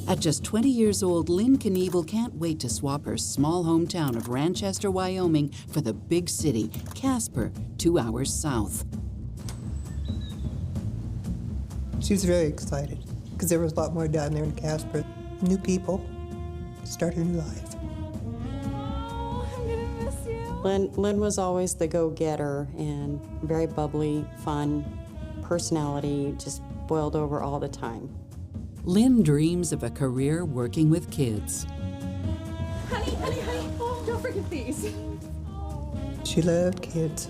At just 20 years old, Lynn Knievel can't wait to swap her small hometown of Ranchester, Wyoming for the big city, Casper, 2 hours south. She was very excited because there was a lot more down there in Casper. New people, start a new life. Oh, I'm gonna miss you. Lynn was always the go-getter and very bubbly, fun personality, just boiled over all the time. Lynn dreams of a career working with kids. Honey, oh, don't forget these. She loved kids.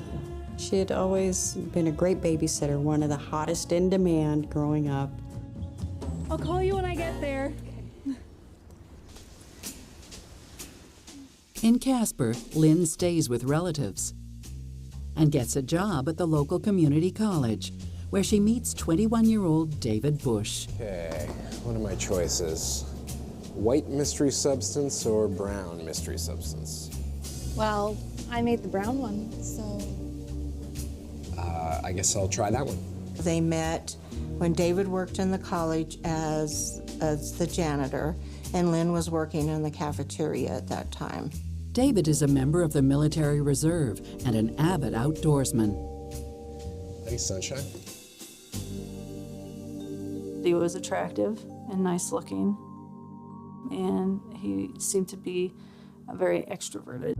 She had always been a great babysitter, one of the hottest in demand growing up. I'll call you when I get there. In Casper, Lynn stays with relatives and gets a job at the local community college, where she meets 21-year-old David Bush. Okay, what are my choices? White mystery substance or brown mystery substance? Well, I made the brown one, so... I guess I'll try that one. They met when David worked in the college as the janitor, and Lynn was working in the cafeteria at that time. David is a member of the Military Reserve and an avid outdoorsman. Thanks, sunshine. He was attractive and nice looking, and he seemed to be very extroverted.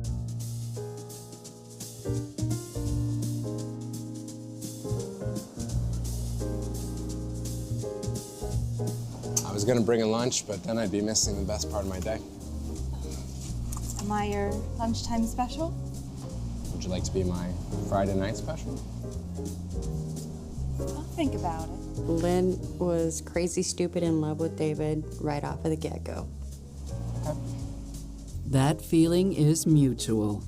I was gonna bring a lunch, but then I'd be missing the best part of my day. Am I your lunchtime special? Would you like to be my Friday night special? I'll think about it. Lynn was crazy stupid in love with David right off of the get-go. That feeling is mutual.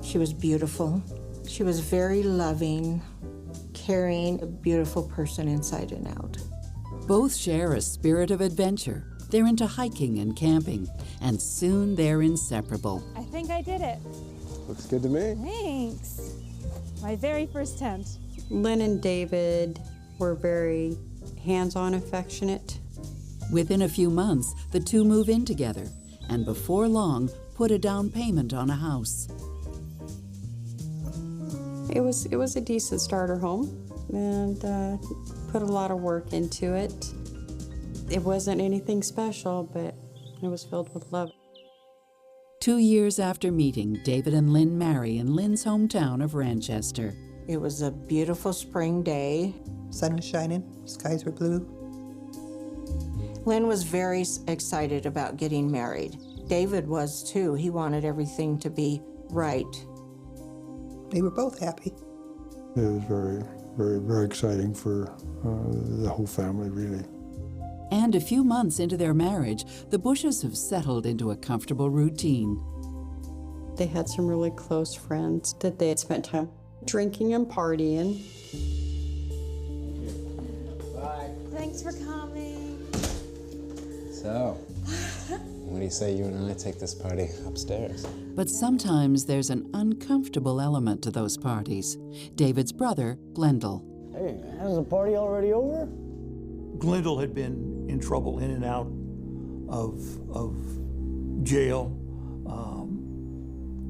She was beautiful. She was very loving, caring, a beautiful person inside and out. Both share a spirit of adventure. They're into hiking and camping, and soon they're inseparable. I think I did it. Looks good to me. Thanks. My very first tent. Lynn and David were very hands-on affectionate. Within a few months, the two move in together, and before long, put a down payment on a house. It was a decent starter home, and put a lot of work into it. It wasn't anything special, but it was filled with love. 2 years after meeting, David and Lynn marry in Lynn's hometown of Ranchester. It was a beautiful spring day. Sun was shining, skies were blue. Lynn was very excited about getting married. David was too. He wanted everything to be right. They were both happy. It was very, very, very exciting for the whole family, really. And a few months into their marriage, the Bushes have settled into a comfortable routine. They had some really close friends that they had spent time drinking and partying. Bye. Thanks for coming. So, what do you say you and I take this party upstairs? But sometimes there's an uncomfortable element to those parties. David's brother, Glendale. Hey, has the party already over? Glendale had been in trouble, in and out of jail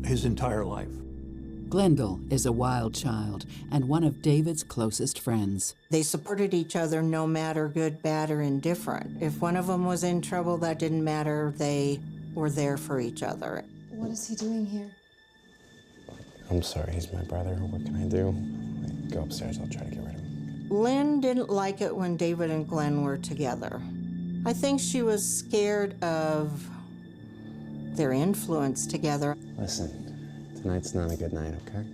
his entire life. Glendale is a wild child and one of David's closest friends. They supported each other no matter good, bad, or indifferent. If one of them was in trouble, that didn't matter. They were there for each other. What is he doing here? I'm sorry, he's my brother. What can I do? Go upstairs, I'll try to get rid of him. Lynn didn't like it when David and Glenn were together. I think she was scared of their influence together. Listen, tonight's not a good night, okay?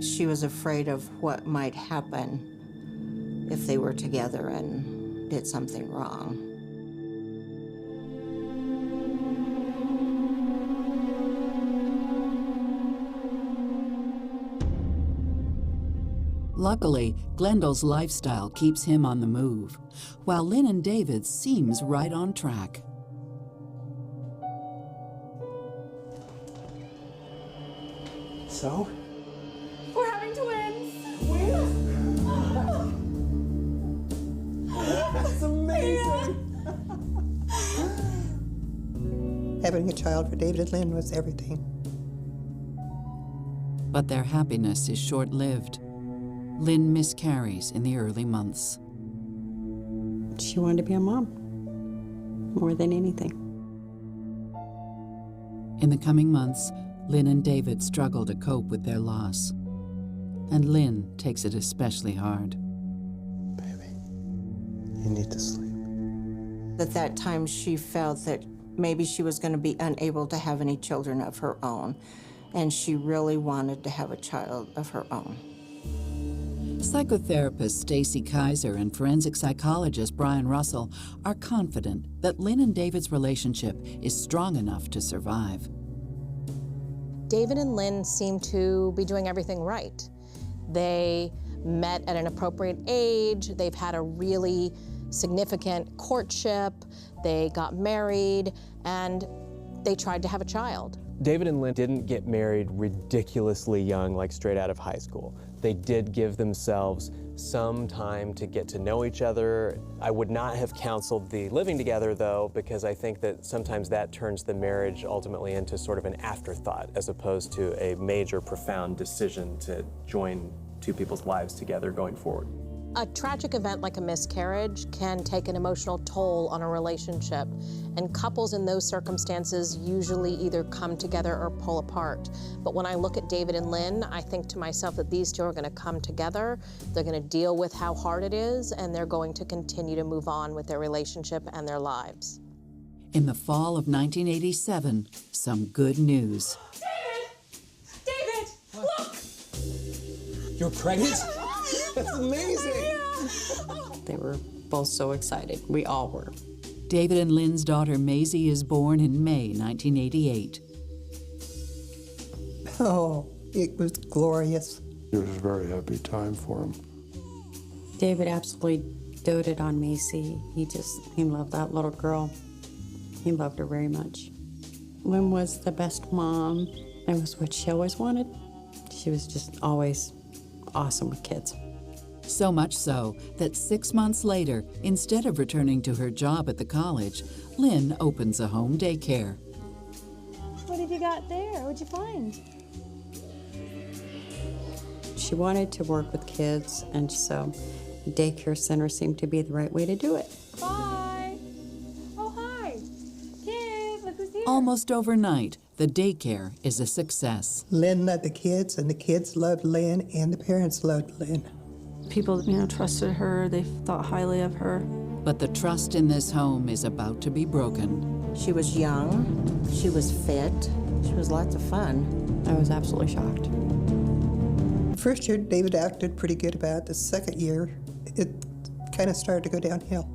She was afraid of what might happen if they were together and did something wrong. Luckily, Glendale's lifestyle keeps him on the move, while Lynn and David seems right on track. So? We're having twins. That's amazing! Having a child for David and Lynn was everything. But their happiness is short-lived. Lynn miscarries in the early months. She wanted to be a mom more than anything. In the coming months, Lynn and David struggle to cope with their loss. And Lynn takes it especially hard. Baby, you need to sleep. At that time, she felt that maybe she was going to be unable to have any children of her own, and she really wanted to have a child of her own. Psychotherapist Stacy Kaiser and forensic psychologist Brian Russell are confident that Lynn and David's relationship is strong enough to survive. David and Lynn seem to be doing everything right. They met at an appropriate age. They've had a really significant courtship. They got married, and they tried to have a child. David and Lynn didn't get married ridiculously young, like straight out of high school. They did give themselves some time to get to know each other. I would not have counseled the living together, though, because I think that sometimes that turns the marriage ultimately into sort of an afterthought, as opposed to a major, profound decision to join two people's lives together going forward. A tragic event like a miscarriage can take an emotional toll on a relationship, and couples in those circumstances usually either come together or pull apart. But when I look at David and Lynn, I think to myself that these two are going to come together, they're going to deal with how hard it is, and they're going to continue to move on with their relationship and their lives. In the fall of 1987, some good news. David! Look! You're pregnant? That's amazing! They were both so excited. We all were. David and Lynn's daughter Maisie is born in May 1988. Oh, it was glorious. It was a very happy time for him. David absolutely doted on Macy. He loved that little girl. He loved her very much. Lynn was the best mom. It was what she always wanted. She was just always awesome with kids. So much so that 6 months later, instead of returning to her job at the college, Lynn opens a home daycare. What have you got there? What'd you find? She wanted to work with kids, and so the daycare center seemed to be the right way to do it. Bye. Oh, hi. Kids, look who's here. Almost overnight, the daycare is a success. Lynn loved the kids, and the kids loved Lynn, and the parents loved Lynn. People, trusted her. They thought highly of her. But the trust in this home is about to be broken. She was young, she was fit, she was lots of fun. I was absolutely shocked. The first year, David acted pretty good about it. The second year, it kind of started to go downhill.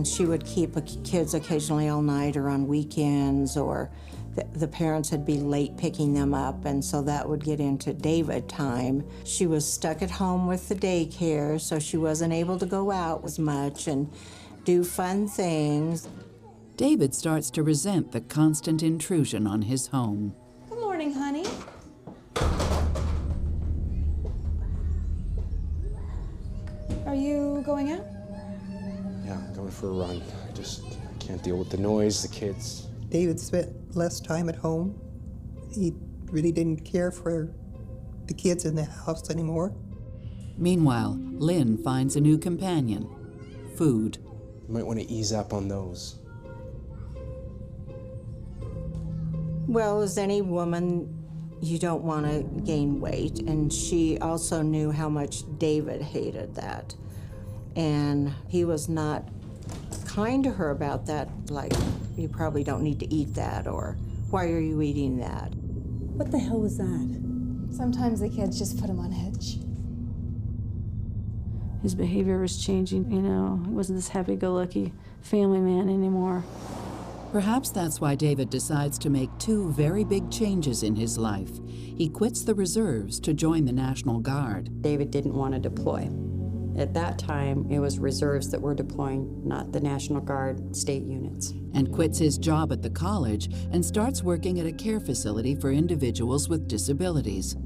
She would keep kids occasionally all night or on weekends, or the parents would be late picking them up, and so that would get into David time. She was stuck at home with the daycare, so she wasn't able to go out as much and do fun things. David starts to resent the constant intrusion on his home. Good morning, honey. Are you going out? Yeah, I'm going for a run. I can't deal with the noise, the kids. David spent less time at home. He really didn't care for the kids in the house anymore. Meanwhile, Lynn finds a new companion, food. You might want to ease up on those. Well, as any woman, you don't want to gain weight, and she also knew how much David hated that. And he was not kind to her about that, like, you probably don't need to eat that, or why are you eating that? What the hell was that? Sometimes the kids just put him on edge. His behavior was changing, He wasn't this happy-go-lucky family man anymore. Perhaps that's why David decides to make two very big changes in his life. He quits the reserves to join the National Guard. David didn't want to deploy. At that time, it was reserves that were deploying, not the National Guard state units. And quits his job at the college and starts working at a care facility for individuals with disabilities,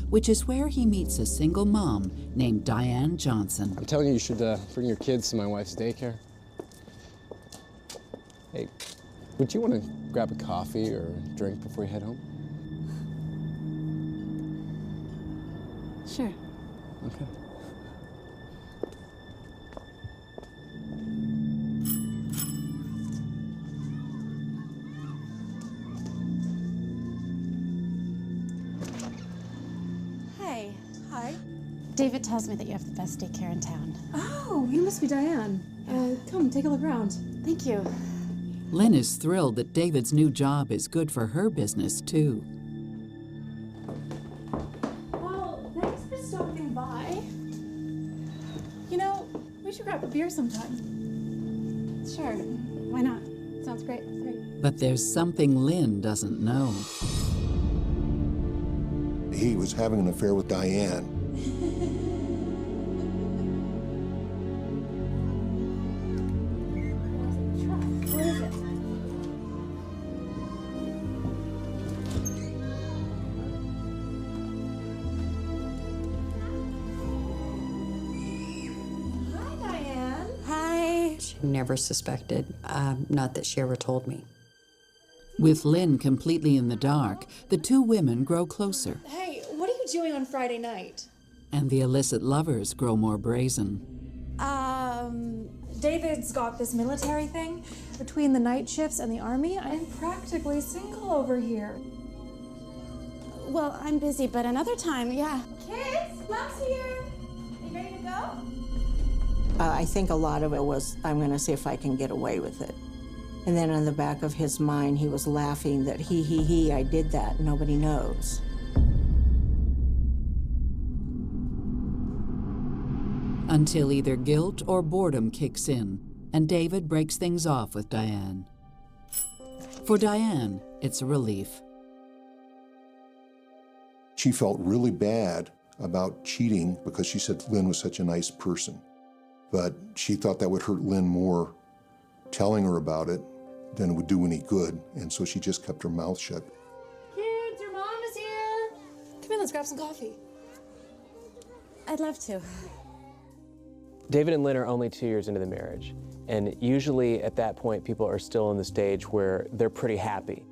which is where he meets a single mom named Diane Johnson. I'm telling you, you should bring your kids to my wife's daycare. Hey, would you want to grab a coffee or a drink before you head home? Sure. Okay. Hey. Hi. David tells me that you have the best daycare in town. Oh, you must be Diane. Come, take a look around. Thank you. Lynn is thrilled that David's new job is good for her business, too. Well, thanks for stopping by. You know, we should grab a beer sometime. Sure. Why not? Sounds great. Great. But there's something Lynn doesn't know. He was having an affair with Diane. What is it? Hi, Diane. Hi. She never suspected, not that she ever told me. With Lynn completely in the dark, the two women grow closer, Hey, what are you doing on Friday night? and the illicit lovers grow more brazen. David's got this military thing between the night shifts and the army. I'm practically single over here. Well, I'm busy, but another time, yeah. Kids, Mom's here. You ready to go? I think a lot of it was, I'm going to see if I can get away with it. And then in the back of his mind, he was laughing that I did that, nobody knows. Until either guilt or boredom kicks in, and David breaks things off with Diane. For Diane, it's a relief. She felt really bad about cheating because she said Lynn was such a nice person. But she thought that would hurt Lynn more telling her about it than it would do any good, and so she just kept her mouth shut. Kids, your mom is here. Come in, let's grab some coffee. I'd love to. David and Lynn are only 2 years into the marriage, and usually at that point people are still in the stage where they're pretty happy.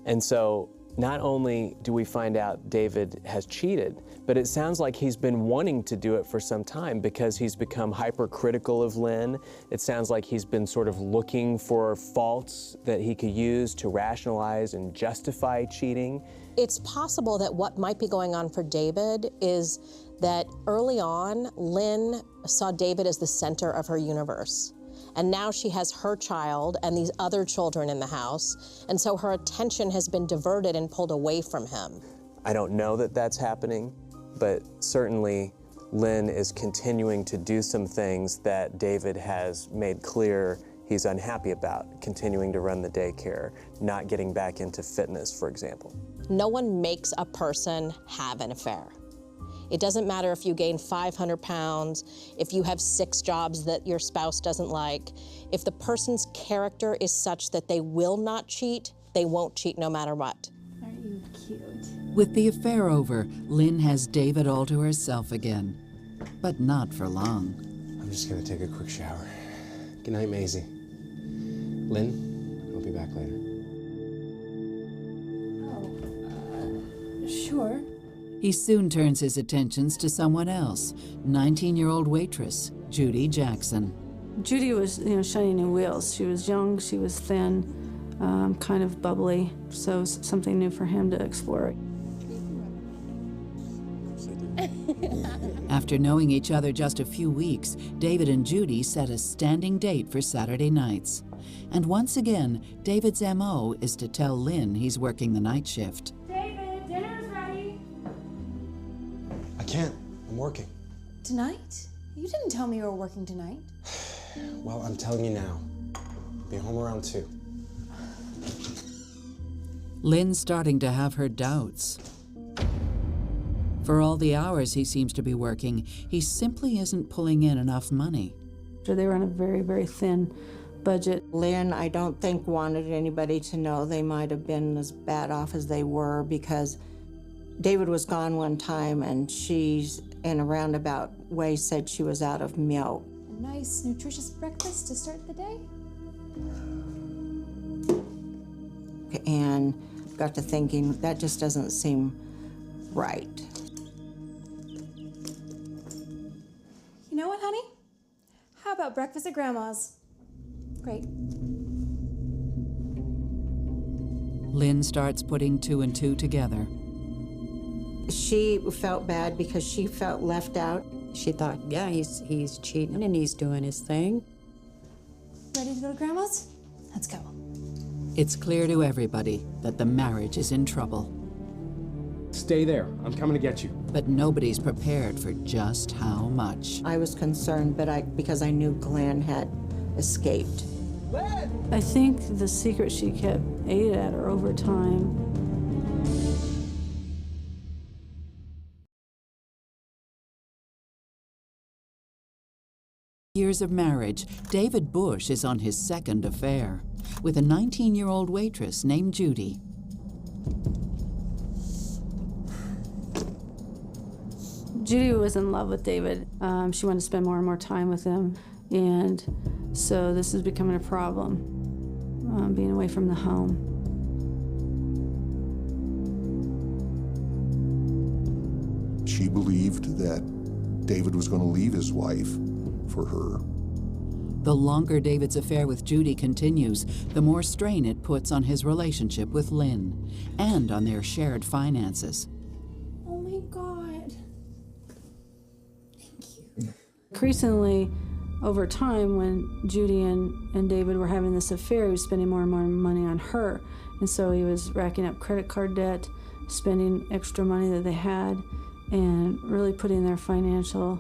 And so not only do we find out David has cheated, but it sounds like he's been wanting to do it for some time because he's become hypercritical of Lynn. It sounds like he's been sort of looking for faults that he could use to rationalize and justify cheating. It's possible that what might be going on for David is that early on, Lynn saw David as the center of her universe. And now she has her child and these other children in the house, and so her attention has been diverted and pulled away from him. I don't know that that's happening, but certainly Lynn is continuing to do some things that David has made clear he's unhappy about, continuing to run the daycare, not getting back into fitness, for example. No one makes a person have an affair. It doesn't matter if you gain 500 pounds, if you have 6 jobs that your spouse doesn't like. If the person's character is such that they will not cheat, they won't cheat no matter what. Aren't you cute? With the affair over, Lynn has David all to herself again, but not for long. I'm just gonna take a quick shower. Good night, Maisie. Lynn, I'll be back later. Sure. He soon turns his attentions to someone else, 19-year-old waitress, Judy Jackson. Judy was, shiny new wheels. She was young, she was thin, kind of bubbly, so something new for him to explore. After knowing each other just a few weeks, David and Judy set a standing date for Saturday nights. And once again, David's MO is to tell Lynn he's working the night shift. David, dinner's ready. I can't. I'm working. Tonight? You didn't tell me you were working tonight. Well, I'm telling you now. Be home around 2. Lynn's starting to have her doubts. For all the hours he seems to be working, he simply isn't pulling in enough money. They were on a very, very thin budget. Lynn, I don't think, wanted anybody to know they might have been as bad off as they were, because David was gone one time and she's, in a roundabout way, said she was out of milk. A nice, nutritious breakfast to start the day. And got to thinking, that just doesn't seem right. You know what, honey? How about breakfast at Grandma's? Great. Lynn starts putting 2 and 2 together. She felt bad because she felt left out. She thought, yeah, he's cheating and he's doing his thing. Ready to go to Grandma's? Let's go. It's clear to everybody that the marriage is in trouble. Stay there. I'm coming to get you. But nobody's prepared for just how much. I was concerned, but because I knew Glenn had escaped. I think the secret she kept ate at her over time. Years of marriage, David Bush is on his second affair with a 19-year-old waitress named Judy. Judy was in love with David. She wanted to spend more and more time with him, and so this is becoming a problem, being away from the home. She believed that David was going to leave his wife for her. The longer David's affair with Judy continues, the more strain it puts on his relationship with Lynn and on their shared finances. Oh my God. Increasingly, over time, when Judy and David were having this affair, he was spending more and more money on her. And so he was racking up credit card debt, spending extra money that they had, and really putting their financial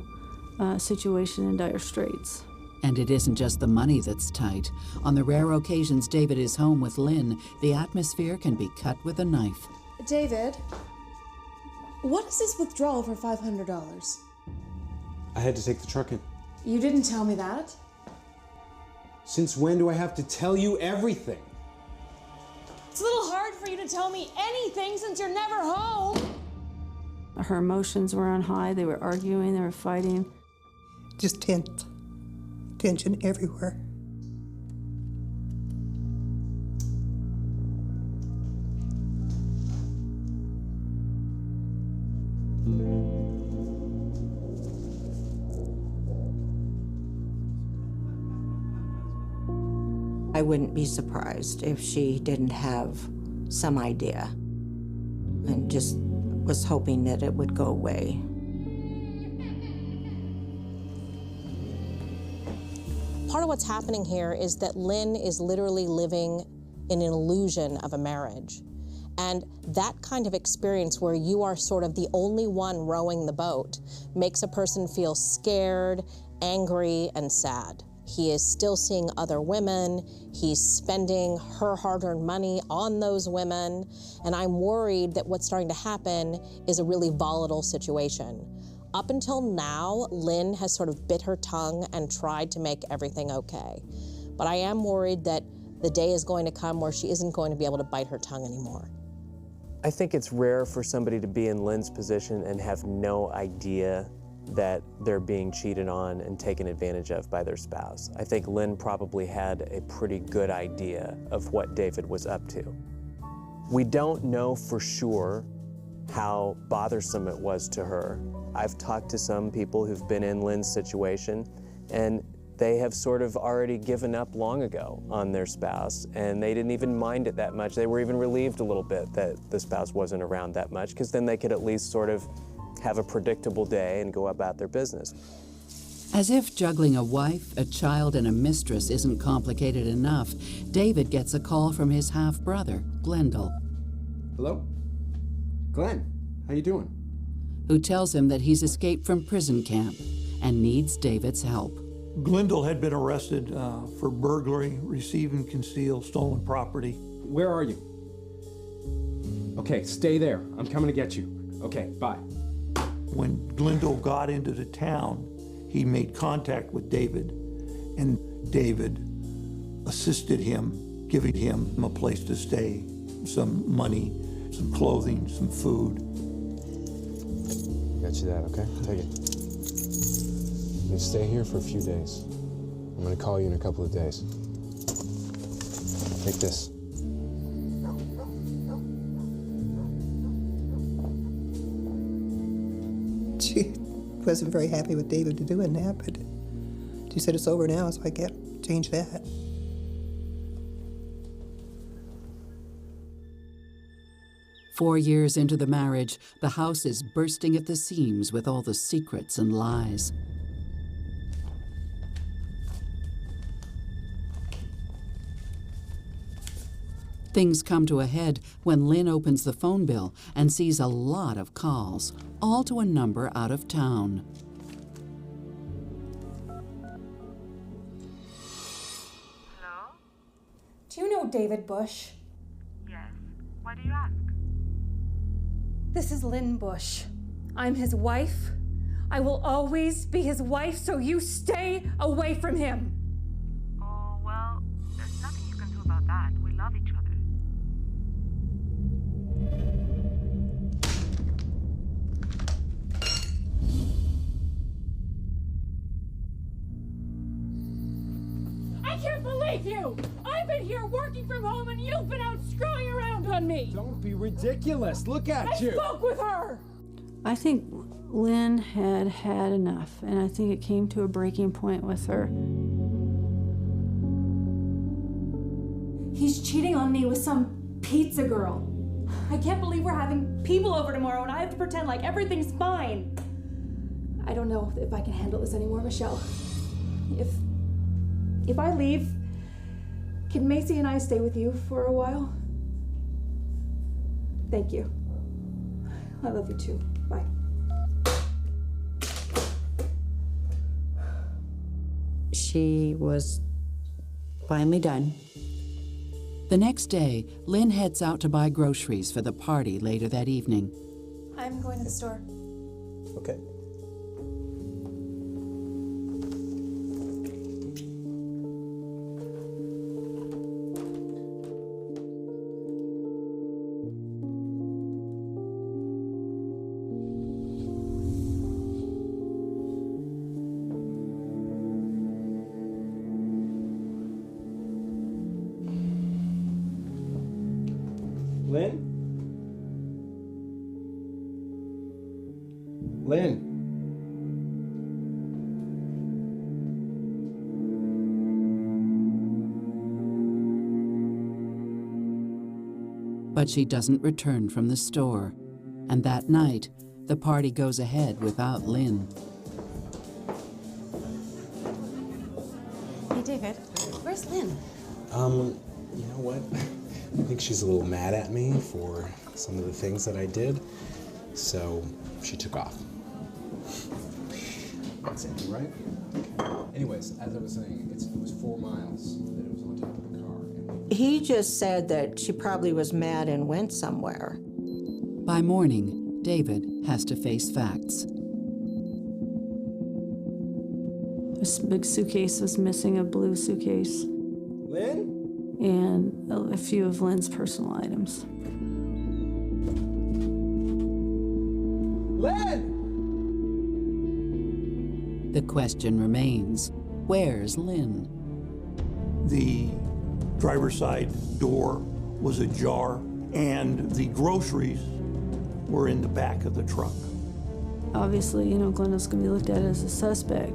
situation in dire straits. And it isn't just the money that's tight. On the rare occasions David is home with Lynn, the atmosphere can be cut with a knife. David, what is this withdrawal for $500? I had to take the truck in. You didn't tell me that. Since when do I have to tell you everything? It's a little hard for you to tell me anything since you're never home. Her emotions were on high. They were arguing, they were fighting. Just tense. Tension everywhere. I wouldn't be surprised if she didn't have some idea and just was hoping that it would go away. Part of what's happening here is that Lynn is literally living in an illusion of a marriage. And that kind of experience where you are sort of the only one rowing the boat makes a person feel scared, angry, and sad. He is still seeing other women. He's spending her hard-earned money on those women. And I'm worried that what's starting to happen is a really volatile situation. Up until now, Lynn has sort of bit her tongue and tried to make everything okay. But I am worried that the day is going to come where she isn't going to be able to bite her tongue anymore. I think it's rare for somebody to be in Lynn's position and have no idea that they're being cheated on and taken advantage of by their spouse. I think Lynn probably had a pretty good idea of what David was up to. We don't know for sure how bothersome it was to her. I've talked to some people who've been in Lynn's situation, and they have sort of already given up long ago on their spouse, and they didn't even mind it that much. They were even relieved a little bit that the spouse wasn't around that much, because then they could at least sort of have a predictable day and go about their business. As if juggling a wife, a child, and a mistress isn't complicated enough, David gets a call from his half-brother, Glendale. Hello? Glenn, how you doing? Who tells him that he's escaped from prison camp and needs David's help. Glendale had been arrested for burglary, receive and conceal stolen property. Where are you? Okay, stay there. I'm coming to get you. Okay, bye. When Glendale got into the town, he made contact with David, and David assisted him, giving him a place to stay, some money, some clothing, some food. Got you that, okay? Take it. You stay here for a few days. I'm gonna call you in a couple of days. Take this. She wasn't very happy with David doing that, but she said it's over now, so I can't change that. Four years into the marriage, the house is bursting at the seams with all the secrets and lies. Things come to a head when Lynn opens the phone bill and sees a lot of calls, all to a number out of town. Hello? Do you know David Bush? Yes. Why do you ask? This is Lynn Bush. I'm his wife. I will always be his wife, so you stay away from him. Oh, well, there's nothing you can do about that. We love each other. I can't believe you! I've been here working from home and you've been out screwing around on me! Don't be ridiculous. Look at you. I spoke with her! I think Lynn had had enough, and I think it came to a breaking point with her. He's cheating on me with some pizza girl. I can't believe we're having people over tomorrow and I have to pretend like everything's fine. I don't know if I can handle this anymore, Michelle. If I leave, can Macy and I stay with you for a while? Thank you. I love you too. Bye. She was finally done. The next day, Lynn heads out to buy groceries for the party later that evening. I'm going to the store. Okay. Lynn? Lynn? But she doesn't return from the store. And that night, the party goes ahead without Lynn. Hey, David, where's Lynn? You know what? I think she's a little mad at me for some of the things that I did, so she took off. That's it, right? Okay. Anyways, as I was saying, it was 4 miles that it was on top of the car. And He just said that she probably was mad and went somewhere. By morning, David has to face facts. This big suitcase was missing, a blue suitcase. Lynn? And a few of Lynn's personal items. Lynn! The question remains, where's Lynn? The driver's side door was ajar, and the groceries were in the back of the truck. Obviously, you know, Glenda's gonna be looked at as a suspect.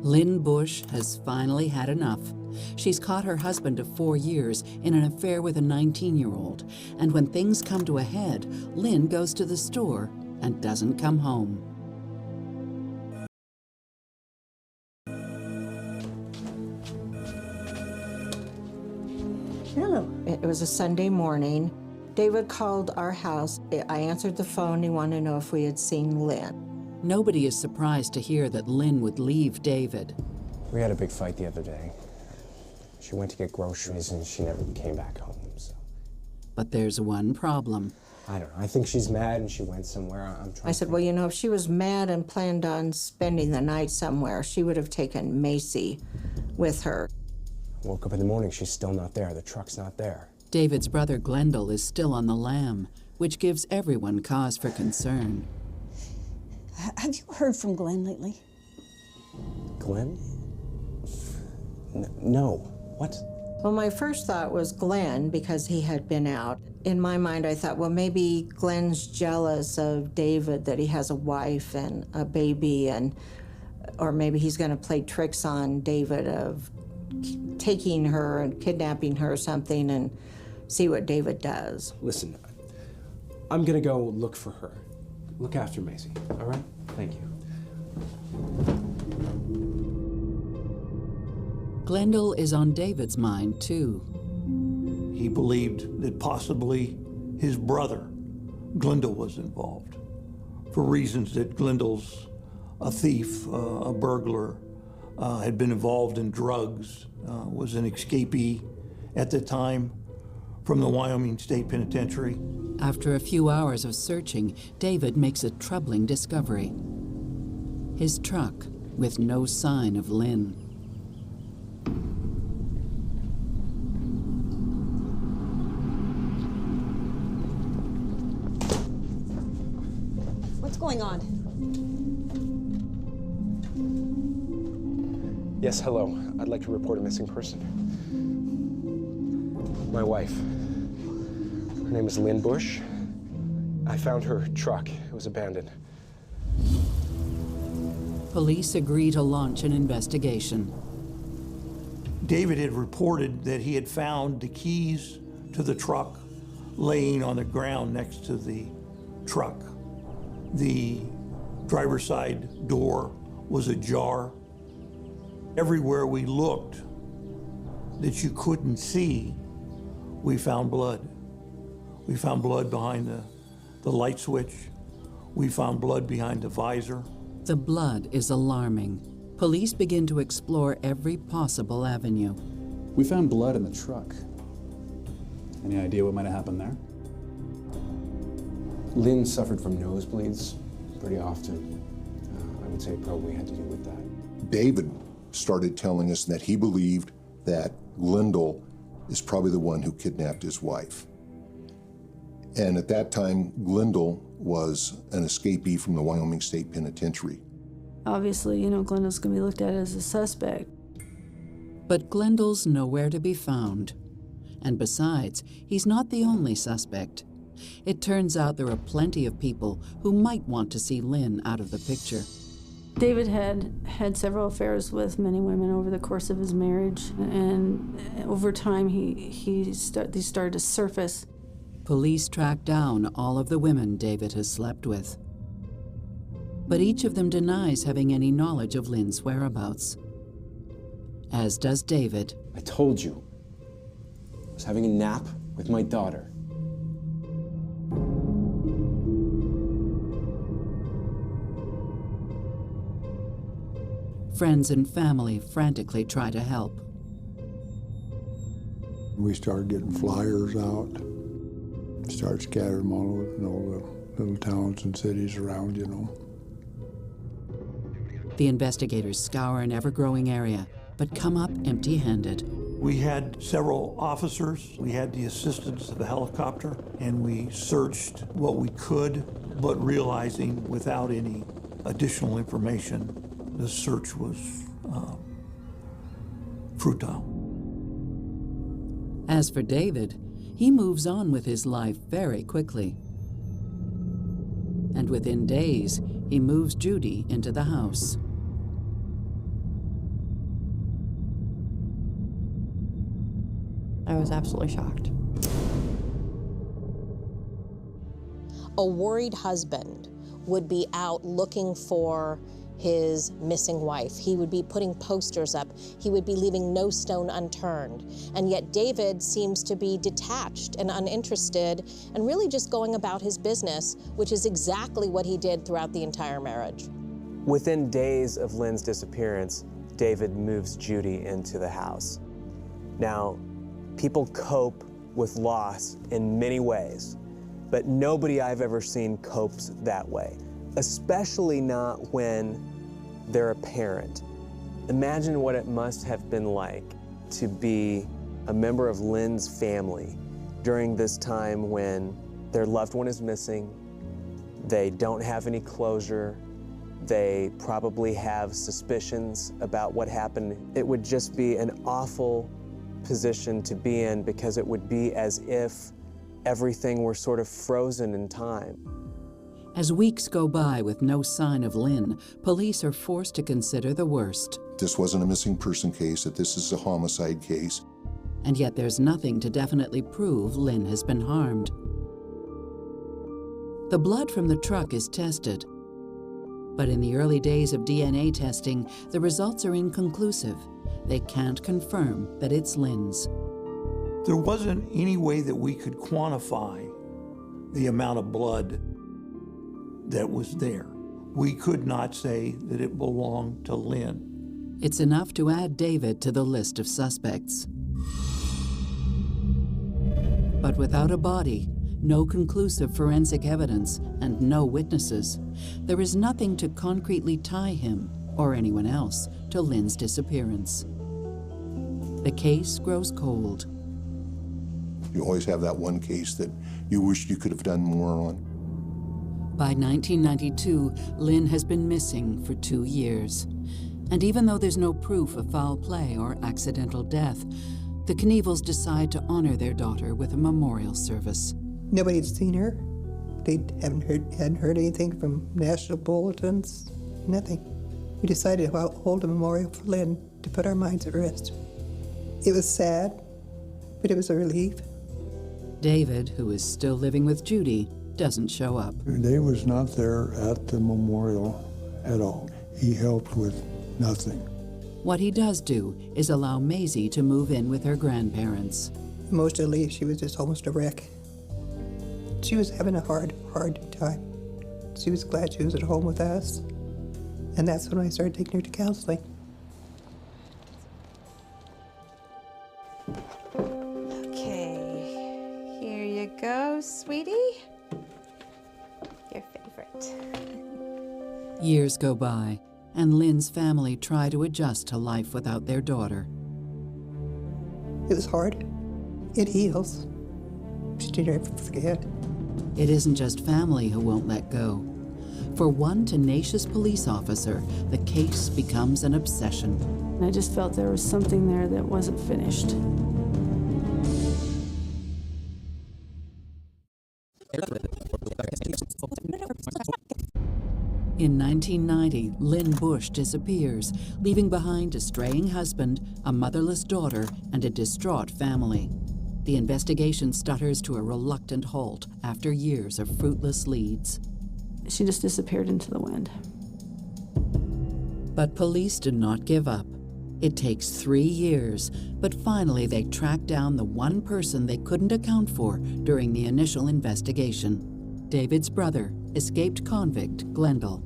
Lynn Bush has finally had enough. She's caught her husband of 4 years in an affair with a 19-year-old, and when things come to a head, Lynn goes to the store and doesn't come home. Hello. It was a Sunday morning. David called our house. I answered the phone. He wanted to know if we had seen Lynn. Nobody is surprised to hear that Lynn would leave David. we had a big fight the other day. She went to get groceries and she never came back home, so. But there's one problem. I don't know. I think she's mad and she went somewhere. I'm trying I said, well, you know, if she was mad and planned on spending the night somewhere, she would have taken Macy with her. Woke up in the morning, she's still not there. The truck's not there. David's brother Glendale is still on the lam, which gives everyone cause for concern. Have you heard from Glenn lately? Glenn? No. What? Well, my first thought was Glenn because he had been out. In my mind, I thought, well, maybe Glenn's jealous of David, that he has a wife and a baby, or maybe he's going to play tricks on David of taking her and kidnapping her or something and see what David does. Listen, I'm gonna go look for her. Look after Macy, all right? Thank you. Glendale is on David's mind, too. He believed that possibly his brother, Glendale, was involved for reasons that Glendale's a thief, a burglar, had been involved in drugs, was an escapee at the time from the Wyoming State Penitentiary. After a few hours of searching, David makes a troubling discovery. His truck with no sign of Lynn. What's going on? Yes, hello. I'd like to report a missing person. My wife. Her name is Lynn Bush. I found her truck. It was abandoned. Police agree to launch an investigation. David had reported that he had found the keys to the truck laying on the ground next to the truck. The driver's side door was ajar. Everywhere we looked that you couldn't see, we found blood. We found blood behind the light switch. We found blood behind the visor. The blood is alarming. Police begin to explore every possible avenue. We found blood in the truck. Any idea what might have happened there? Lynn suffered from nosebleeds pretty often. I would say it probably had to do with that. David started telling us that he believed that Glendale is probably the one who kidnapped his wife. And at that time, Glendale was an escapee from the Wyoming State Penitentiary. Obviously, you know, Glendale's going to be looked at as a suspect. But Glendale's nowhere to be found. And besides, he's not the only suspect. It turns out there are plenty of people who might want to see Lynn out of the picture. David had several affairs with many women over the course of his marriage, and over time these started to surface. Police track down all of the women David has slept with. But each of them denies having any knowledge of Lynn's whereabouts. As does David. I told you. I was having a nap with my daughter. Friends and family frantically try to help. We started getting flyers out, started scattering them all over, the little towns and cities around, you know. The investigators scour an ever-growing area, but come up empty-handed. We had several officers. We had the assistance of the helicopter, and we searched what we could, but realizing without any additional information, the search was futile. As for David, he moves on with his life very quickly. And within days, he moves Judy into the house. I was absolutely shocked. A worried husband would be out looking for his missing wife. He would be putting posters up. He would be leaving no stone unturned. And yet David seems to be detached and uninterested and really just going about his business, which is exactly what he did throughout the entire marriage. Within days of Lynn's disappearance, David moves Judy into the house. Now, people cope with loss in many ways, but nobody I've ever seen copes that way, especially not when they're a parent. Imagine what it must have been like to be a member of Lynn's family during this time when their loved one is missing, they don't have any closure, they probably have suspicions about what happened. It would just be an awful position to be in, because it would be as if everything were sort of frozen in time. As weeks go by with no sign of Lynn, police are forced to consider the worst. This wasn't a missing person case, that this is a homicide case. And yet there's nothing to definitely prove Lynn has been harmed. The blood from the truck is tested, but in the early days of DNA testing, the results are inconclusive. They can't confirm that it's Lynn's. There wasn't any way that we could quantify the amount of blood that was there. We could not say that it belonged to Lynn. It's enough to add David to the list of suspects. But without a body, no conclusive forensic evidence, and no witnesses, there is nothing to concretely tie him, or anyone else, to Lynn's disappearance. The case grows cold. You always have that one case that you wish you could have done more on. By 1992, Lynn has been missing for 2 years. And even though there's no proof of foul play or accidental death, the Knievels decide to honor their daughter with a memorial service. Nobody had seen her. They hadn't heard anything from national bulletins, nothing. We decided to hold a memorial for Lynn to put our minds at rest. It was sad, but it was a relief. David, who is still living with Judy, doesn't show up. Dave was not there at the memorial at all. He helped with nothing. What he does do is allow Maisie to move in with her grandparents. Emotionally, she was just almost a wreck. She was having a hard time. She was glad she was at home with us. And that's when I started taking her to counseling. Okay, here you go, sweetie. Your favorite. Years go by, and Lynn's family try to adjust to life without their daughter. It was hard. It heals. She didn't ever forget. It isn't just family who won't let go. For one tenacious police officer, the case becomes an obsession. And I just felt there was something there that wasn't finished. In 1990, Lynn Bush disappears, leaving behind a straying husband, a motherless daughter, and a distraught family. The investigation stutters to a reluctant halt after years of fruitless leads. She just disappeared into the wind. But police do not give up. It takes 3 years, but finally they track down the one person they couldn't account for during the initial investigation. David's brother, escaped convict Glendale.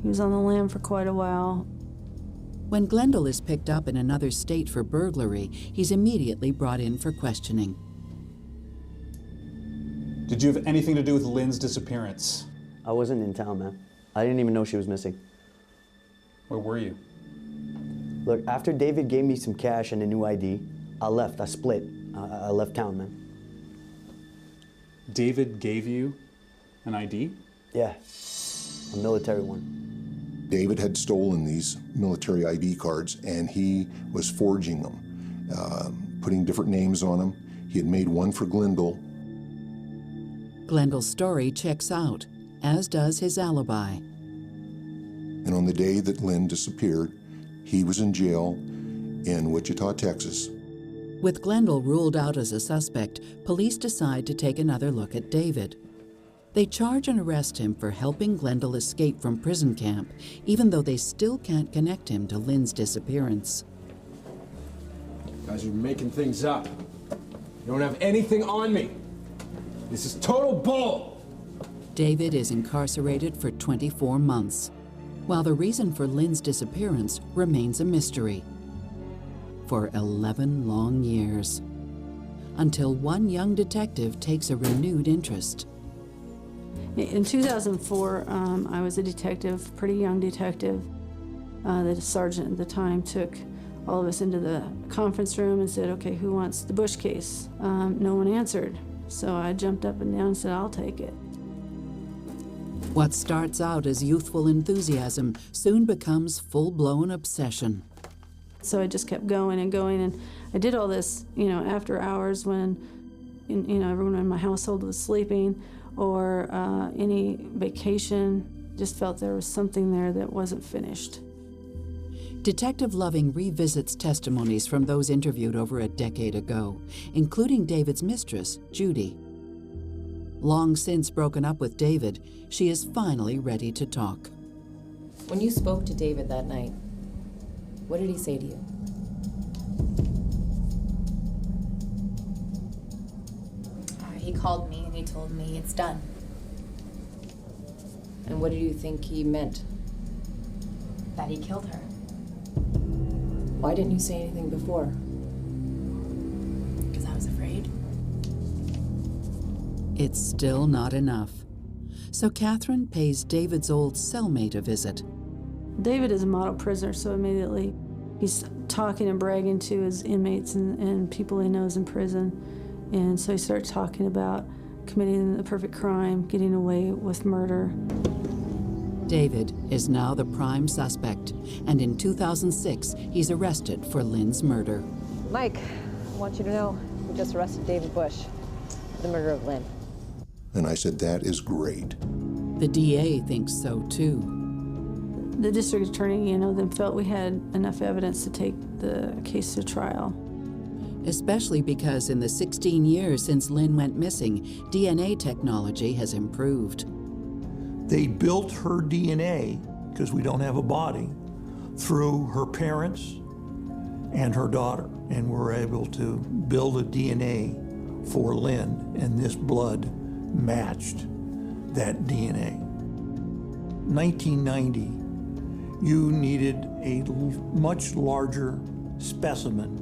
He was on the lam for quite a while. When Glendale is picked up in another state for burglary, he's immediately brought in for questioning. Did you have anything to do with Lynn's disappearance? I wasn't in town, man. I didn't even know she was missing. Where were you? Look, after David gave me some cash and a new ID, I left. I split. I left town, man. David gave you an ID? Yeah, a military one. David had stolen these military ID cards, and he was forging them, putting different names on them. He had made one for Glendale. Glendale's story checks out, as does his alibi. And on the day that Lynn disappeared, he was in jail in Wichita, Texas. With Glendale ruled out as a suspect, police decide to take another look at David. They charge and arrest him for helping Glendale escape from prison camp, even though they still can't connect him to Lynn's disappearance. You guys are making things up. You don't have anything on me. This is total bull. David is incarcerated for 24 months, while the reason for Lynn's disappearance remains a mystery. For 11 long years. until one young detective takes a renewed interest. In 2004, I was a detective, pretty young detective. The sergeant at the time took all of us into the conference room and said, okay, who wants the Bush case? No one answered. So I jumped up and down and said, I'll take it. What starts out as youthful enthusiasm soon becomes full-blown obsession. So I just kept going and going, and I did all this, after hours when, everyone in my household was sleeping, or any vacation. Just felt there was something there that wasn't finished. Detective Loving revisits testimonies from those interviewed over a decade ago, including David's mistress, Judy. Long since broken up with David, she is finally ready to talk. When you spoke to David that night, what did he say to you? He called me and he told me it's done. And what did you think he meant? That he killed her. Why didn't you say anything before? Because I was afraid. It's still not enough. So Catherine pays David's old cellmate a visit. David is a model prisoner, so immediately he's talking and bragging to his inmates and people he knows in prison. And so he starts talking about committing the perfect crime, getting away with murder. David is now the prime suspect, and in 2006, he's arrested for Lynn's murder. Mike, I want you to know we just arrested David Bush for the murder of Lynn. And I said, that is great. The DA thinks so too. The district attorney, then felt we had enough evidence to take the case to trial. Especially because in the 16 years since Lynn went missing, DNA technology has improved. They built her DNA, because we don't have a body, through her parents and her daughter. And we're able to build a DNA for Lynn, and this blood matched that DNA. 1990, you needed a much larger specimen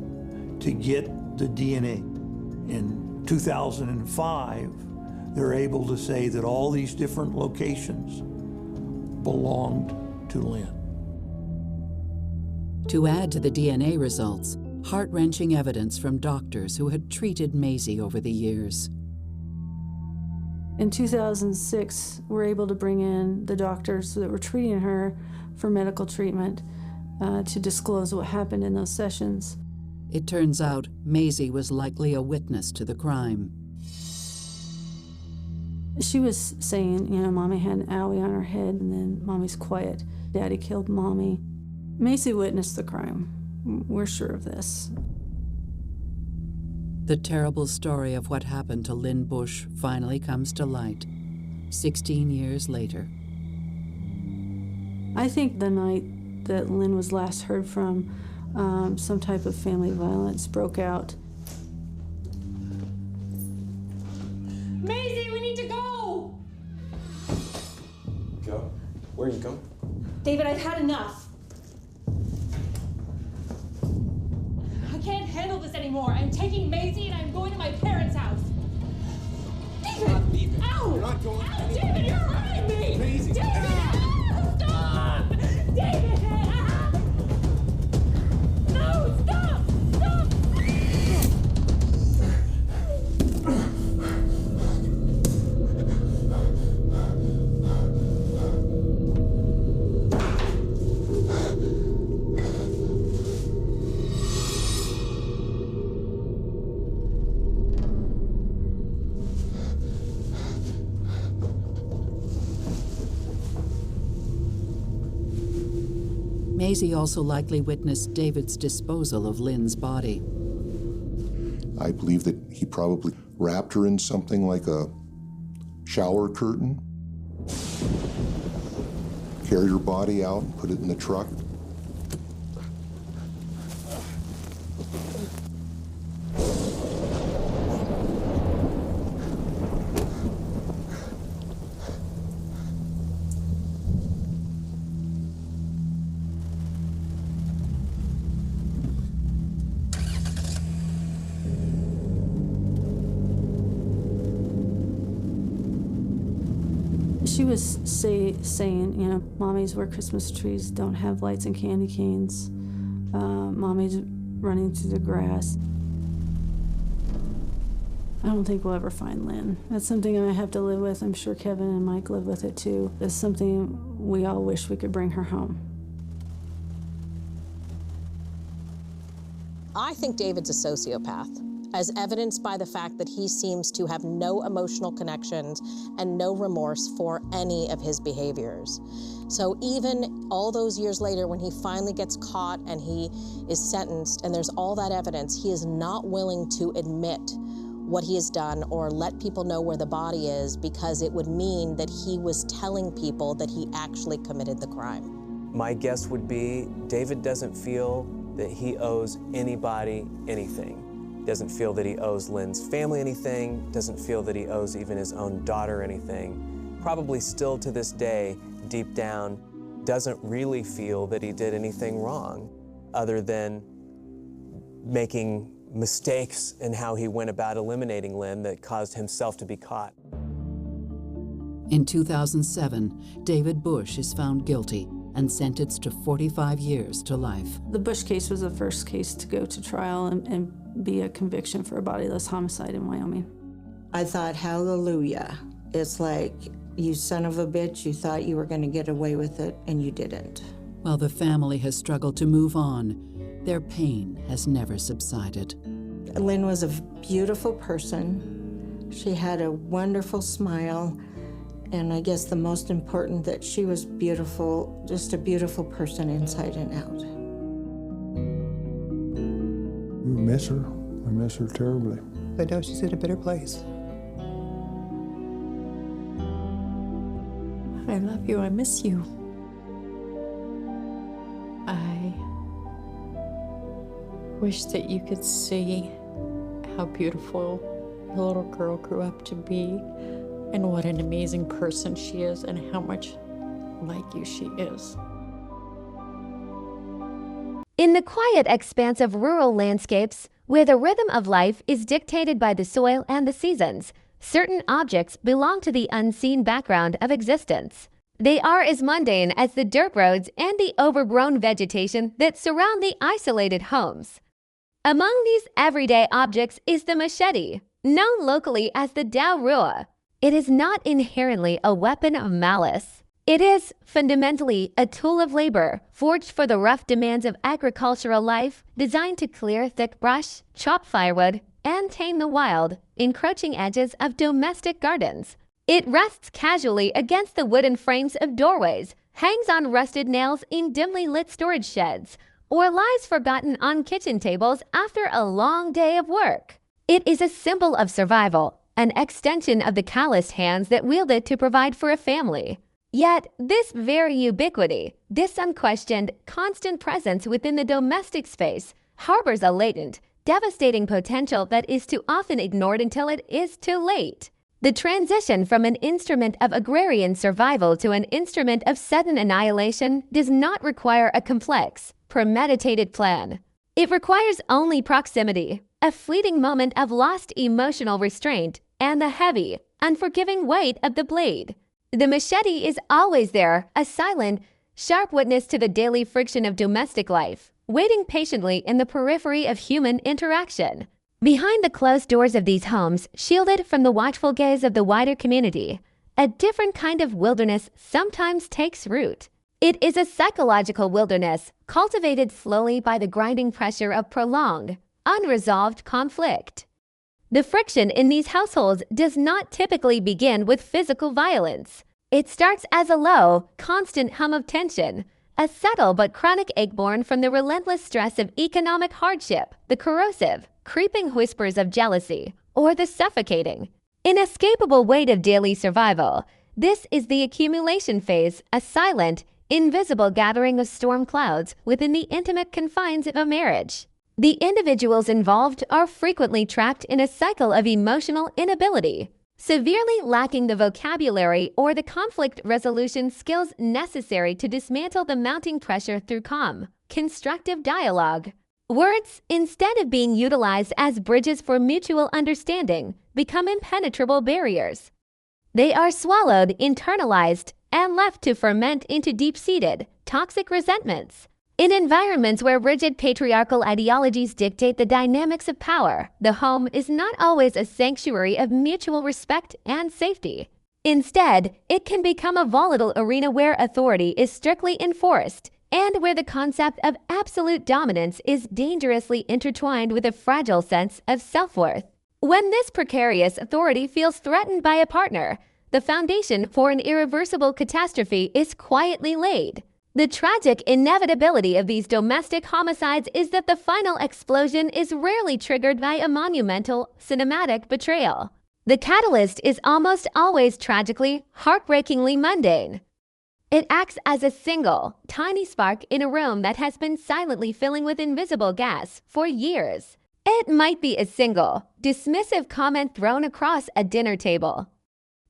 to get the DNA. In 2005, they're able to say that all these different locations belonged to Lynn. To add to the DNA results, heart-wrenching evidence from doctors who had treated Maisie over the years. In 2006, we're able to bring in the doctors that were treating her for medical treatment to disclose what happened in those sessions. It turns out Maisie was likely a witness to the crime. She was saying, Mommy had an owie on her head, and then Mommy's quiet. Daddy killed Mommy. Maisie witnessed the crime. We're sure of this. The terrible story of what happened to Lynn Bush finally comes to light, 16 years later. I think the night that Lynn was last heard from, some type of family violence broke out. Maisie, we need to go! Go? Where are you going? David, I've had enough. I can't handle this anymore. I'm taking Maisie and I'm going to my parents' house. David! You're not leaving. Ow! You're not going Ow, anywhere. David, you're hurting me! Maisie! David! Ow! Stop! David! Ah! No, stop! Stop! Maisie also likely witnessed David's disposal of Lynn's body. I believe that he probably wrapped her in something like a shower curtain, carried her body out and put it in the truck. She was saying, you know, mommies wear Christmas trees, don't have lights and candy canes. Mommy's running through the grass. I don't think we'll ever find Lynn. That's something I have to live with. I'm sure Kevin and Mike live with it too. It's something we all wish we could bring her home. I think David's a sociopath, as evidenced by the fact that he seems to have no emotional connections and no remorse for any of his behaviors. So even all those years later, when he finally gets caught and he is sentenced and there's all that evidence, he is not willing to admit what he has done or let people know where the body is, because it would mean that he was telling people that he actually committed the crime. My guess would be David doesn't feel that he owes anybody anything. Doesn't feel that he owes Lynn's family anything, doesn't feel that he owes even his own daughter anything. Probably still to this day, deep down, doesn't really feel that he did anything wrong, other than making mistakes in how he went about eliminating Lynn that caused himself to be caught. In 2007, David Bush is found guilty and sentenced to 45 years to life. The Bush case was the first case to go to trial and be a conviction for a bodiless homicide in Wyoming. I thought, hallelujah. It's like, you son of a bitch, you thought you were going to get away with it, and you didn't. While the family has struggled to move on, their pain has never subsided. Lynn was a beautiful person. She had a wonderful smile. And I guess the most important, that she was beautiful, just a beautiful person inside and out. We miss her. I miss her terribly. I know she's in a better place. I love you. I miss you. I wish that you could see how beautiful the little girl grew up to be, and what an amazing person she is, and how much like you she is. In the quiet expanse of rural landscapes, where the rhythm of life is dictated by the soil and the seasons, certain objects belong to the unseen background of existence. They are as mundane as the dirt roads and the overgrown vegetation that surround the isolated homes. Among these everyday objects is the machete, known locally as the dao rua. It is not inherently a weapon of malice. It is fundamentally a tool of labor, forged for the rough demands of agricultural life, designed to clear thick brush, chop firewood, and tame the wild, encroaching edges of domestic gardens. It rests casually against the wooden frames of doorways, hangs on rusted nails in dimly lit storage sheds, or lies forgotten on kitchen tables after a long day of work. It is a symbol of survival, an extension of the calloused hands that wield it to provide for a family. Yet, this very ubiquity, this unquestioned, constant presence within the domestic space, harbors a latent, devastating potential that is too often ignored until it is too late. The transition from an instrument of agrarian survival to an instrument of sudden annihilation does not require a complex, premeditated plan. It requires only proximity, a fleeting moment of lost emotional restraint, and the heavy, unforgiving weight of the blade. The machete is always there, a silent, sharp witness to the daily friction of domestic life, waiting patiently in the periphery of human interaction. Behind the closed doors of these homes, shielded from the watchful gaze of the wider community, a different kind of wilderness sometimes takes root. It is a psychological wilderness, cultivated slowly by the grinding pressure of prolonged, unresolved conflict. The friction in these households does not typically begin with physical violence. It starts as a low, constant hum of tension, a subtle but chronic ache born from the relentless stress of economic hardship, the corrosive, creeping whispers of jealousy, or the suffocating, inescapable weight of daily survival. This is the accumulation phase, a silent, invisible gathering of storm clouds within the intimate confines of a marriage. The individuals involved are frequently trapped in a cycle of emotional inability, severely lacking the vocabulary or the conflict resolution skills necessary to dismantle the mounting pressure through calm, constructive dialogue. Words, instead of being utilized as bridges for mutual understanding, become impenetrable barriers. They are swallowed, internalized, and left to ferment into deep-seated, toxic resentments. In environments where rigid patriarchal ideologies dictate the dynamics of power, the home is not always a sanctuary of mutual respect and safety. Instead, it can become a volatile arena where authority is strictly enforced, and where the concept of absolute dominance is dangerously intertwined with a fragile sense of self-worth. When this precarious authority feels threatened by a partner, the foundation for an irreversible catastrophe is quietly laid. The tragic inevitability of these domestic homicides is that the final explosion is rarely triggered by a monumental, cinematic betrayal. The catalyst is almost always tragically, heartbreakingly mundane. It acts as a single, tiny spark in a room that has been silently filling with invisible gas for years. It might be a single, dismissive comment thrown across a dinner table.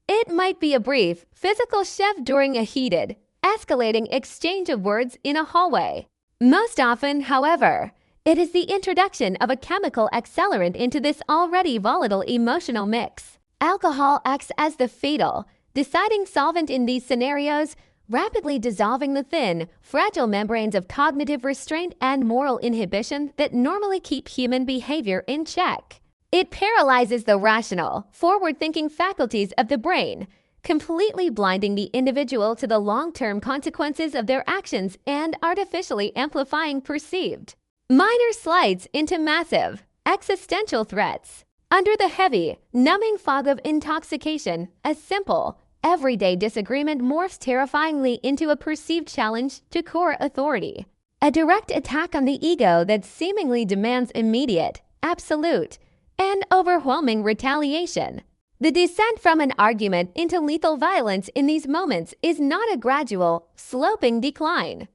It might be a brief, physical shove during a heated, escalating exchange of words in a hallway. Most often, however, it is the introduction of a chemical accelerant into this already volatile emotional mix. Alcohol acts as the fatal, deciding solvent in these scenarios, rapidly dissolving the thin, fragile membranes of cognitive restraint and moral inhibition that normally keep human behavior in check. It paralyzes the rational, forward-thinking faculties of the brain, completely blinding the individual to the long-term consequences of their actions and artificially amplifying perceived minor slights into massive, existential threats. Under the heavy, numbing fog of intoxication, a simple, everyday disagreement morphs terrifyingly into a perceived challenge to core authority. A direct attack on the ego that seemingly demands immediate, absolute, and overwhelming retaliation. The descent from an argument into lethal violence in these moments is not a gradual, sloping decline.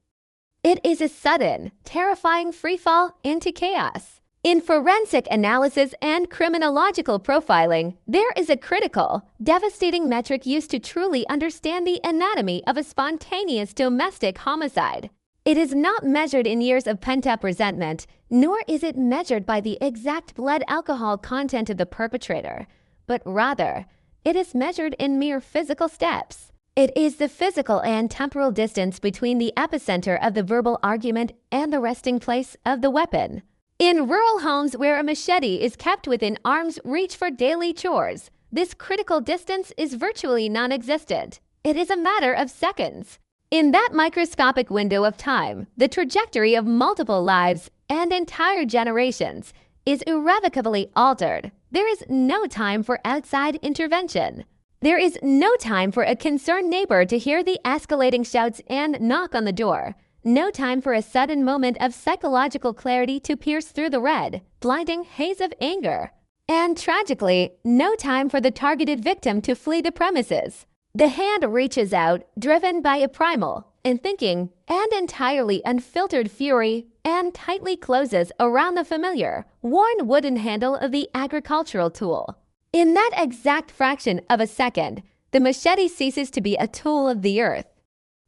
It is a sudden, terrifying freefall into chaos. In forensic analysis and criminological profiling, there is a critical, devastating metric used to truly understand the anatomy of a spontaneous domestic homicide. It is not measured in years of pent-up resentment, nor is it measured by the exact blood alcohol content of the perpetrator, but rather, it is measured in mere physical steps. It is the physical and temporal distance between the epicenter of the verbal argument and the resting place of the weapon. In rural homes where a machete is kept within arm's reach for daily chores, this critical distance is virtually non-existent. It is a matter of seconds. In that microscopic window of time, the trajectory of multiple lives and entire generations is irrevocably altered. There is no time for outside intervention. There is no time for a concerned neighbor to hear the escalating shouts and knock on the door. No time for a sudden moment of psychological clarity to pierce through the red, blinding haze of anger. And tragically, no time for the targeted victim to flee the premises. The hand reaches out, driven by a primal, unthinking, and entirely unfiltered fury, and tightly closes around the familiar, worn wooden handle of the agricultural tool. In that exact fraction of a second, the machete ceases to be a tool of the earth.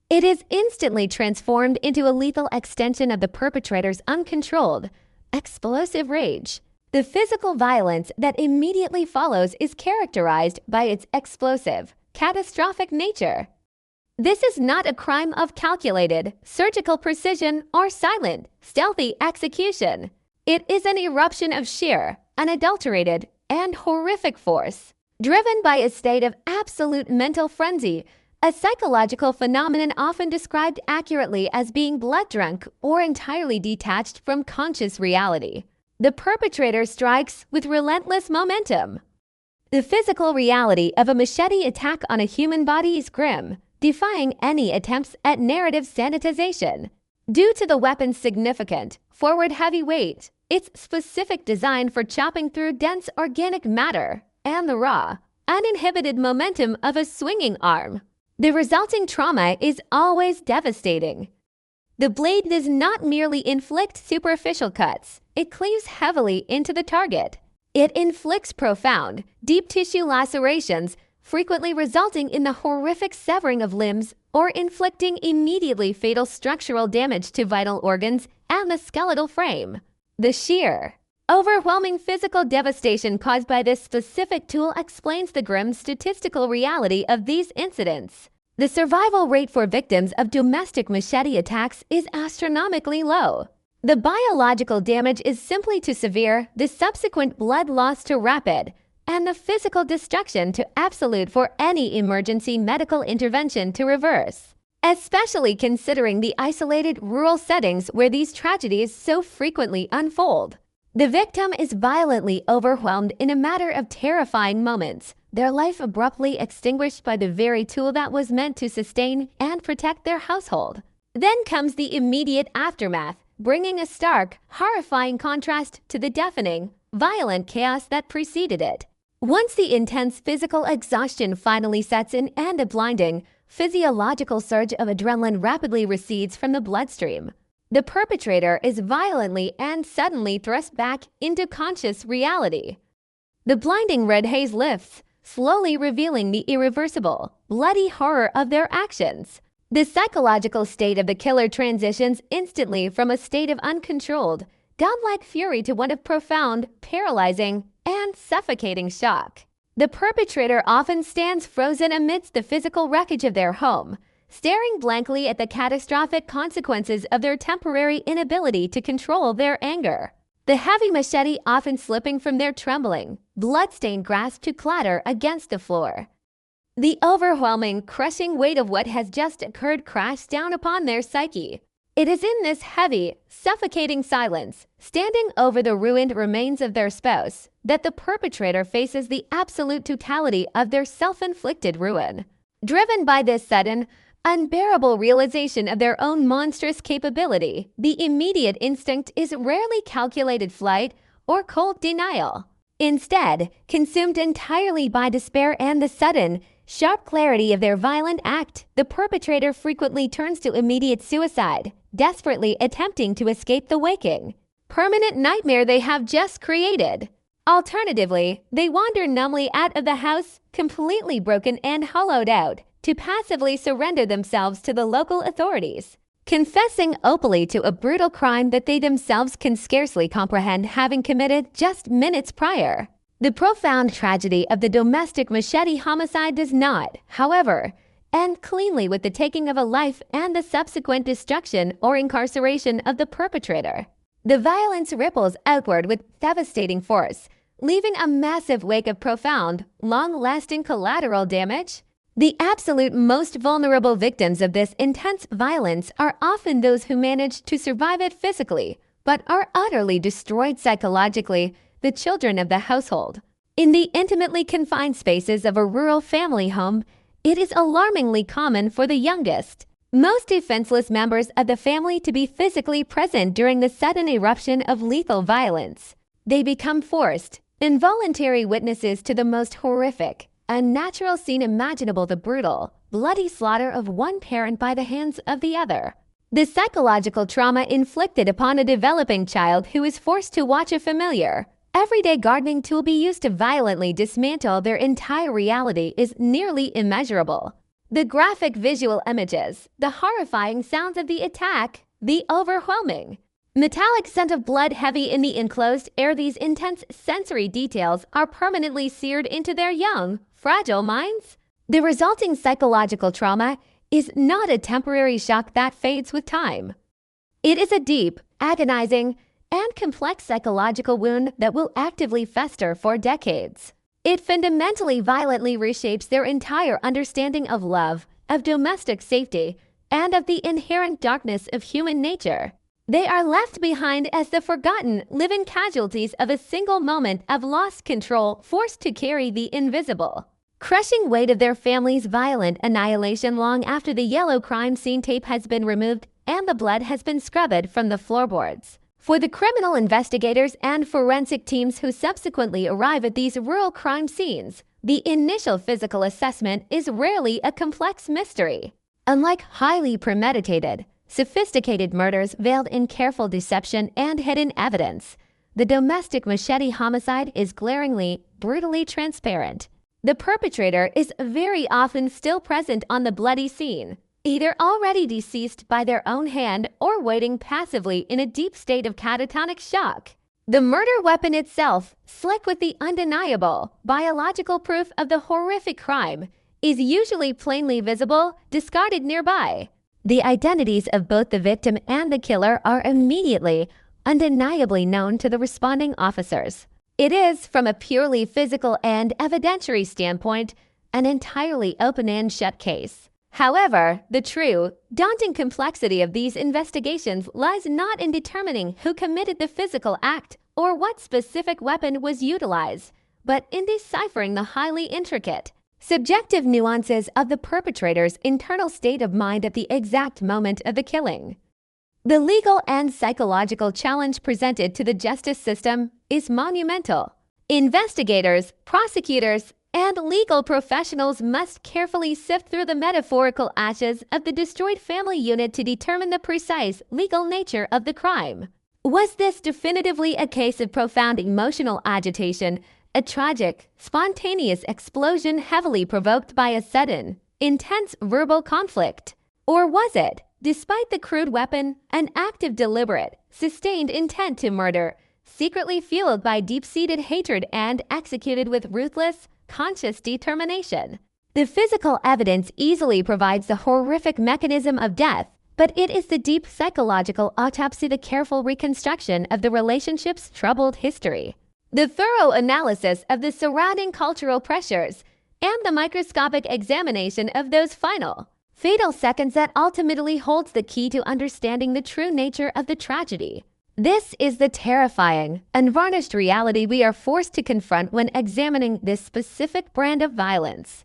It is instantly transformed into a lethal extension of the perpetrator's uncontrolled, explosive rage. The physical violence that immediately follows is characterized by its explosive, catastrophic nature. This is not a crime of calculated, surgical precision or silent, stealthy execution. It is an eruption of sheer, unadulterated, and horrific force, driven by a state of absolute mental frenzy, a psychological phenomenon often described accurately as being blood-drunk or entirely detached from conscious reality. The perpetrator strikes with relentless momentum. The physical reality of a machete attack on a human body is grim, defying any attempts at narrative sanitization. Due to the weapon's significant, forward-heavy weight, its specific design for chopping through dense organic matter, and the raw, uninhibited momentum of a swinging arm, the resulting trauma is always devastating. The blade does not merely inflict superficial cuts, it cleaves heavily into the target. It inflicts profound, deep tissue lacerations, frequently resulting in the horrific severing of limbs or inflicting immediately fatal structural damage to vital organs and the skeletal frame. The sheer, Overwhelming physical devastation caused by this specific tool explains the grim statistical reality of these incidents. The survival rate for victims of domestic machete attacks is astronomically low. The biological damage is simply too severe, the subsequent blood loss too rapid, and the physical destruction too absolute for any emergency medical intervention to reverse. Especially considering the isolated rural settings where these tragedies so frequently unfold. The victim is violently overwhelmed in a matter of terrifying moments, their life abruptly extinguished by the very tool that was meant to sustain and protect their household. Then comes the immediate aftermath, bringing a stark, horrifying contrast to the deafening, violent chaos that preceded it. Once the intense physical exhaustion finally sets in and a blinding, physiological surge of adrenaline rapidly recedes from the bloodstream, the perpetrator is violently and suddenly thrust back into conscious reality. The blinding red haze lifts, slowly revealing the irreversible, bloody horror of their actions. The psychological state of the killer transitions instantly from a state of uncontrolled, godlike fury to one of profound, paralyzing, and suffocating shock. The perpetrator often stands frozen amidst the physical wreckage of their home, staring blankly at the catastrophic consequences of their temporary inability to control their anger. The heavy machete often slipping from their trembling, blood-stained grasp to clatter against the floor. The overwhelming, crushing weight of what has just occurred crashed down upon their psyche. It is in this heavy, suffocating silence, standing over the ruined remains of their spouse, that the perpetrator faces the absolute totality of their self-inflicted ruin. Driven by this sudden, unbearable realization of their own monstrous capability, the immediate instinct is rarely calculated flight or cold denial. Instead, consumed entirely by despair and the sudden, sharp clarity of their violent act, the perpetrator frequently turns to immediate suicide, desperately attempting to escape the waking, permanent nightmare they have just created. Alternatively, they wander numbly out of the house, completely broken and hollowed out, to passively surrender themselves to the local authorities, confessing openly to a brutal crime that they themselves can scarcely comprehend having committed just minutes prior. The profound tragedy of the domestic machete homicide does not, however, end cleanly with the taking of a life and the subsequent destruction or incarceration of the perpetrator. The violence ripples outward with devastating force, leaving a massive wake of profound, long-lasting collateral damage. The absolute most vulnerable victims of this intense violence are often those who manage to survive it physically, but are utterly destroyed psychologically, the children of the household. In the intimately confined spaces of a rural family home, it is alarmingly common for the youngest, most defenseless members of the family to be physically present during the sudden eruption of lethal violence. They become forced, involuntary witnesses to the most horrific, unnatural scene imaginable, the brutal, bloody slaughter of one parent by the hands of the other. The psychological trauma inflicted upon a developing child who is forced to watch a familiar, everyday gardening tool be used to violently dismantle their entire reality is nearly immeasurable. The graphic visual images, the horrifying sounds of the attack, the overwhelming, metallic scent of blood heavy in the enclosed air, these intense sensory details are permanently seared into their young, fragile minds. The resulting psychological trauma is not a temporary shock that fades with time. It is a deep, agonizing, and complex psychological wound that will actively fester for decades. It fundamentally violently reshapes their entire understanding of love, of domestic safety, and of the inherent darkness of human nature. They are left behind as the forgotten, living casualties of a single moment of lost control, forced to carry the invisible, crushing weight of their family's violent annihilation long after the yellow crime scene tape has been removed and the blood has been scrubbed from the floorboards. For the criminal investigators and forensic teams who subsequently arrive at these rural crime scenes, the initial physical assessment is rarely a complex mystery. Unlike highly premeditated, sophisticated murders veiled in careful deception and hidden evidence, the domestic machete homicide is glaringly, brutally transparent. The perpetrator is very often still present on the bloody scene, either already deceased by their own hand or waiting passively in a deep state of catatonic shock. The murder weapon itself, slick with the undeniable biological proof of the horrific crime, is usually plainly visible, discarded nearby. The identities of both the victim and the killer are immediately, undeniably known to the responding officers. It is, from a purely physical and evidentiary standpoint, an entirely open and shut case. However, the true, daunting complexity of these investigations lies not in determining who committed the physical act or what specific weapon was utilized, but in deciphering the highly intricate, subjective nuances of the perpetrator's internal state of mind at the exact moment of the killing. The legal and psychological challenge presented to the justice system is monumental. Investigators, prosecutors, and legal professionals must carefully sift through the metaphorical ashes of the destroyed family unit to determine the precise legal nature of the crime. Was this definitively a case of profound emotional agitation, a tragic, spontaneous explosion heavily provoked by a sudden, intense verbal conflict? Or was it, despite the crude weapon, an act of deliberate, sustained intent to murder, secretly fueled by deep-seated hatred and executed with ruthless, conscious determination? The physical evidence easily provides the horrific mechanism of death, but it is the deep psychological autopsy, the careful reconstruction of the relationship's troubled history, the thorough analysis of the surrounding cultural pressures, and the microscopic examination of those final, fatal seconds that ultimately holds the key to understanding the true nature of the tragedy. This is the terrifying, unvarnished reality we are forced to confront when examining this specific brand of violence.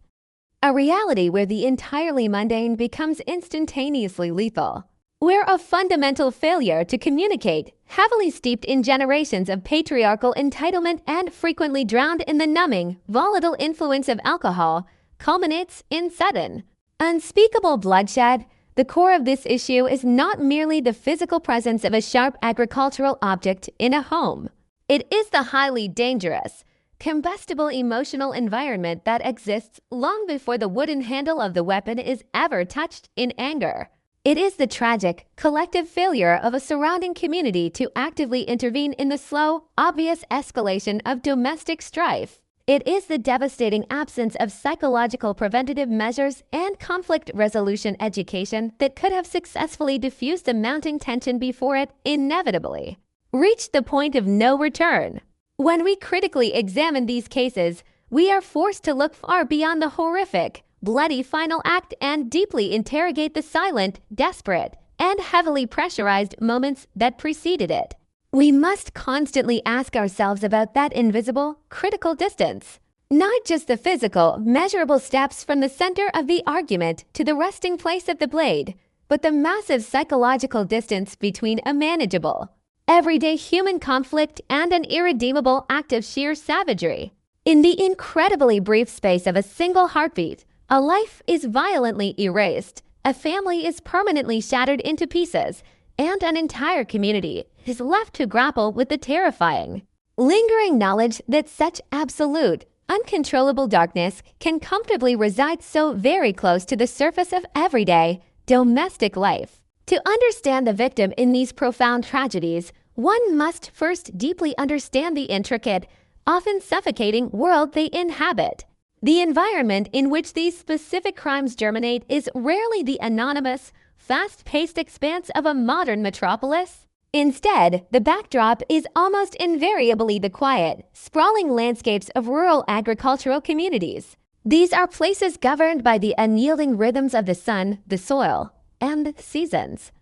A reality where the entirely mundane becomes instantaneously lethal. Where a fundamental failure to communicate, heavily steeped in generations of patriarchal entitlement and frequently drowned in the numbing, volatile influence of alcohol, culminates in sudden, unspeakable bloodshed. The core of this issue is not merely the physical presence of a sharp agricultural object in a home. It is the highly dangerous, combustible emotional environment that exists long before the wooden handle of the weapon is ever touched in anger. It is the tragic, collective failure of a surrounding community to actively intervene in the slow, obvious escalation of domestic strife. It is the devastating absence of psychological preventative measures and conflict resolution education that could have successfully diffused the mounting tension before it inevitably reached the point of no return. When we critically examine these cases, we are forced to look far beyond the horrific, bloody final act and deeply interrogate the silent, desperate, and heavily pressurized moments that preceded it. We must constantly ask ourselves about that invisible, critical distance. Not just the physical, measurable steps from the center of the argument to the resting place of the blade, but the massive psychological distance between a manageable, everyday human conflict and an irredeemable act of sheer savagery. In the incredibly brief space of a single heartbeat, a life is violently erased, a family is permanently shattered into pieces, and an entire community is left to grapple with the terrifying, lingering knowledge that such absolute, uncontrollable darkness can comfortably reside so very close to the surface of everyday, domestic life. To understand the victim in these profound tragedies, one must first deeply understand the intricate, often suffocating world they inhabit. The environment in which these specific crimes germinate is rarely the anonymous, fast-paced expanse of a modern metropolis. Instead, the backdrop is almost invariably the quiet, sprawling landscapes of rural agricultural communities. These are places governed by the unyielding rhythms of the sun, the soil, and the seasons.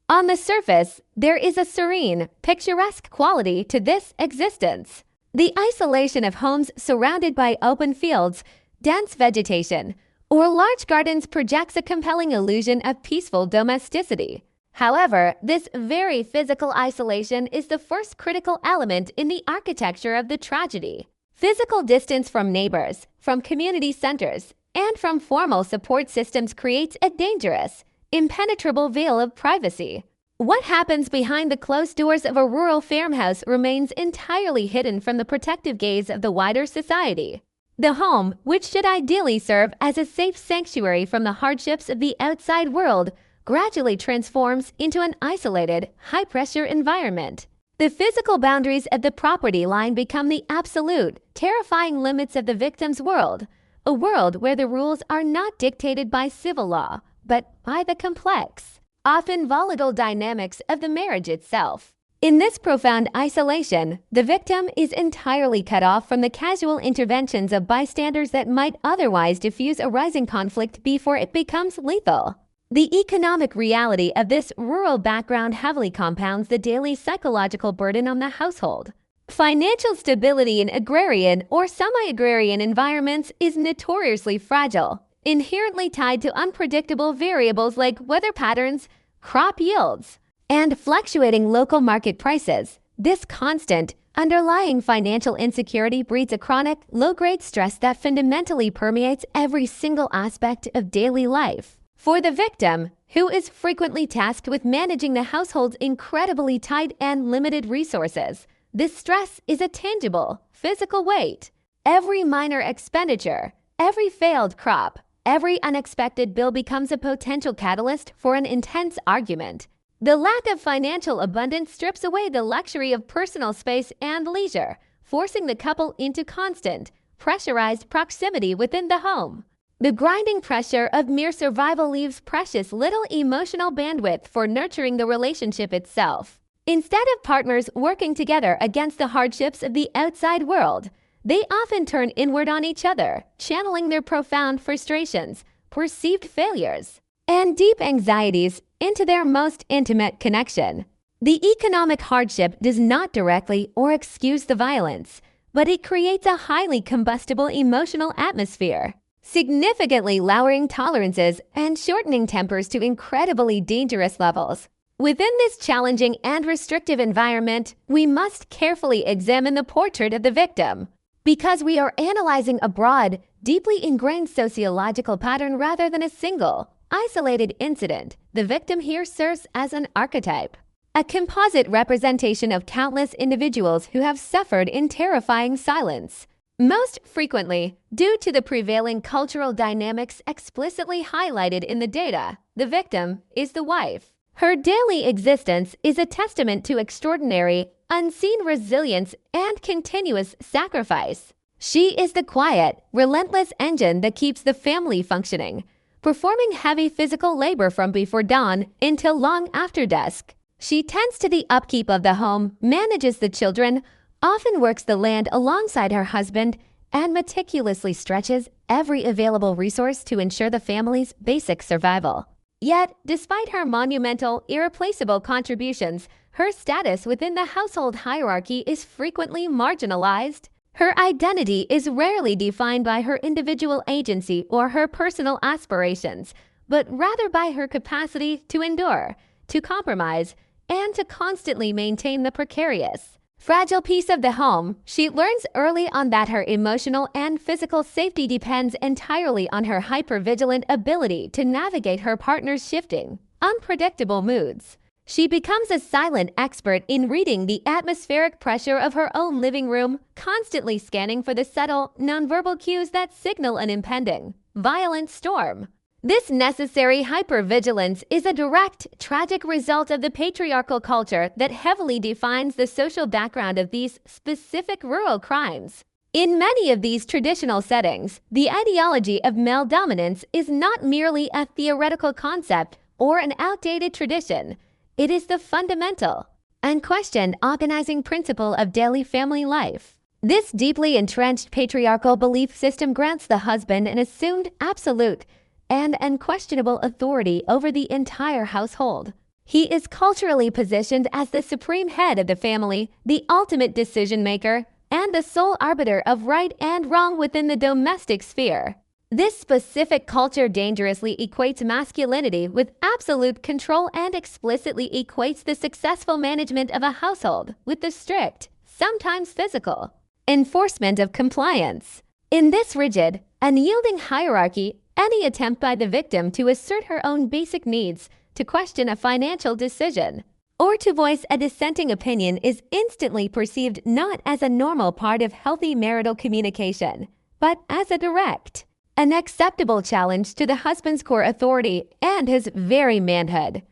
On the surface, there is a serene, picturesque quality to this existence. The isolation of homes surrounded by open fields, dense vegetation, or large gardens projects a compelling illusion of peaceful domesticity. However, this very physical isolation is the first critical element in the architecture of the tragedy. Physical distance from neighbors, from community centers, and from formal support systems creates a dangerous, impenetrable veil of privacy. What happens behind the closed doors of a rural farmhouse remains entirely hidden from the protective gaze of the wider society. The home, which should ideally serve as a safe sanctuary from the hardships of the outside world, gradually transforms into an isolated, high-pressure environment. The physical boundaries of the property line become the absolute, terrifying limits of the victim's world, a world where the rules are not dictated by civil law, but by the complex, often volatile dynamics of the marriage itself. In this profound isolation, the victim is entirely cut off from the casual interventions of bystanders that might otherwise diffuse a rising conflict before it becomes lethal. The economic reality of this rural background heavily compounds the daily psychological burden on the household. Financial stability in agrarian or semi-agrarian environments is notoriously fragile, inherently tied to unpredictable variables like weather patterns, crop yields, and fluctuating local market prices. This constant, underlying financial insecurity breeds a chronic, low-grade stress that fundamentally permeates every single aspect of daily life. For the victim, who is frequently tasked with managing the household's incredibly tight and limited resources, this stress is a tangible, physical weight. Every minor expenditure, every failed crop, every unexpected bill becomes a potential catalyst for an intense argument. The lack of financial abundance strips away the luxury of personal space and leisure, forcing the couple into constant, pressurized proximity within the home. The grinding pressure of mere survival leaves precious little emotional bandwidth for nurturing the relationship itself. Instead of partners working together against the hardships of the outside world, they often turn inward on each other, channeling their profound frustrations, perceived failures, and deep anxieties into their most intimate connection. The economic hardship does not directly or excuse the violence, but it creates a highly combustible emotional atmosphere, significantly lowering tolerances and shortening tempers to incredibly dangerous levels. Within this challenging and restrictive environment, we must carefully examine the portrait of the victim, because we are analyzing a broad, deeply ingrained sociological pattern rather than a single, isolated incident. The victim here serves as an archetype, a composite representation of countless individuals who have suffered in terrifying silence. Most frequently, due to the prevailing cultural dynamics explicitly highlighted in the data, the victim is the wife. Her daily existence is a testament to extraordinary, unseen resilience and continuous sacrifice. She is the quiet, relentless engine that keeps the family functioning, performing heavy physical labor from before dawn until long after dusk. She tends to the upkeep of the home, manages the children, often works the land alongside her husband, and meticulously stretches every available resource to ensure the family's basic survival. Yet, despite her monumental, irreplaceable contributions, her status within the household hierarchy is frequently marginalized. Her identity is rarely defined by her individual agency or her personal aspirations, but rather by her capacity to endure, to compromise, and to constantly maintain the precarious, fragile piece of the home. She learns early on that her emotional and physical safety depends entirely on her hypervigilant ability to navigate her partner's shifting, unpredictable moods. She becomes a silent expert in reading the atmospheric pressure of her own living room, constantly scanning for the subtle, nonverbal cues that signal an impending, violent storm. This necessary hypervigilance is a direct, tragic result of the patriarchal culture that heavily defines the social background of these specific rural crimes. In many of these traditional settings, the ideology of male dominance is not merely a theoretical concept or an outdated tradition. It is the fundamental, unquestioned organizing principle of daily family life. This deeply entrenched patriarchal belief system grants the husband an assumed absolute and unquestionable authority over the entire household. He is culturally positioned as the supreme head of the family, the ultimate decision maker, and the sole arbiter of right and wrong within the domestic sphere. This specific culture dangerously equates masculinity with absolute control and explicitly equates the successful management of a household with the strict, sometimes physical, enforcement of compliance. In this rigid, unyielding hierarchy, any attempt by the victim to assert her own basic needs, to question a financial decision, or to voice a dissenting opinion is instantly perceived not as a normal part of healthy marital communication, but as a direct, unacceptable challenge to the husband's core authority and his very manhood.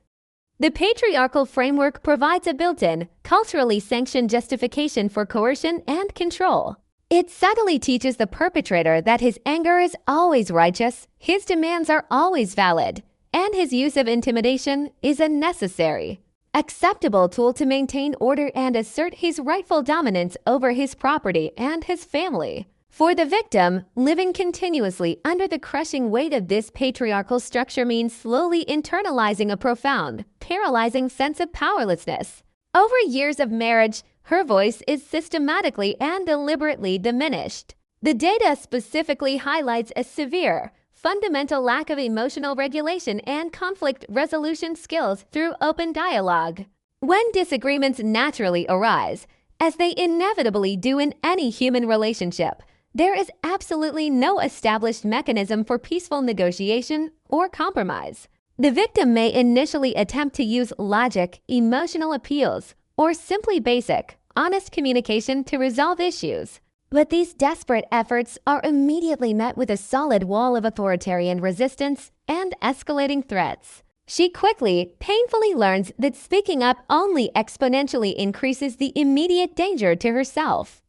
The patriarchal framework provides a built-in, culturally sanctioned justification for coercion and control. It subtly teaches the perpetrator that his anger is always righteous, his demands are always valid, and his use of intimidation is a necessary, acceptable tool to maintain order and assert his rightful dominance over his property and his family. For the victim, living continuously under the crushing weight of this patriarchal structure means slowly internalizing a profound, paralyzing sense of powerlessness. Over years of marriage, her voice is systematically and deliberately diminished. The data specifically highlights a severe, fundamental lack of emotional regulation and conflict resolution skills through open dialogue. When disagreements naturally arise, as they inevitably do in any human relationship, there is absolutely no established mechanism for peaceful negotiation or compromise. The victim may initially attempt to use logic, emotional appeals, or simply basic, honest communication to resolve issues. But these desperate efforts are immediately met with a solid wall of authoritarian resistance and escalating threats. She quickly, painfully learns that speaking up only exponentially increases the immediate danger to herself.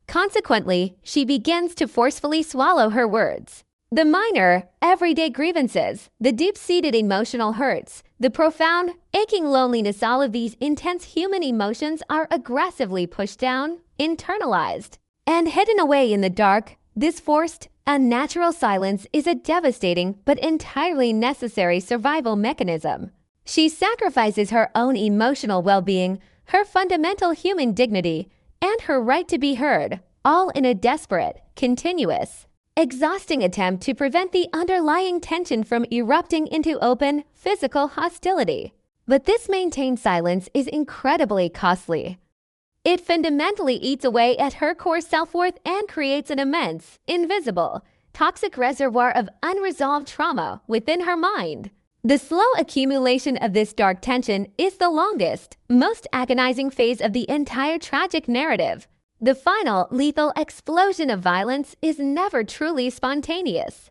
Consequently, she begins to forcefully swallow her words. The minor, everyday grievances, the deep-seated emotional hurts, the profound, aching loneliness, all of these intense human emotions are aggressively pushed down, internalized, and hidden away in the dark. This forced, unnatural silence is a devastating but entirely necessary survival mechanism. She sacrifices her own emotional well-being, her fundamental human dignity, and her right to be heard, all in a desperate, continuous, exhausting attempt to prevent the underlying tension from erupting into open, physical hostility. But this maintained silence is incredibly costly. It fundamentally eats away at her core self-worth and creates an immense, invisible, toxic reservoir of unresolved trauma within her mind. The slow accumulation of this dark tension is the longest, most agonizing phase of the entire tragic narrative. The final, lethal explosion of violence is never truly spontaneous.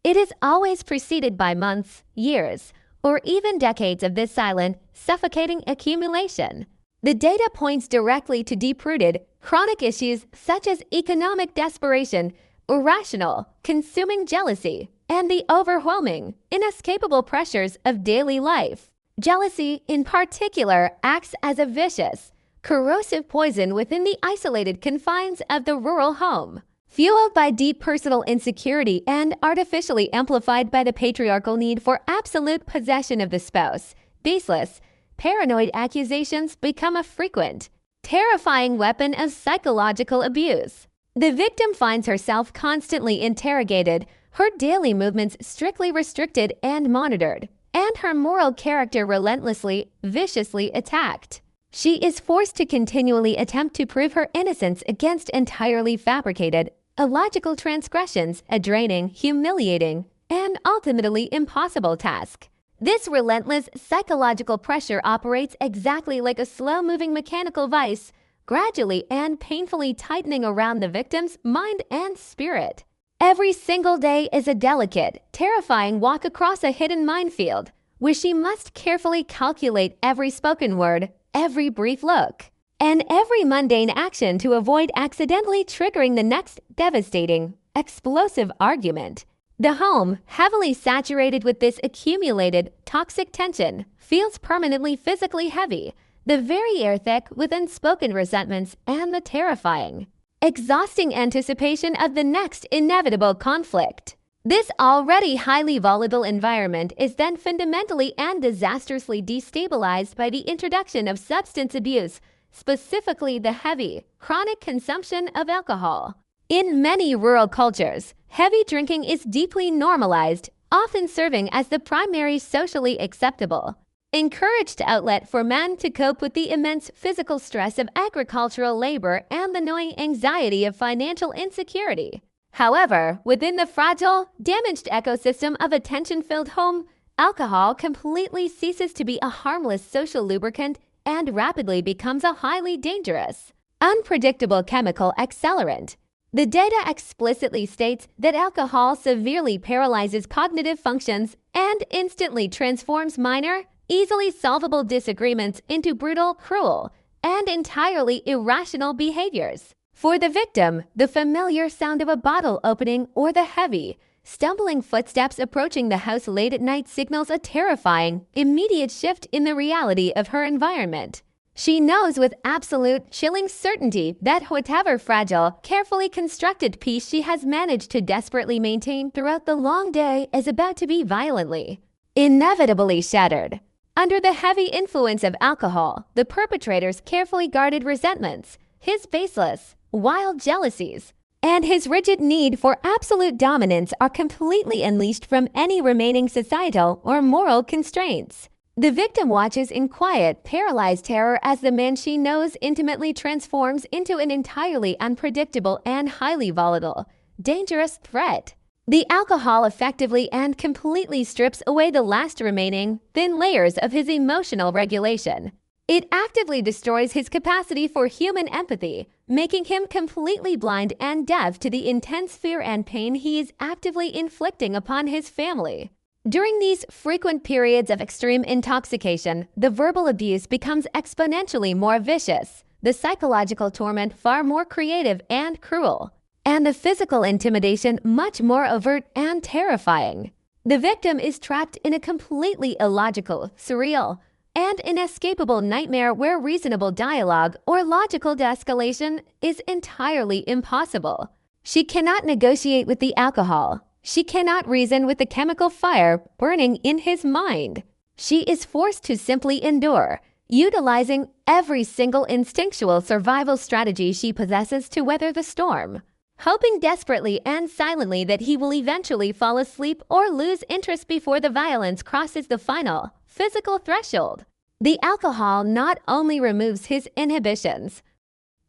It is always preceded by months, years, or even decades of this silent, suffocating accumulation. The data points directly to deep-rooted, chronic issues such as economic desperation, irrational, consuming jealousy, and the overwhelming, inescapable pressures of daily life. Jealousy, in particular, acts as a vicious, corrosive poison within the isolated confines of the rural home. Fueled by deep personal insecurity and artificially amplified by the patriarchal need for absolute possession of the spouse, baseless, paranoid accusations become a frequent, terrifying weapon of psychological abuse. The victim finds herself constantly interrogated, her daily movements strictly restricted and monitored, and her moral character relentlessly, viciously attacked. She is forced to continually attempt to prove her innocence against entirely fabricated, illogical transgressions, a draining, humiliating, and ultimately impossible task. This relentless psychological pressure operates exactly like a slow-moving mechanical vice, gradually and painfully tightening around the victim's mind and spirit. Every single day is a delicate, terrifying walk across a hidden minefield, where she must carefully calculate every spoken word, every brief look, and every mundane action to avoid accidentally triggering the next devastating, explosive argument. The home, heavily saturated with this accumulated, toxic tension, feels permanently physically heavy, the very air thick with unspoken resentments and the terrifying, exhausting anticipation of the next inevitable conflict. This already highly volatile environment is then fundamentally and disastrously destabilized by the introduction of substance abuse, specifically the heavy, chronic consumption of alcohol. In many rural cultures, heavy drinking is deeply normalized, often serving as the primary socially acceptable, encouraged outlet for men to cope with the immense physical stress of agricultural labor and the gnawing anxiety of financial insecurity. However, within the fragile, damaged ecosystem of a tension-filled home, alcohol completely ceases to be a harmless social lubricant and rapidly becomes a highly dangerous, unpredictable chemical accelerant. The data explicitly states that alcohol severely paralyzes cognitive functions and instantly transforms minor, easily solvable disagreements into brutal, cruel, and entirely irrational behaviors. For the victim, the familiar sound of a bottle opening or the heavy, stumbling footsteps approaching the house late at night signals a terrifying, immediate shift in the reality of her environment. She knows with absolute, chilling certainty that whatever fragile, carefully constructed peace she has managed to desperately maintain throughout the long day is about to be violently, inevitably shattered. Under the heavy influence of alcohol, the perpetrator's carefully guarded resentments, his baseless, wild jealousies, and his rigid need for absolute dominance are completely unleashed from any remaining societal or moral constraints. The victim watches in quiet, paralyzed terror as the man she knows intimately transforms into an entirely unpredictable and highly volatile, dangerous threat. The alcohol effectively and completely strips away the last remaining thin layers of his emotional regulation. It actively destroys his capacity for human empathy, making him completely blind and deaf to the intense fear and pain he is actively inflicting upon his family. During these frequent periods of extreme intoxication, the verbal abuse becomes exponentially more vicious, the psychological torment far more creative and cruel, and the physical intimidation much more overt and terrifying. The victim is trapped in a completely illogical, surreal, and inescapable nightmare where reasonable dialogue or logical de-escalation is entirely impossible. She cannot negotiate with the alcohol. She cannot reason with the chemical fire burning in his mind. She is forced to simply endure, utilizing every single instinctual survival strategy she possesses to weather the storm, hoping desperately and silently that he will eventually fall asleep or lose interest before the violence crosses the final, physical threshold. The alcohol not only removes his inhibitions,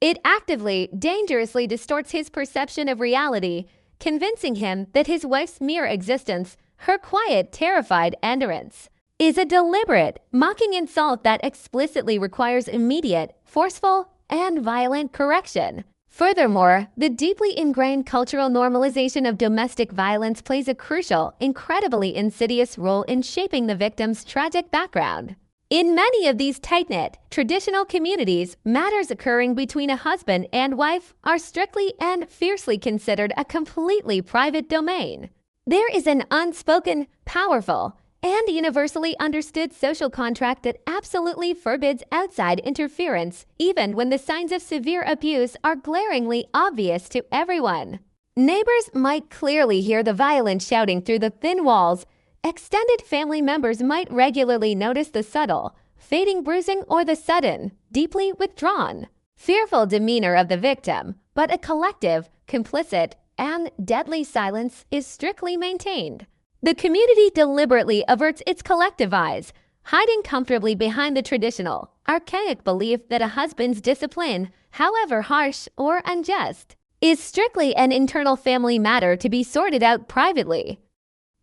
it actively, dangerously distorts his perception of reality, convincing him that his wife's mere existence, her quiet, terrified endurance, is a deliberate, mocking insult that explicitly requires immediate, forceful, and violent correction. Furthermore, the deeply ingrained cultural normalization of domestic violence plays a crucial, incredibly insidious role in shaping the victim's tragic background. In many of these tight-knit, traditional communities, matters occurring between a husband and wife are strictly and fiercely considered a completely private domain. There is an unspoken, powerful, and universally understood social contract that absolutely forbids outside interference, even when the signs of severe abuse are glaringly obvious to everyone. Neighbors might clearly hear the violent shouting through the thin walls. Extended family members might regularly notice the subtle, fading bruising or the sudden, deeply withdrawn, fearful demeanor of the victim, but a collective, complicit, and deadly silence is strictly maintained. The community deliberately averts its collective eyes, hiding comfortably behind the traditional, archaic belief that a husband's discipline, however harsh or unjust, is strictly an internal family matter to be sorted out privately.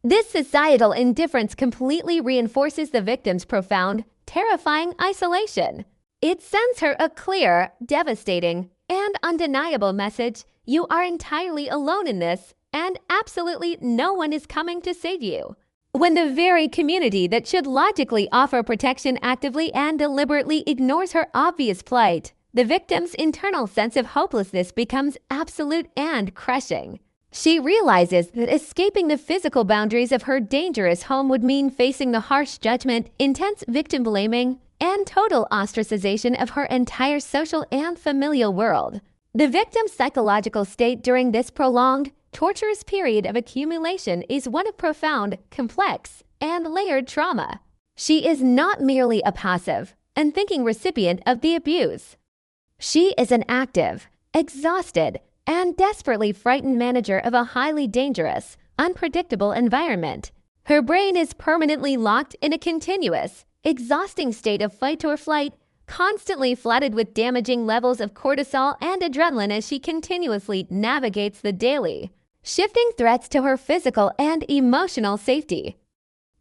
This societal indifference completely reinforces the victim's profound, terrifying isolation. It sends her a clear, devastating, and undeniable message: you are entirely alone in this, and absolutely no one is coming to save you. When the very community that should logically offer protection actively and deliberately ignores her obvious plight, the victim's internal sense of hopelessness becomes absolute and crushing. She realizes that escaping the physical boundaries of her dangerous home would mean facing the harsh judgment, intense victim blaming, and total ostracization of her entire social and familial world. The victim's psychological state during this prolonged, torturous period of accumulation is one of profound, complex, and layered trauma. She is not merely a passive, unthinking recipient of the abuse. She is an active, exhausted, and desperately frightened manager of a highly dangerous, unpredictable environment. Her brain is permanently locked in a continuous, exhausting state of fight or flight, constantly flooded with damaging levels of cortisol and adrenaline as she continuously navigates the daily, shifting threats to her physical and emotional safety.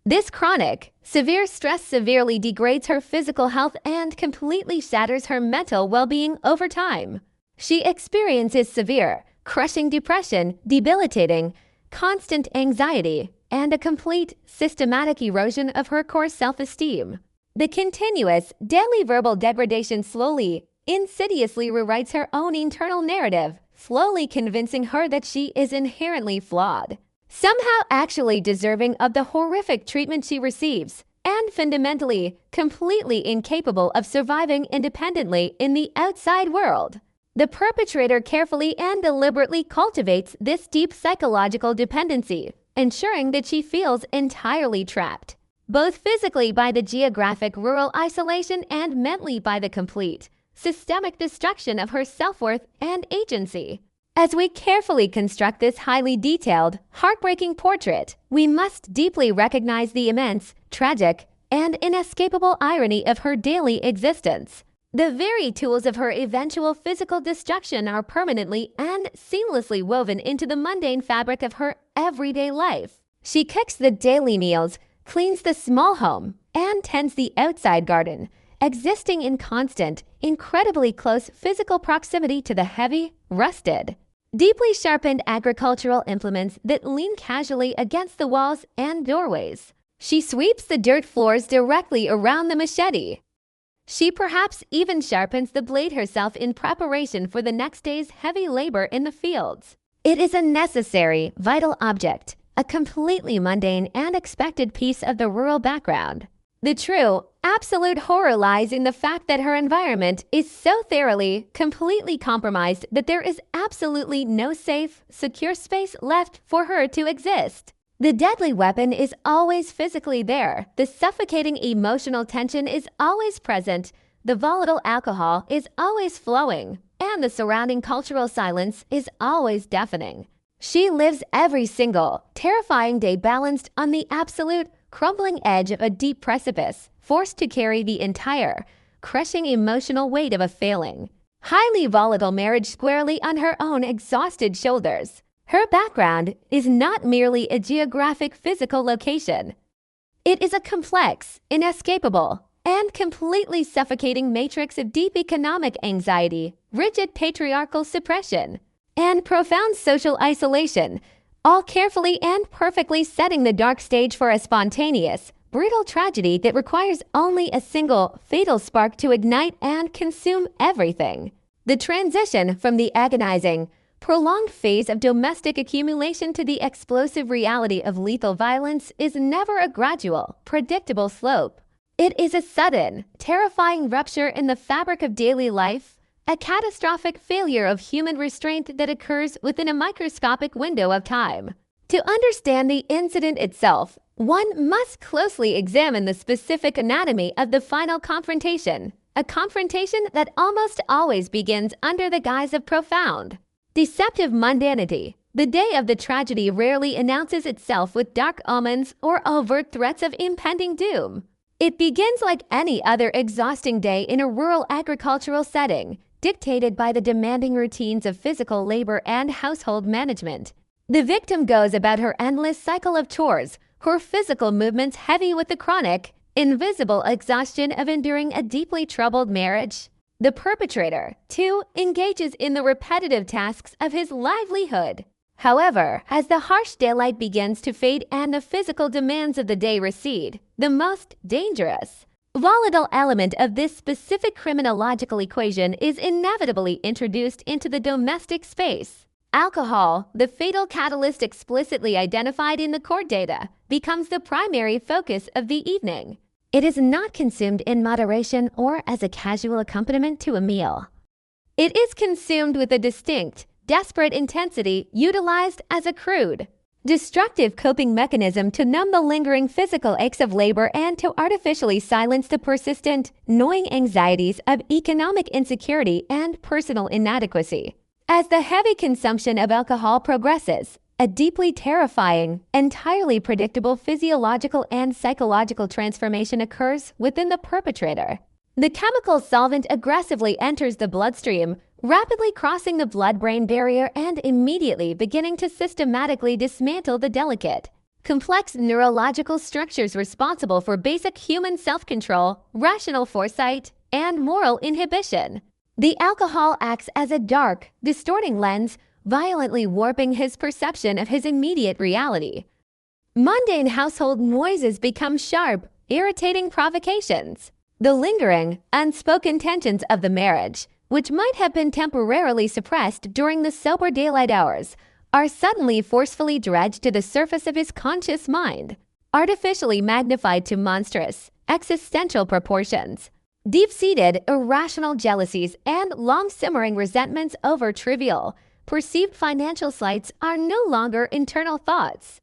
This chronic, severe stress severely degrades her physical health and completely shatters her mental well-being over time. She experiences severe, crushing depression, debilitating, constant anxiety, and a complete, systematic erosion of her core self-esteem. The continuous, daily verbal degradation slowly, insidiously rewrites her own internal narrative, slowly convincing her that she is inherently flawed, somehow actually deserving of the horrific treatment she receives, and fundamentally, completely incapable of surviving independently in the outside world. The perpetrator carefully and deliberately cultivates this deep psychological dependency, ensuring that she feels entirely trapped, both physically by the geographic rural isolation and mentally by the complete, systemic destruction of her self-worth and agency. As we carefully construct this highly detailed, heartbreaking portrait, we must deeply recognize the immense, tragic, and inescapable irony of her daily existence. The very tools of her eventual physical destruction are permanently and seamlessly woven into the mundane fabric of her everyday life. She cooks the daily meals, cleans the small home, and tends the outside garden, existing in constant, incredibly close physical proximity to the heavy, rusted, deeply sharpened agricultural implements that lean casually against the walls and doorways. She sweeps the dirt floors directly around the machete. She perhaps even sharpens the blade herself in preparation for the next day's heavy labor in the fields. It is a necessary, vital object, a completely mundane and expected piece of the rural background. The true, absolute horror lies in the fact that her environment is so thoroughly, completely compromised that there is absolutely no safe, secure space left for her to exist. The deadly weapon is always physically there, the suffocating emotional tension is always present, the volatile alcohol is always flowing, and the surrounding cultural silence is always deafening. She lives every single, terrifying day balanced on the absolute, crumbling edge of a deep precipice, forced to carry the entire, crushing emotional weight of a failing, highly volatile marriage squarely on her own exhausted shoulders. Her background is not merely a geographic physical location. It is a complex, inescapable, and completely suffocating matrix of deep economic anxiety, rigid patriarchal suppression, and profound social isolation, all carefully and perfectly setting the dark stage for a spontaneous, brutal tragedy that requires only a single, fatal spark to ignite and consume everything. The transition from the agonizing, prolonged phase of domestic accumulation to the explosive reality of lethal violence is never a gradual, predictable slope. It is a sudden, terrifying rupture in the fabric of daily life, a catastrophic failure of human restraint that occurs within a microscopic window of time. To understand the incident itself, one must closely examine the specific anatomy of the final confrontation, a confrontation that almost always begins under the guise of profound, deceptive mundanity. The day of the tragedy rarely announces itself with dark omens or overt threats of impending doom. It begins like any other exhausting day in a rural agricultural setting, dictated by the demanding routines of physical labor and household management. The victim goes about her endless cycle of chores, her physical movements heavy with the chronic, invisible exhaustion of enduring a deeply troubled marriage. The perpetrator, too, engages in the repetitive tasks of his livelihood. However, as the harsh daylight begins to fade and the physical demands of the day recede, the most dangerous, volatile element of this specific criminological equation is inevitably introduced into the domestic space. Alcohol, the fatal catalyst explicitly identified in the court data, becomes the primary focus of the evening. It is not consumed in moderation or as a casual accompaniment to a meal. It is consumed with a distinct, desperate intensity utilized as a crude, destructive coping mechanism to numb the lingering physical aches of labor and to artificially silence the persistent, gnawing anxieties of economic insecurity and personal inadequacy. As the heavy consumption of alcohol progresses, a deeply terrifying, entirely predictable physiological and psychological transformation occurs within the perpetrator. The chemical solvent aggressively enters the bloodstream, rapidly crossing the blood-brain barrier and immediately beginning to systematically dismantle the delicate, complex neurological structures responsible for basic human self-control, rational foresight, and moral inhibition. The alcohol acts as a dark, distorting lens, violently warping his perception of his immediate reality. Mundane household noises become sharp, irritating provocations. The lingering, unspoken tensions of the marriage, which might have been temporarily suppressed during the sober daylight hours, are suddenly forcefully dredged to the surface of his conscious mind, artificially magnified to monstrous, existential proportions. Deep-seated, irrational jealousies and long-simmering resentments over trivial, perceived financial slights are no longer internal thoughts.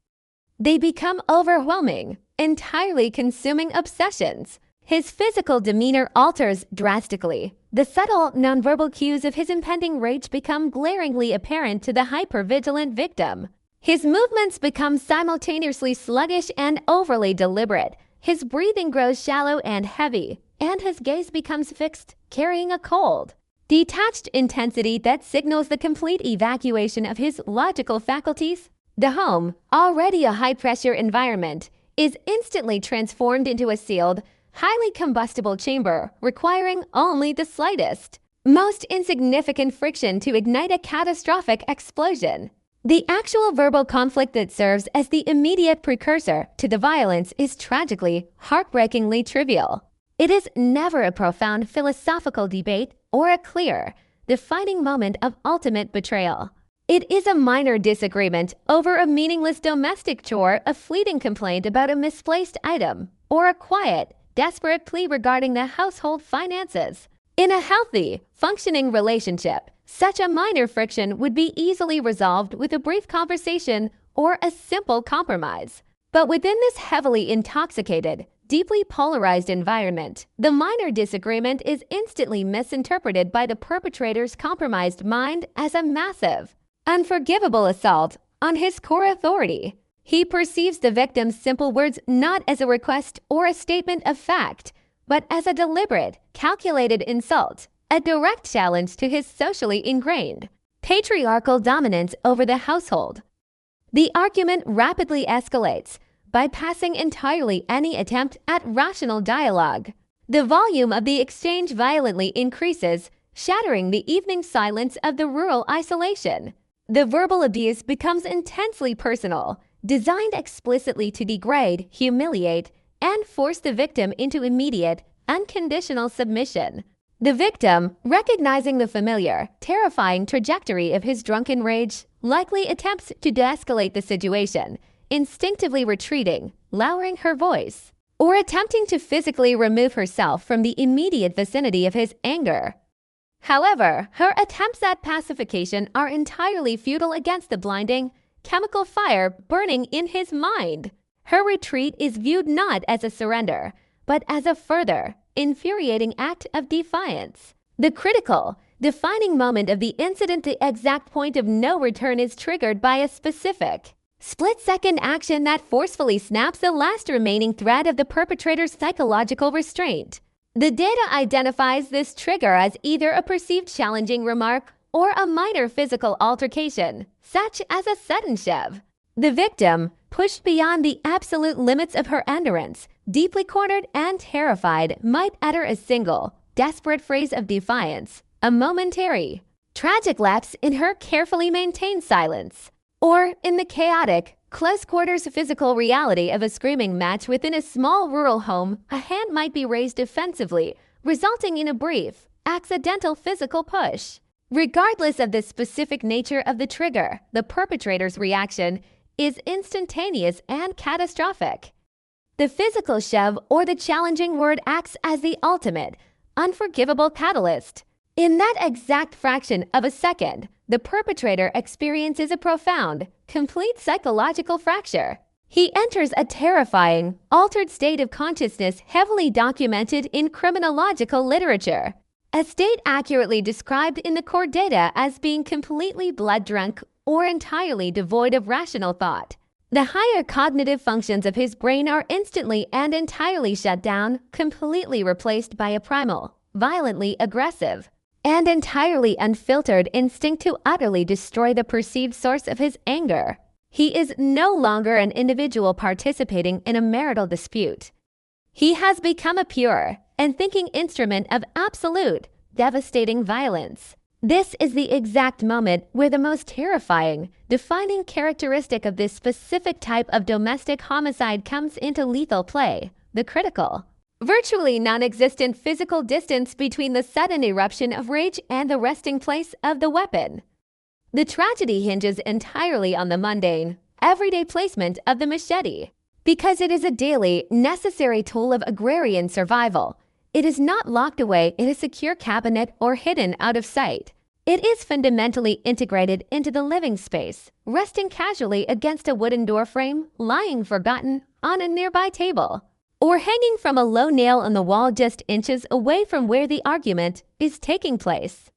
They become overwhelming, entirely consuming obsessions. His physical demeanor alters drastically. The subtle, nonverbal cues of his impending rage become glaringly apparent to the hypervigilant victim. His movements become simultaneously sluggish and overly deliberate. His breathing grows shallow and heavy, and his gaze becomes fixed, carrying a cold, detached intensity that signals the complete evacuation of his logical faculties. The home, already a high-pressure environment, is instantly transformed into a sealed, highly combustible chamber requiring only the slightest, most insignificant friction to ignite a catastrophic explosion. The actual verbal conflict that serves as the immediate precursor to the violence is tragically, heartbreakingly trivial. It is never a profound philosophical debate or a clear, defining moment of ultimate betrayal. It is a minor disagreement over a meaningless domestic chore, a fleeting complaint about a misplaced item, or a quiet, desperate plea regarding the household finances. In a healthy, functioning relationship, such a minor friction would be easily resolved with a brief conversation or a simple compromise. But within this heavily intoxicated, deeply polarized environment, the minor disagreement is instantly misinterpreted by the perpetrator's compromised mind as a massive, unforgivable assault on his core authority. He perceives the victim's simple words not as a request or a statement of fact, but as a deliberate, calculated insult, a direct challenge to his socially ingrained, patriarchal dominance over the household. The argument rapidly escalates, bypassing entirely any attempt at rational dialogue. The volume of the exchange violently increases, shattering the evening silence of the rural isolation. The verbal abuse becomes intensely personal, designed explicitly to degrade, humiliate, and force the victim into immediate, unconditional submission. The victim, recognizing the familiar, terrifying trajectory of his drunken rage, likely attempts to de-escalate the situation, instinctively retreating, lowering her voice, or attempting to physically remove herself from the immediate vicinity of his anger. However, her attempts at pacification are entirely futile against the blinding, chemical fire burning in his mind. Her retreat is viewed not as a surrender, but as a further, infuriating act of defiance. The critical, defining moment of the incident, the exact point of no return, is triggered by a specific, split-second action that forcefully snaps the last remaining thread of the perpetrator's psychological restraint. The data identifies this trigger as either a perceived challenging remark or a minor physical altercation, such as a sudden shove. The victim, pushed beyond the absolute limits of her endurance, deeply cornered and terrified, might utter a single, desperate phrase of defiance, a momentary, tragic lapse in her carefully maintained silence. Or in the chaotic, close-quarters physical reality of a screaming match within a small rural home, a hand might be raised defensively, resulting in a brief, accidental physical push. Regardless of the specific nature of the trigger, the perpetrator's reaction is instantaneous and catastrophic. The physical shove or the challenging word acts as the ultimate, unforgivable catalyst. In that exact fraction of a second, the perpetrator experiences a profound, complete psychological fracture. He enters a terrifying, altered state of consciousness heavily documented in criminological literature. A state accurately described in the court data as being completely blood-drunk or entirely devoid of rational thought. The higher cognitive functions of his brain are instantly and entirely shut down, completely replaced by a primal, violently aggressive, and entirely unfiltered instinct to utterly destroy the perceived source of his anger. He is no longer an individual participating in a marital dispute. He has become a pure and thinking instrument of absolute, devastating violence. This is the exact moment where the most terrifying, defining characteristic of this specific type of domestic homicide comes into lethal play. the critical. Virtually non-existent physical distance between the sudden eruption of rage and the resting place of the weapon. The tragedy hinges entirely on the mundane, everyday placement of the machete. Because it is a daily, necessary tool of agrarian survival, it is not locked away in a secure cabinet or hidden out of sight. It is fundamentally integrated into the living space, resting casually against a wooden door frame, lying forgotten on a nearby table, or hanging from a low nail on the wall just inches away from where the argument is taking place.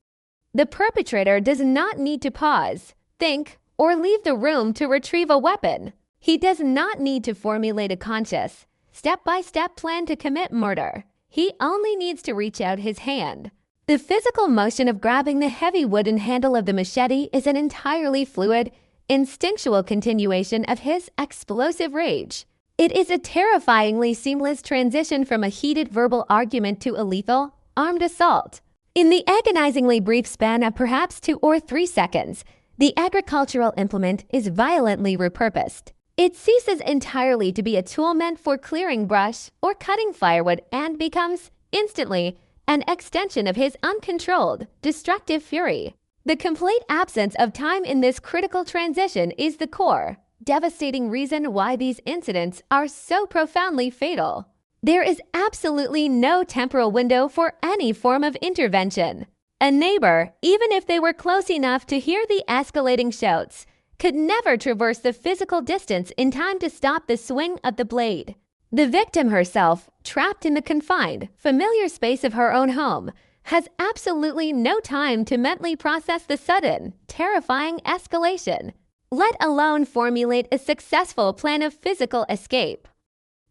The perpetrator does not need to pause, think, or leave the room to retrieve a weapon. He does not need to formulate a conscious, step-by-step plan to commit murder. He only needs to reach out his hand. The physical motion of grabbing the heavy wooden handle of the machete is an entirely fluid, instinctual continuation of his explosive rage. It is a terrifyingly seamless transition from a heated verbal argument to a lethal, armed assault. In the agonizingly brief span of perhaps 2 or 3 seconds, the agricultural implement is violently repurposed. It ceases entirely to be a tool meant for clearing brush or cutting firewood and becomes, instantly, an extension of his uncontrolled, destructive fury. The complete absence of time in this critical transition is the core, devastating reason why these incidents are so profoundly fatal. There is absolutely no temporal window for any form of intervention. A neighbor, even if they were close enough to hear the escalating shouts, could never traverse the physical distance in time to stop the swing of the blade. The victim herself, trapped in the confined, familiar space of her own home, has absolutely no time to mentally process the sudden, terrifying escalation, let alone formulate a successful plan of physical escape.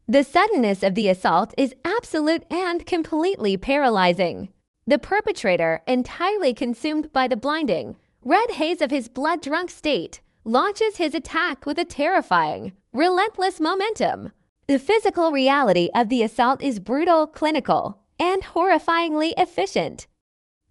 The suddenness of the assault is absolute and completely paralyzing. The perpetrator, entirely consumed by the blinding, red haze of his blood-drunk state, launches his attack with a terrifying, relentless momentum. The physical reality of the assault is brutal, clinical, and horrifyingly efficient.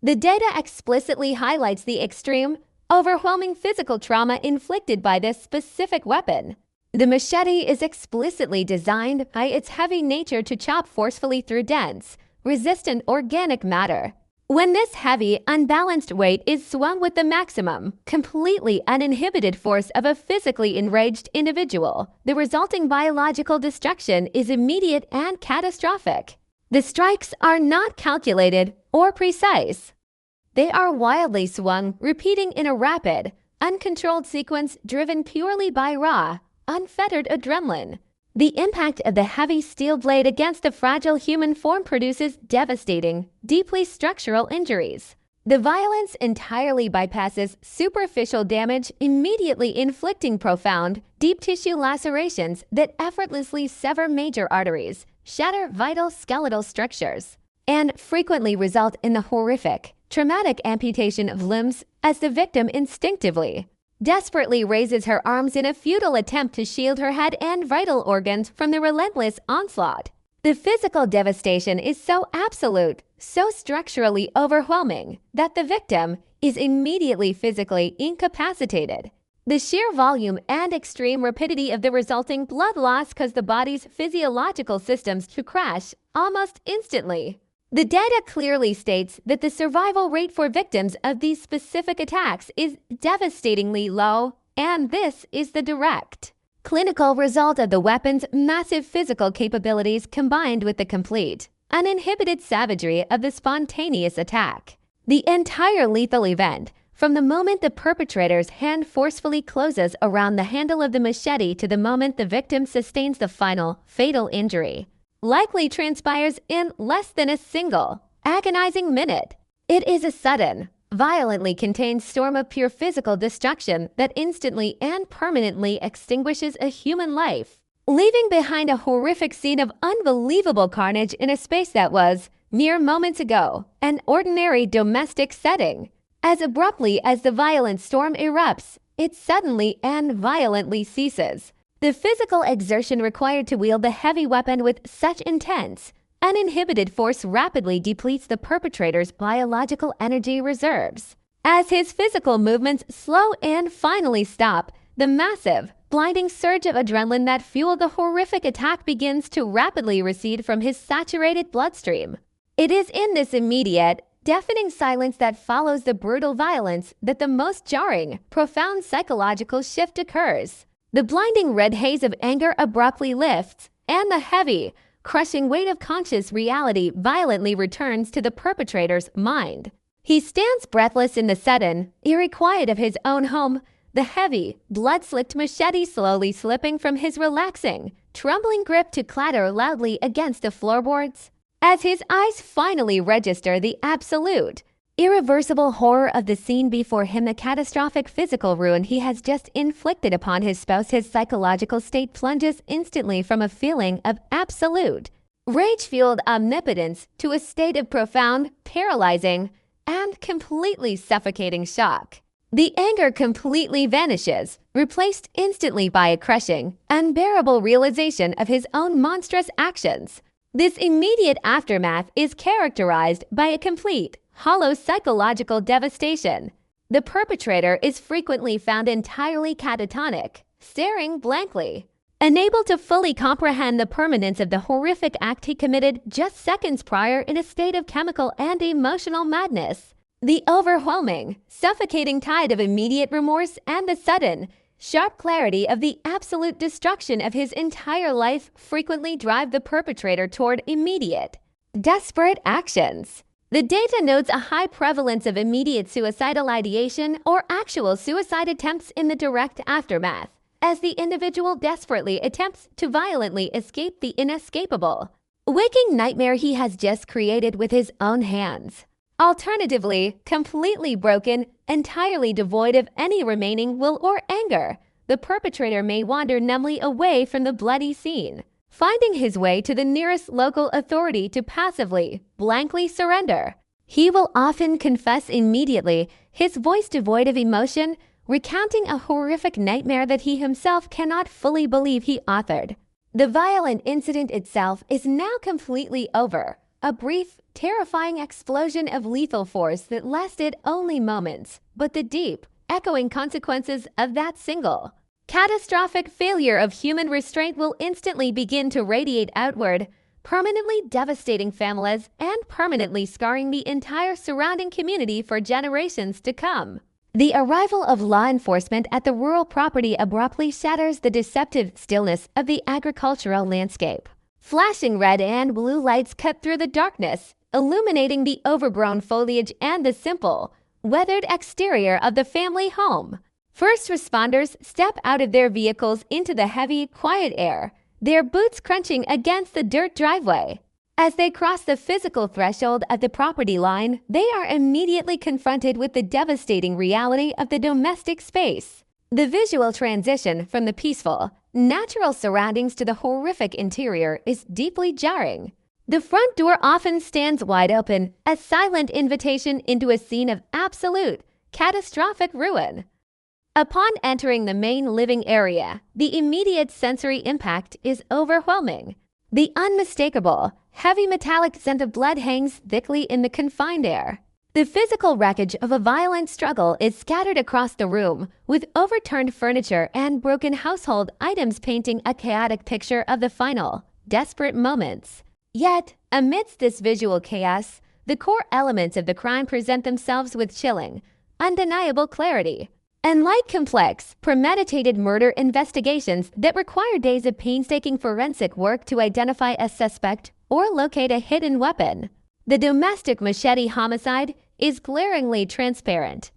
The data explicitly highlights the extreme, overwhelming physical trauma inflicted by this specific weapon. The machete is explicitly designed by its heavy nature to chop forcefully through dense, resistant organic matter. When this heavy, unbalanced weight is swung with the maximum, completely uninhibited force of a physically enraged individual, the resulting biological destruction is immediate and catastrophic. The strikes are not calculated or precise. They are wildly swung, repeating in a rapid, uncontrolled sequence driven purely by raw, unfettered adrenaline. The impact of the heavy steel blade against the fragile human form produces devastating, deeply structural injuries. The violence entirely bypasses superficial damage, immediately inflicting profound, deep tissue lacerations that effortlessly sever major arteries, shatter vital skeletal structures, and frequently result in the horrific, traumatic amputation of limbs as the victim instinctively, desperately raises her arms in a futile attempt to shield her head and vital organs from the relentless onslaught. The physical devastation is so absolute, so structurally overwhelming, that the victim is immediately physically incapacitated. The sheer volume and extreme rapidity of the resulting blood loss cause the body's physiological systems to crash almost instantly. The data clearly states that the survival rate for victims of these specific attacks is devastatingly low, and this is the direct, clinical result of the weapon's massive physical capabilities combined with the complete, uninhibited savagery of the spontaneous attack. The entire lethal event, from the moment the perpetrator's hand forcefully closes around the handle of the machete to the moment the victim sustains the final, fatal injury, likely transpires in less than a single, agonizing minute. It is a sudden, violently contained storm of pure physical destruction that instantly and permanently extinguishes a human life, leaving behind a horrific scene of unbelievable carnage in a space that was, mere moments ago, an ordinary domestic setting. As abruptly as the violent storm erupts, it suddenly and violently ceases. The physical exertion required to wield the heavy weapon with such intense, uninhibited force rapidly depletes the perpetrator's biological energy reserves. As his physical movements slow and finally stop, the massive, blinding surge of adrenaline that fueled the horrific attack begins to rapidly recede from his saturated bloodstream. It is in this immediate, deafening silence that follows the brutal violence that the most jarring, profound psychological shift occurs. The blinding red haze of anger abruptly lifts, and the heavy, crushing weight of conscious reality violently returns to the perpetrator's mind. He stands breathless in the sudden, eerie quiet of his own home, the heavy, blood-slicked machete slowly slipping from his relaxing, trembling grip to clatter loudly against the floorboards. As his eyes finally register the absolute, irreversible horror of the scene before him, the catastrophic physical ruin he has just inflicted upon his spouse, his psychological state plunges instantly from a feeling of absolute, rage-fueled omnipotence to a state of profound, paralyzing, and completely suffocating shock. The anger completely vanishes, replaced instantly by a crushing, unbearable realization of his own monstrous actions. This immediate aftermath is characterized by a complete, hollow psychological devastation. The perpetrator is frequently found entirely catatonic, staring blankly, unable to fully comprehend the permanence of the horrific act he committed just seconds prior in a state of chemical and emotional madness. The overwhelming, suffocating tide of immediate remorse and the sudden, sharp clarity of the absolute destruction of his entire life frequently drive the perpetrator toward immediate, desperate actions. The data notes a high prevalence of immediate suicidal ideation or actual suicide attempts in the direct aftermath, as the individual desperately attempts to violently escape the inescapable, waking nightmare he has just created with his own hands. Alternatively, completely broken, entirely devoid of any remaining will or anger, the perpetrator may wander numbly away from the bloody scene, finding his way to the nearest local authority to passively, blankly surrender. He will often confess immediately, his voice devoid of emotion, recounting a horrific nightmare that he himself cannot fully believe he authored. The violent incident itself is now completely over, a brief, terrifying explosion of lethal force that lasted only moments, but the deep, echoing consequences of that single, catastrophic failure of human restraint will instantly begin to radiate outward, permanently devastating families and permanently scarring the entire surrounding community for generations to come. The arrival of law enforcement at the rural property abruptly shatters the deceptive stillness of the agricultural landscape. Flashing red and blue lights cut through the darkness, illuminating the overgrown foliage and the simple, weathered exterior of the family home. First responders step out of their vehicles into the heavy, quiet air, their boots crunching against the dirt driveway. As they cross the physical threshold of the property line, they are immediately confronted with the devastating reality of the domestic space. The visual transition from the peaceful, natural surroundings to the horrific interior is deeply jarring. The front door often stands wide open, a silent invitation into a scene of absolute, catastrophic ruin. Upon entering the main living area, the immediate sensory impact is overwhelming. The unmistakable, heavy metallic scent of blood hangs thickly in the confined air. The physical wreckage of a violent struggle is scattered across the room, with overturned furniture and broken household items painting a chaotic picture of the final, desperate moments. Yet, amidst this visual chaos, the core elements of the crime present themselves with chilling, undeniable clarity. Unlike complex, premeditated murder investigations that require days of painstaking forensic work to identify a suspect or locate a hidden weapon, the domestic machete homicide is glaringly transparent.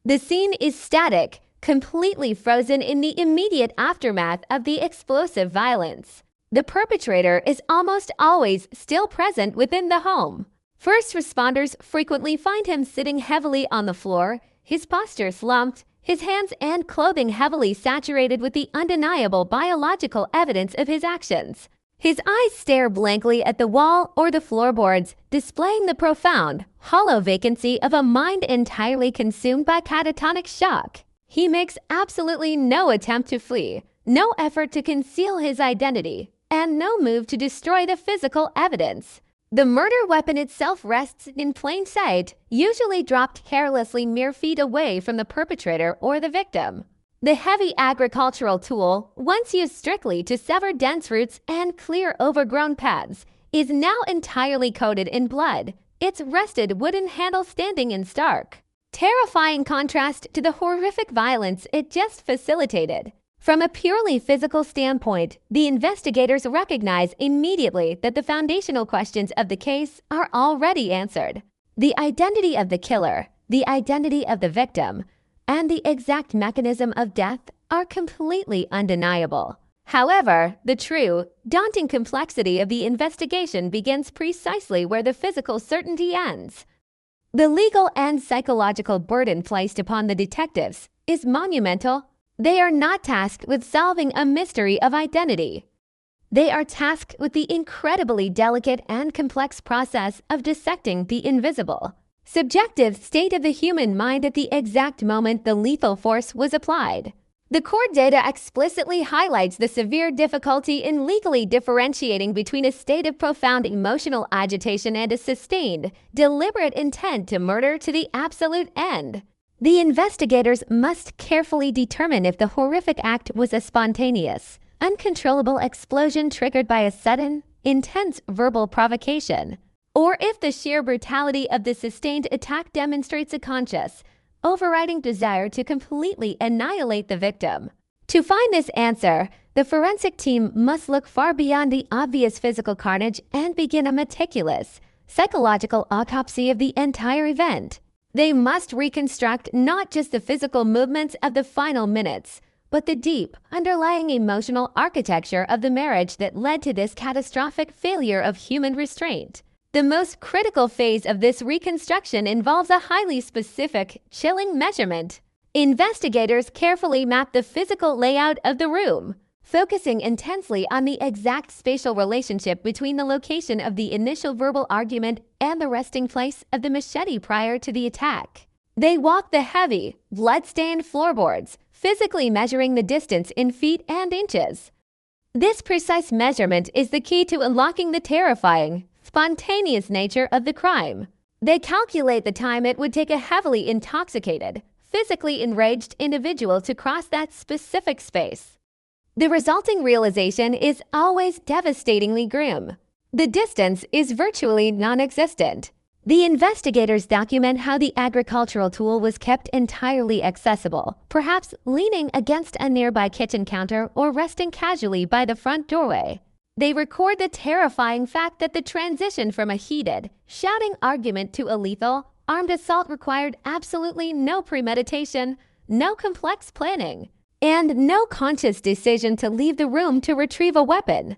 The scene is static, completely frozen in the immediate aftermath of the explosive violence. The perpetrator is almost always still present within the home. First responders frequently find him sitting heavily on the floor, his posture slumped, his hands and clothing heavily saturated with the undeniable biological evidence of his actions. His eyes stare blankly at the wall or the floorboards, displaying the profound, hollow vacancy of a mind entirely consumed by catatonic shock. He makes absolutely no attempt to flee, no effort to conceal his identity, and no move to destroy the physical evidence. The murder weapon itself rests in plain sight, usually dropped carelessly mere feet away from the perpetrator or the victim. The heavy agricultural tool, once used strictly to sever dense roots and clear overgrown paths, is now entirely coated in blood, its rusted wooden handle standing in stark, terrifying contrast to the horrific violence it just facilitated. From a purely physical standpoint, the investigators recognize immediately that the foundational questions of the case are already answered. The identity of the killer, the identity of the victim, and the exact mechanism of death are completely undeniable. However, the true, daunting complexity of the investigation begins precisely where the physical certainty ends. The legal and psychological burden placed upon the detectives is monumental. They are not tasked with solving a mystery of identity. They are tasked with the incredibly delicate and complex process of dissecting the invisible, subjective state of the human mind at the exact moment the lethal force was applied. The court data explicitly highlights the severe difficulty in legally differentiating between a state of profound emotional agitation and a sustained, deliberate intent to murder to the absolute end. The investigators must carefully determine if the horrific act was a spontaneous, uncontrollable explosion triggered by a sudden, intense verbal provocation, or if the sheer brutality of the sustained attack demonstrates a conscious, overriding desire to completely annihilate the victim. To find this answer, the forensic team must look far beyond the obvious physical carnage and begin a meticulous, psychological autopsy of the entire event. They must reconstruct not just the physical movements of the final minutes, but the deep, underlying emotional architecture of the marriage that led to this catastrophic failure of human restraint. The most critical phase of this reconstruction involves a highly specific, chilling measurement. Investigators carefully map the physical layout of the room, focusing intensely on the exact spatial relationship between the location of the initial verbal argument and the resting place of the machete prior to the attack. They walk the heavy, blood-stained floorboards, physically measuring the distance in feet and inches. This precise measurement is the key to unlocking the terrifying, spontaneous nature of the crime. They calculate the time it would take a heavily intoxicated, physically enraged individual to cross that specific space. The resulting realization is always devastatingly grim. The distance is virtually non-existent. The investigators document how the agricultural tool was kept entirely accessible, perhaps leaning against a nearby kitchen counter or resting casually by the front doorway. They record the terrifying fact that the transition from a heated, shouting argument to a lethal, armed assault required absolutely no premeditation, no complex planning, and no conscious decision to leave the room to retrieve a weapon.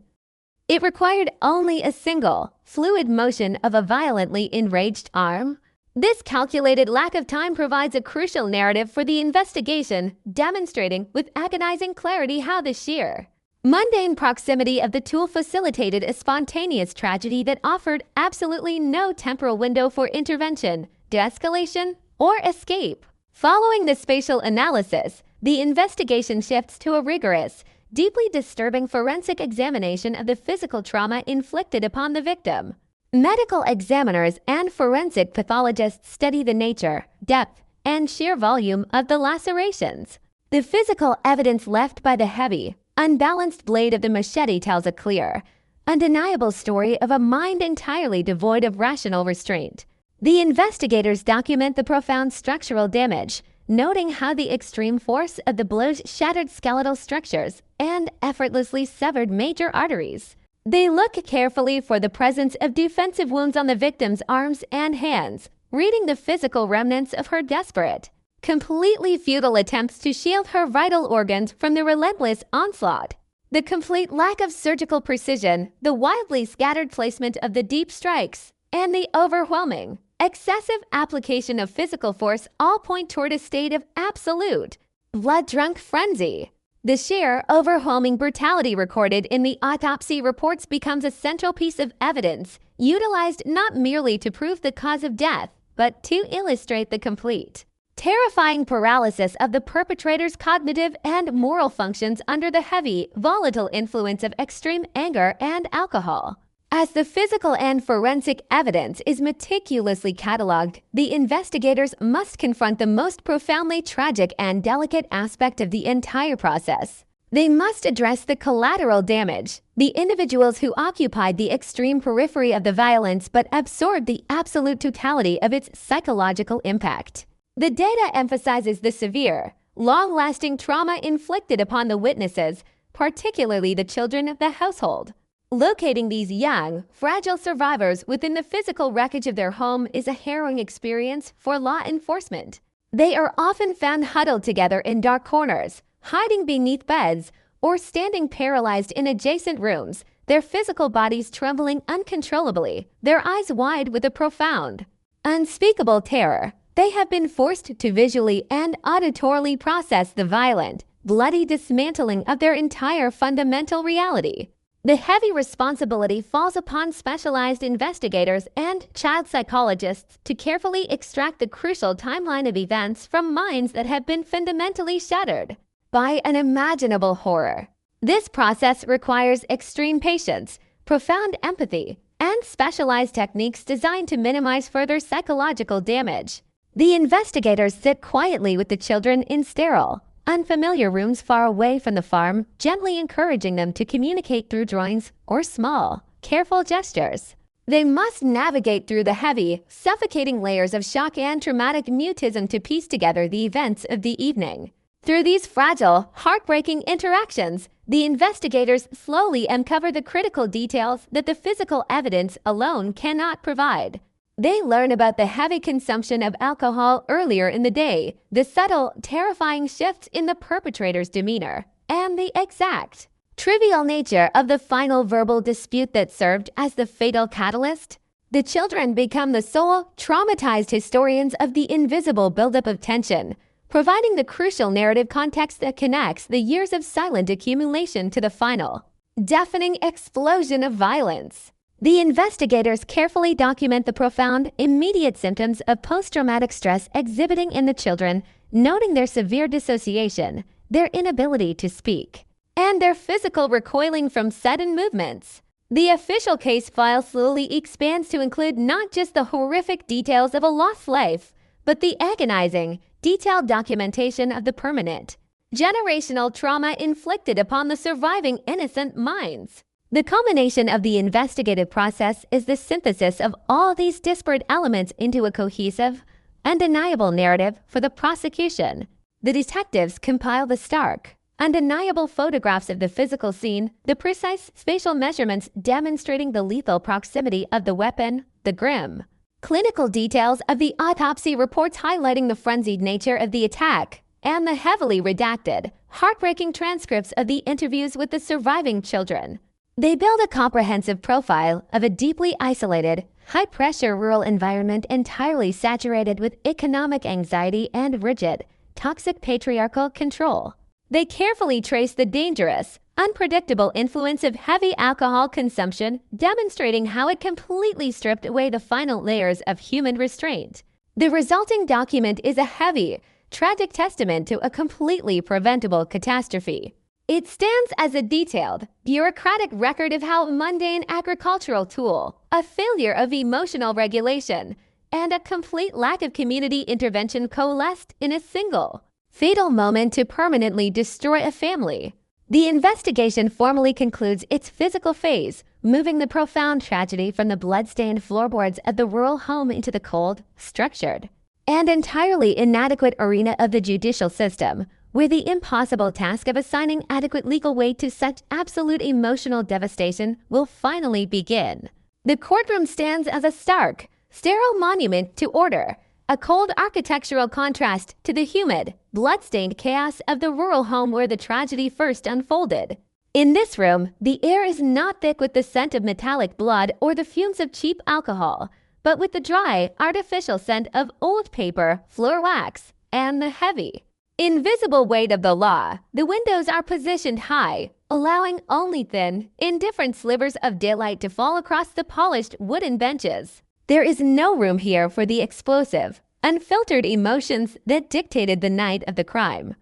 It required only a single, fluid motion of a violently enraged arm. This calculated lack of time provides a crucial narrative for the investigation, demonstrating with agonizing clarity how the sheer, mundane proximity of the tool facilitated a spontaneous tragedy that offered absolutely no temporal window for intervention, de-escalation, or escape. Following the spatial analysis, the investigation shifts to a rigorous, deeply disturbing forensic examination of the physical trauma inflicted upon the victim. Medical examiners and forensic pathologists study the nature, depth, and sheer volume of the lacerations. The physical evidence left by the heavy, unbalanced blade of the machete tells a clear, undeniable story of a mind entirely devoid of rational restraint. The investigators document the profound structural damage, noting how the extreme force of the blows shattered skeletal structures and effortlessly severed major arteries. They look carefully for the presence of defensive wounds on the victim's arms and hands, reading the physical remnants of her desperate, completely futile attempts to shield her vital organs from the relentless onslaught. The complete lack of surgical precision, the wildly scattered placement of the deep strikes, and the overwhelming, excessive application of physical force all point toward a state of absolute, blood-drunk frenzy. The sheer, overwhelming brutality recorded in the autopsy reports becomes a central piece of evidence, utilized not merely to prove the cause of death, but to illustrate the complete, terrifying paralysis of the perpetrator's cognitive and moral functions under the heavy, volatile influence of extreme anger and alcohol. As the physical and forensic evidence is meticulously cataloged, the investigators must confront the most profoundly tragic and delicate aspect of the entire process. They must address the collateral damage, the individuals who occupied the extreme periphery of the violence but absorbed the absolute totality of its psychological impact. The data emphasizes the severe, long-lasting trauma inflicted upon the witnesses, particularly the children of the household. Locating these young, fragile survivors within the physical wreckage of their home is a harrowing experience for law enforcement. They are often found huddled together in dark corners, hiding beneath beds, or standing paralyzed in adjacent rooms, their physical bodies trembling uncontrollably, their eyes wide with a profound, unspeakable terror. They have been forced to visually and auditorily process the violent, bloody dismantling of their entire fundamental reality. The heavy responsibility falls upon specialized investigators and child psychologists to carefully extract the crucial timeline of events from minds that have been fundamentally shattered by unimaginable horror. This process requires extreme patience, profound empathy, and specialized techniques designed to minimize further psychological damage. The investigators sit quietly with the children in sterile, unfamiliar rooms far away from the farm, gently encouraging them to communicate through drawings or small, careful gestures. They must navigate through the heavy, suffocating layers of shock and traumatic mutism to piece together the events of the evening. Through these fragile, heartbreaking interactions, the investigators slowly uncover the critical details that the physical evidence alone cannot provide. They learn about the heavy consumption of alcohol earlier in the day, the subtle, terrifying shifts in the perpetrator's demeanor, and the exact, trivial nature of the final verbal dispute that served as the fatal catalyst. The children become the sole, traumatized historians of the invisible buildup of tension, providing the crucial narrative context that connects the years of silent accumulation to the final, deafening explosion of violence. The investigators carefully document the profound, immediate symptoms of post-traumatic stress exhibiting in the children, noting their severe dissociation, their inability to speak, and their physical recoiling from sudden movements. The official case file slowly expands to include not just the horrific details of a lost life, but the agonizing, detailed documentation of the permanent, generational trauma inflicted upon the surviving innocent minds. The culmination of the investigative process is the synthesis of all these disparate elements into a cohesive, undeniable narrative for the prosecution. The detectives compile the stark, undeniable photographs of the physical scene, the precise spatial measurements demonstrating the lethal proximity of the weapon, the grim, clinical details of the autopsy reports highlighting the frenzied nature of the attack, and the heavily redacted, heartbreaking transcripts of the interviews with the surviving children. They build a comprehensive profile of a deeply isolated, high-pressure rural environment entirely saturated with economic anxiety and rigid, toxic patriarchal control. They carefully trace the dangerous, unpredictable influence of heavy alcohol consumption, demonstrating how it completely stripped away the final layers of human restraint. The resulting document is a heavy, tragic testament to a completely preventable catastrophe. It stands as a detailed, bureaucratic record of how a mundane agricultural tool, a failure of emotional regulation, and a complete lack of community intervention coalesced in a single, fatal moment to permanently destroy a family. The investigation formally concludes its physical phase, moving the profound tragedy from the blood-stained floorboards of the rural home into the cold, structured, and entirely inadequate arena of the judicial system, where the impossible task of assigning adequate legal weight to such absolute emotional devastation will finally begin. The courtroom stands as a stark, sterile monument to order, a cold architectural contrast to the humid, blood-stained chaos of the rural home where the tragedy first unfolded. In this room, the air is not thick with the scent of metallic blood or the fumes of cheap alcohol, but with the dry, artificial scent of old paper, floor wax, and the heavy, invisible weight of the law. The windows are positioned high, allowing only thin, indifferent slivers of daylight to fall across the polished wooden benches. There is no room here for the explosive, unfiltered emotions that dictated the night of the crime.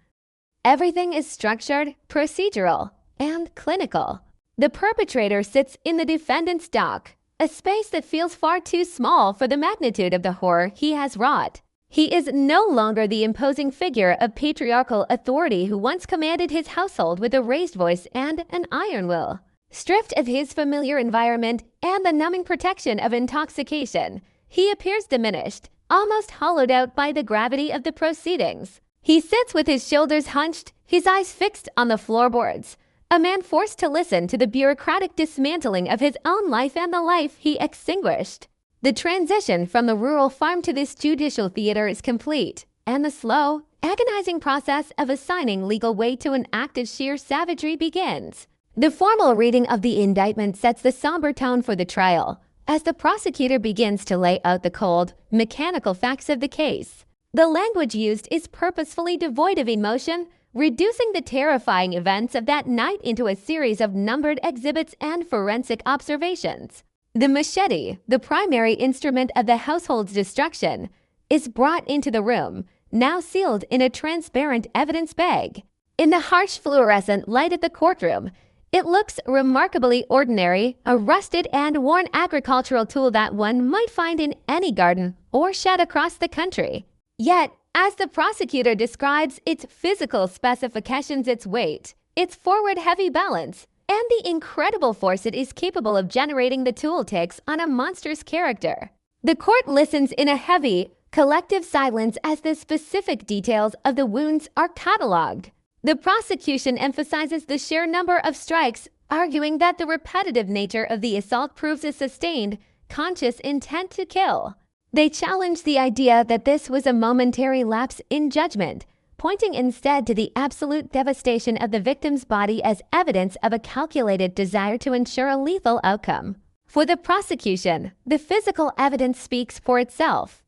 Everything is structured, procedural, and clinical. The perpetrator sits in the defendant's dock, a space that feels far too small for the magnitude of the horror he has wrought. He is no longer the imposing figure of patriarchal authority who once commanded his household with a raised voice and an iron will. Stripped of his familiar environment and the numbing protection of intoxication, he appears diminished, almost hollowed out by the gravity of the proceedings. He sits with his shoulders hunched, his eyes fixed on the floorboards, a man forced to listen to the bureaucratic dismantling of his own life and the life he extinguished. The transition from the rural farm to this judicial theater is complete, and the slow, agonizing process of assigning legal weight to an act of sheer savagery begins. The formal reading of the indictment sets the somber tone for the trial, as the prosecutor begins to lay out the cold, mechanical facts of the case. The language used is purposefully devoid of emotion, reducing the terrifying events of that night into a series of numbered exhibits and forensic observations. The machete, the primary instrument of the household's destruction, is brought into the room, now sealed in a transparent evidence bag. In the harsh fluorescent light of the courtroom, it looks remarkably ordinary, a rusted and worn agricultural tool that one might find in any garden or shed across the country. Yet, as the prosecutor describes its physical specifications, its weight, its forward heavy balance, and the incredible force it is capable of generating, the tool takes on a monster's character. The court listens in a heavy, collective silence as the specific details of the wounds are catalogued. The prosecution emphasizes the sheer number of strikes, arguing that the repetitive nature of the assault proves a sustained, conscious intent to kill. They challenge the idea that this was a momentary lapse in judgment, pointing instead to the absolute devastation of the victim's body as evidence of a calculated desire to ensure a lethal outcome. For the prosecution, the physical evidence speaks for itself.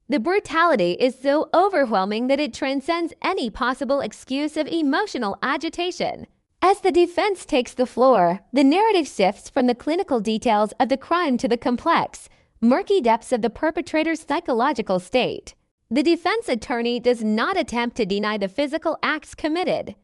The brutality is so overwhelming that it transcends any possible excuse of emotional agitation. As the defense takes the floor, the narrative shifts from the clinical details of the crime to the complex, murky depths of the perpetrator's psychological state. The defense attorney does not attempt to deny the physical acts committed.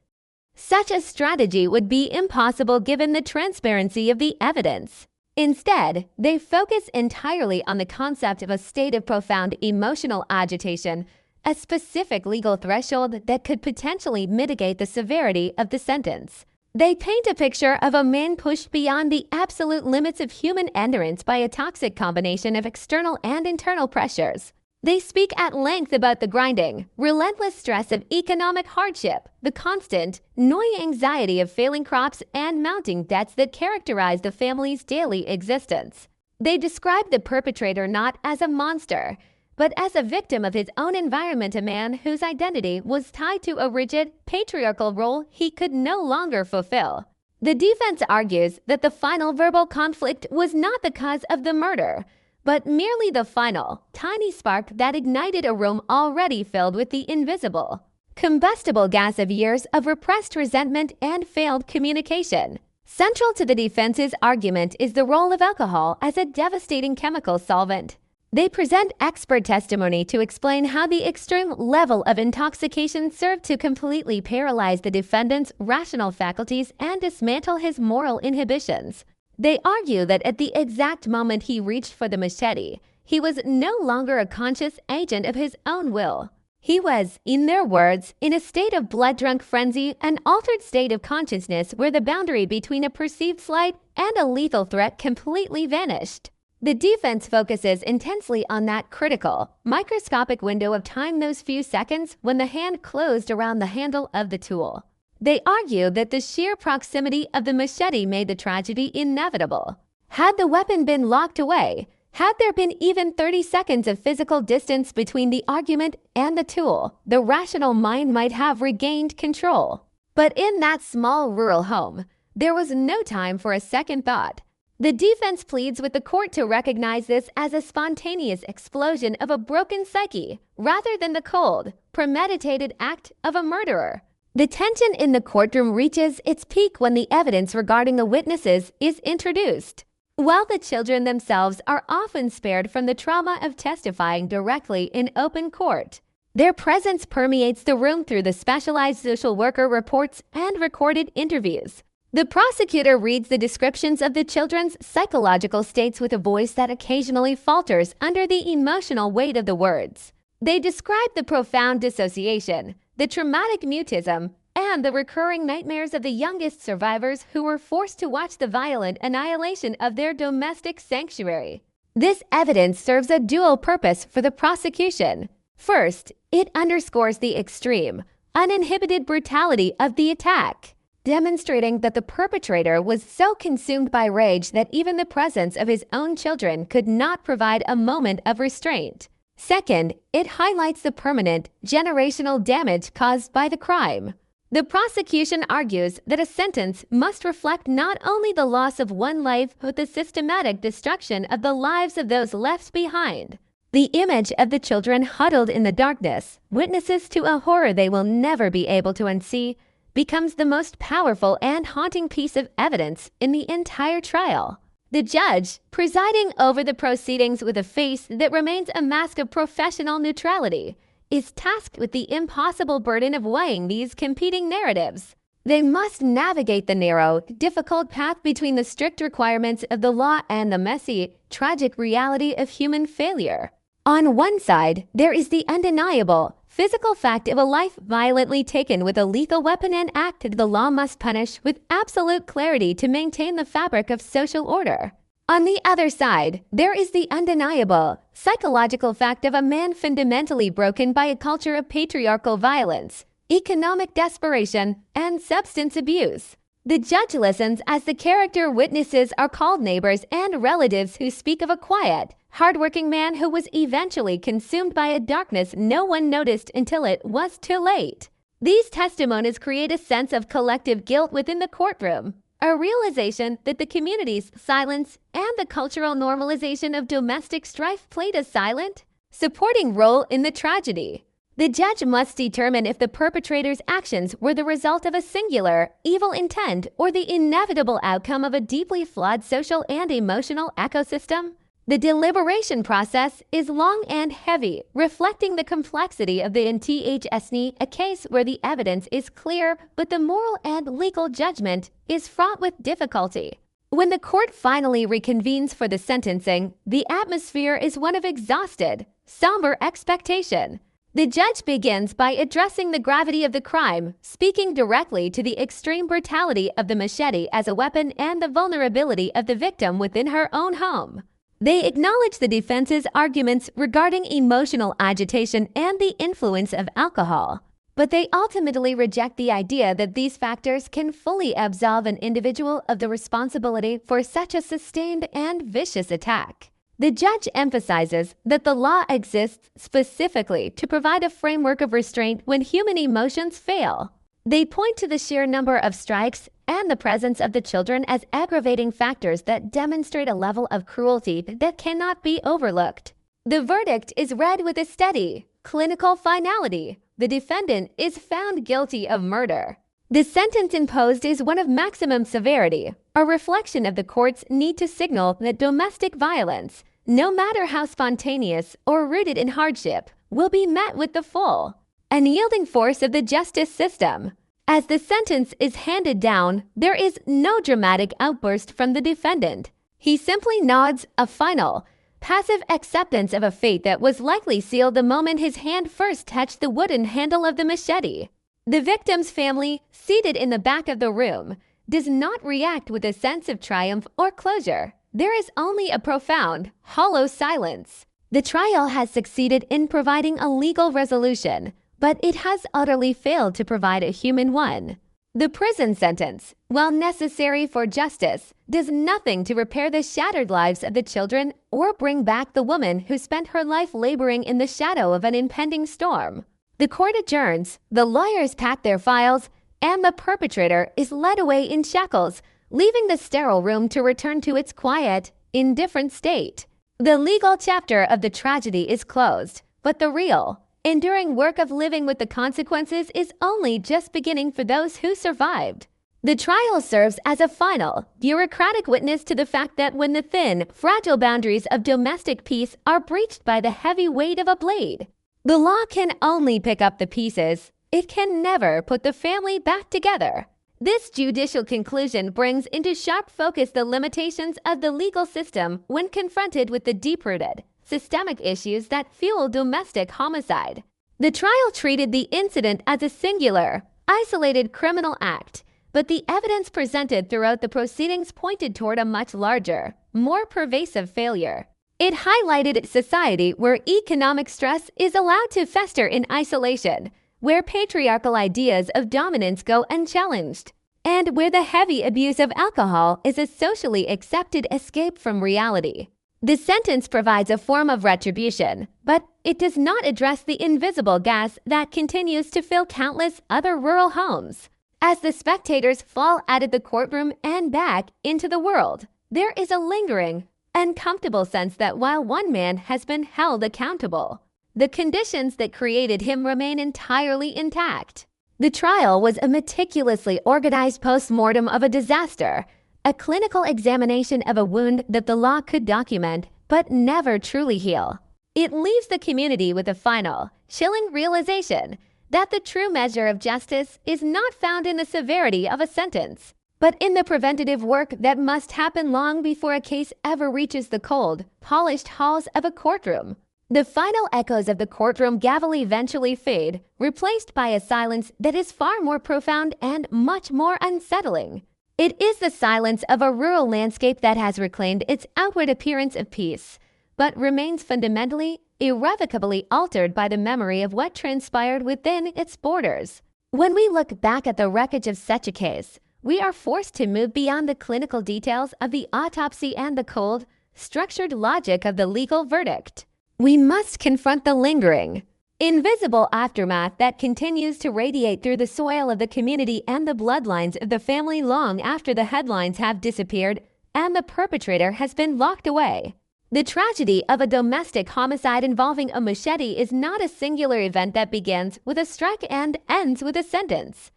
Such a strategy would be impossible given the transparency of the evidence. Instead, they focus entirely on the concept of a state of profound emotional agitation, a specific legal threshold that could potentially mitigate the severity of the sentence. They paint a picture of a man pushed beyond the absolute limits of human endurance by a toxic combination of external and internal pressures. They speak at length about the grinding, relentless stress of economic hardship, the constant, gnawing anxiety of failing crops and mounting debts that characterize the family's daily existence. They describe the perpetrator not as a monster, but as a victim of his own environment, a man whose identity was tied to a rigid, patriarchal role he could no longer fulfill. The defense argues that the final verbal conflict was not the cause of the murder, but merely the final, tiny spark that ignited a room already filled with the invisible, combustible gas of years of repressed resentment and failed communication. Central to the defense's argument is the role of alcohol as a devastating chemical solvent. They present expert testimony to explain how the extreme level of intoxication served to completely paralyze the defendant's rational faculties and dismantle his moral inhibitions. They argue that at the exact moment he reached for the machete, he was no longer a conscious agent of his own will. He was, in their words, in a state of blood-drunk frenzy, an altered state of consciousness where the boundary between a perceived slight and a lethal threat completely vanished. The defense focuses intensely on that critical, microscopic window of time, those few seconds when the hand closed around the handle of the tool. They argue that the sheer proximity of the machete made the tragedy inevitable. Had the weapon been locked away, had there been even 30 seconds of physical distance between the argument and the tool, the rational mind might have regained control. But in that small rural home, there was no time for a second thought. The defense pleads with the court to recognize this as a spontaneous explosion of a broken psyche, rather than the cold, premeditated act of a murderer. The tension in the courtroom reaches its peak when the evidence regarding the witnesses is introduced. While the children themselves are often spared from the trauma of testifying directly in open court, their presence permeates the room through the specialized social worker reports and recorded interviews. The prosecutor reads the descriptions of the children's psychological states with a voice that occasionally falters under the emotional weight of the words. They describe the profound dissociation, the traumatic mutism, and the recurring nightmares of the youngest survivors who were forced to watch the violent annihilation of their domestic sanctuary. This evidence serves a dual purpose for the prosecution. First, it underscores the extreme, uninhibited brutality of the attack, demonstrating that the perpetrator was so consumed by rage that even the presence of his own children could not provide a moment of restraint. Second, it highlights the permanent, generational damage caused by the crime. The prosecution argues that a sentence must reflect not only the loss of one life, but the systematic destruction of the lives of those left behind. The image of the children huddled in the darkness, witnesses to a horror they will never be able to unsee, becomes the most powerful and haunting piece of evidence in the entire trial. The judge, presiding over the proceedings with a face that remains a mask of professional neutrality, is tasked with the impossible burden of weighing these competing narratives. They must navigate the narrow, difficult path between the strict requirements of the law and the messy, tragic reality of human failure. On one side, there is the undeniable, physical fact of a life violently taken with a lethal weapon, an act that the law must punish with absolute clarity to maintain the fabric of social order. On the other side, there is the undeniable, psychological fact of a man fundamentally broken by a culture of patriarchal violence, economic desperation, and substance abuse. The judge listens as the character witnesses are called neighbors and relatives who speak of a quiet, hardworking man who was eventually consumed by a darkness no one noticed until it was too late. These testimonies create a sense of collective guilt within the courtroom, a realization that the community's silence and the cultural normalization of domestic strife played a silent, supporting role in the tragedy. The judge must determine if the perpetrator's actions were the result of a singular, evil intent or the inevitable outcome of a deeply flawed social and emotional ecosystem. The deliberation process is long and heavy, reflecting the complexity of the NTHSNI, a case where the evidence is clear, but the moral and legal judgment is fraught with difficulty. When the court finally reconvenes for the sentencing, the atmosphere is one of exhausted, somber expectation. The judge begins by addressing the gravity of the crime, speaking directly to the extreme brutality of the machete as a weapon and the vulnerability of the victim within her own home. They acknowledge the defense's arguments regarding emotional agitation and the influence of alcohol, but they ultimately reject the idea that these factors can fully absolve an individual of the responsibility for such a sustained and vicious attack. The judge emphasizes that the law exists specifically to provide a framework of restraint when human emotions fail. They point to the sheer number of strikes and the presence of the children as aggravating factors that demonstrate a level of cruelty that cannot be overlooked. The verdict is read with a steady, clinical finality. The defendant is found guilty of murder. The sentence imposed is one of maximum severity, a reflection of the court's need to signal that domestic violence, no matter how spontaneous or rooted in hardship, will be met with the full, unyielding force of the justice system. As the sentence is handed down, there is no dramatic outburst from the defendant. He simply nods a final, passive acceptance of a fate that was likely sealed the moment his hand first touched the wooden handle of the machete. The victim's family, seated in the back of the room, does not react with a sense of triumph or closure. There is only a profound, hollow silence. The trial has succeeded in providing a legal resolution, but it has utterly failed to provide a human one. The prison sentence, while necessary for justice, does nothing to repair the shattered lives of the children or bring back the woman who spent her life laboring in the shadow of an impending storm. The court adjourns, the lawyers pack their files, and the perpetrator is led away in shackles, leaving the sterile room to return to its quiet, indifferent state. The legal chapter of the tragedy is closed, but the real, enduring work of living with the consequences is only just beginning for those who survived. The trial serves as a final, bureaucratic witness to the fact that when the thin, fragile boundaries of domestic peace are breached by the heavy weight of a blade, the law can only pick up the pieces. It can never put the family back together. This judicial conclusion brings into sharp focus the limitations of the legal system when confronted with the deep-rooted, systemic issues that fuel domestic homicide. The trial treated the incident as a singular, isolated criminal act, but the evidence presented throughout the proceedings pointed toward a much larger, more pervasive failure. It highlighted a society where economic stress is allowed to fester in isolation, where patriarchal ideas of dominance go unchallenged, and where the heavy abuse of alcohol is a socially accepted escape from reality. The sentence provides a form of retribution, but it does not address the invisible gas that continues to fill countless other rural homes. As the spectators fall out of the courtroom and back into the world, there is a lingering, uncomfortable sense that while one man has been held accountable, the conditions that created him remain entirely intact. The trial was a meticulously organized post-mortem of a disaster, a clinical examination of a wound that the law could document but never truly heal. It leaves the community with a final, chilling realization that the true measure of justice is not found in the severity of a sentence, but in the preventative work that must happen long before a case ever reaches the cold, polished halls of a courtroom. The final echoes of the courtroom gavel eventually fade, replaced by a silence that is far more profound and much more unsettling. It is the silence of a rural landscape that has reclaimed its outward appearance of peace, but remains fundamentally, irrevocably altered by the memory of what transpired within its borders. When we look back at the wreckage of such a case, we are forced to move beyond the clinical details of the autopsy and the cold, structured logic of the legal verdict. We must confront the lingering, invisible aftermath that continues to radiate through the soil of the community and the bloodlines of the family long after the headlines have disappeared and the perpetrator has been locked away. The tragedy of a domestic homicide involving a machete is not a singular event that begins with a strike and ends with a sentence.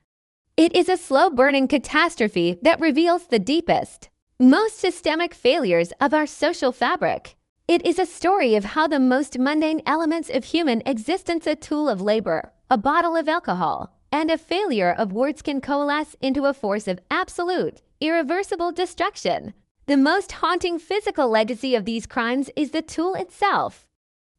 It is a slow-burning catastrophe that reveals the deepest, most systemic failures of our social fabric. It is a story of how the most mundane elements of human existence, a tool of labor, a bottle of alcohol, and a failure of words can coalesce into a force of absolute, irreversible destruction. The most haunting physical legacy of these crimes is the tool itself.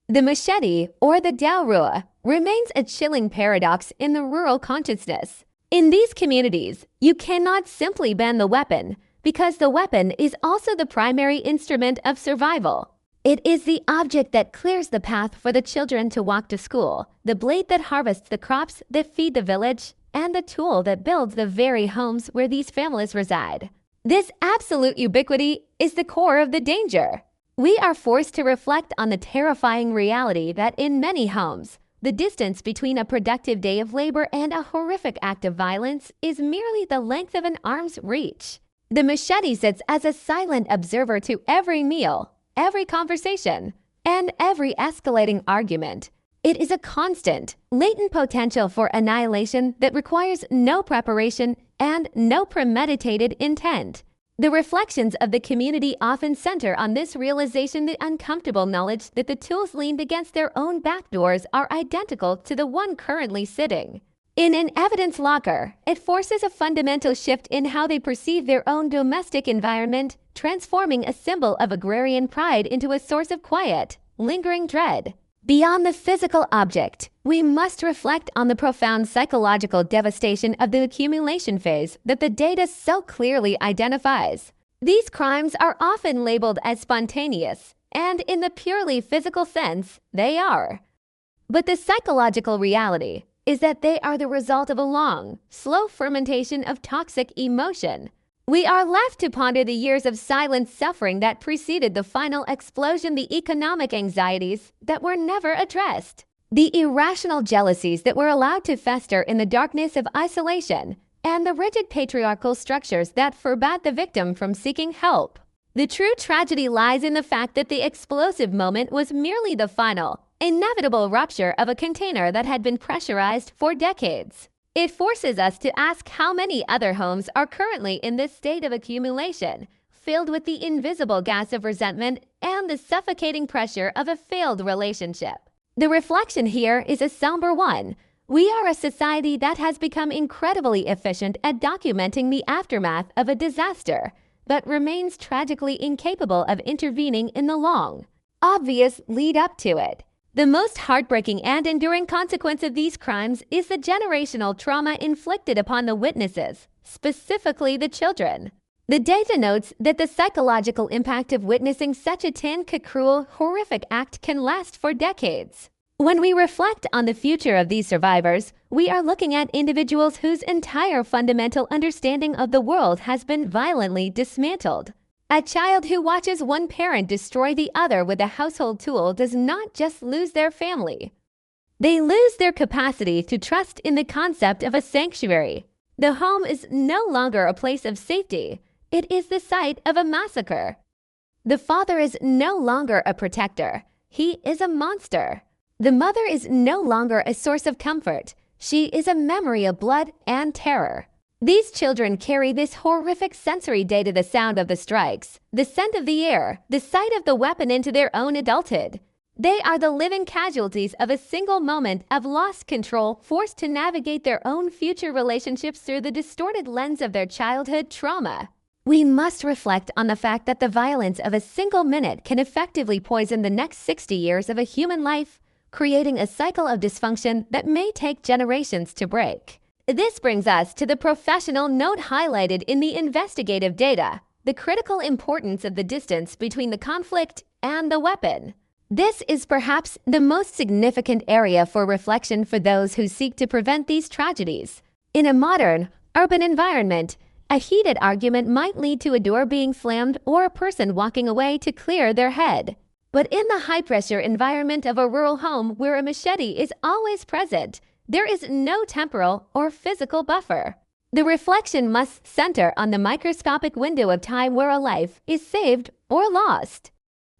The machete, or the daurua, remains a chilling paradox in the rural consciousness. In these communities, you cannot simply ban the weapon, because the weapon is also the primary instrument of survival. It is the object that clears the path for the children to walk to school, the blade that harvests the crops that feed the village, and the tool that builds the very homes where these families reside. This absolute ubiquity is the core of the danger. We are forced to reflect on the terrifying reality that in many homes, the distance between a productive day of labor and a horrific act of violence is merely the length of an arm's reach. The machete sits as a silent observer to every meal, every conversation, and every escalating argument. It is a constant, latent potential for annihilation that requires no preparation and no premeditated intent. The reflections of the community often center on this realization, the uncomfortable knowledge that the tools leaned against their own back doors are identical to the one currently sitting in an evidence locker. It forces a fundamental shift in how they perceive their own domestic environment, transforming a symbol of agrarian pride into a source of quiet, lingering dread. Beyond the physical object, we must reflect on the profound psychological devastation of the accumulation phase that the data so clearly identifies. These crimes are often labeled as spontaneous, and in the purely physical sense, they are. But the psychological reality is that they are the result of a long, slow fermentation of toxic emotion. We are left to ponder the years of silent suffering that preceded the final explosion, the economic anxieties that were never addressed, the irrational jealousies that were allowed to fester in the darkness of isolation, and the rigid patriarchal structures that forbade the victim from seeking help. The true tragedy lies in the fact that the explosive moment was merely the final, inevitable rupture of a container that had been pressurized for decades. It forces us to ask how many other homes are currently in this state of accumulation, filled with the invisible gas of resentment and the suffocating pressure of a failed relationship. The reflection here is a somber one, We are a society that has become incredibly efficient at documenting the aftermath of a disaster, but remains tragically incapable of intervening in the long, obvious lead up to it. The most heartbreaking and enduring consequence of these crimes is the generational trauma inflicted upon the witnesses, specifically the children. The data notes that the psychological impact of witnessing such a cruel, horrific act can last for decades. When we reflect on the future of these survivors, we are looking at individuals whose entire fundamental understanding of the world has been violently dismantled. A child who watches one parent destroy the other with a household tool does not just lose their family. They lose their capacity to trust in the concept of a sanctuary. The home is no longer a place of safety. It is the site of a massacre. The father is no longer a protector. He is a monster. The mother is no longer a source of comfort. She is a memory of blood and terror. These children carry this horrific sensory data: the sound of the strikes, the scent of the air, the sight of the weapon into their own adulthood. They are the living casualties of a single moment of lost control, forced to navigate their own future relationships through the distorted lens of their childhood trauma. We must reflect on the fact that the violence of a single minute can effectively poison the next 60 years of a human life, creating a cycle of dysfunction that may take generations to break. This brings us to the professional note highlighted in the investigative data: the critical importance of the distance between the conflict and the weapon. This is perhaps the most significant area for reflection for those who seek to prevent these tragedies. In a modern, urban environment, a heated argument might lead to a door being slammed or a person walking away to clear their head. But in the high-pressure environment of a rural home where a machete is always present, there is no temporal or physical buffer. The reflection must center on the microscopic window of time where a life is saved or lost.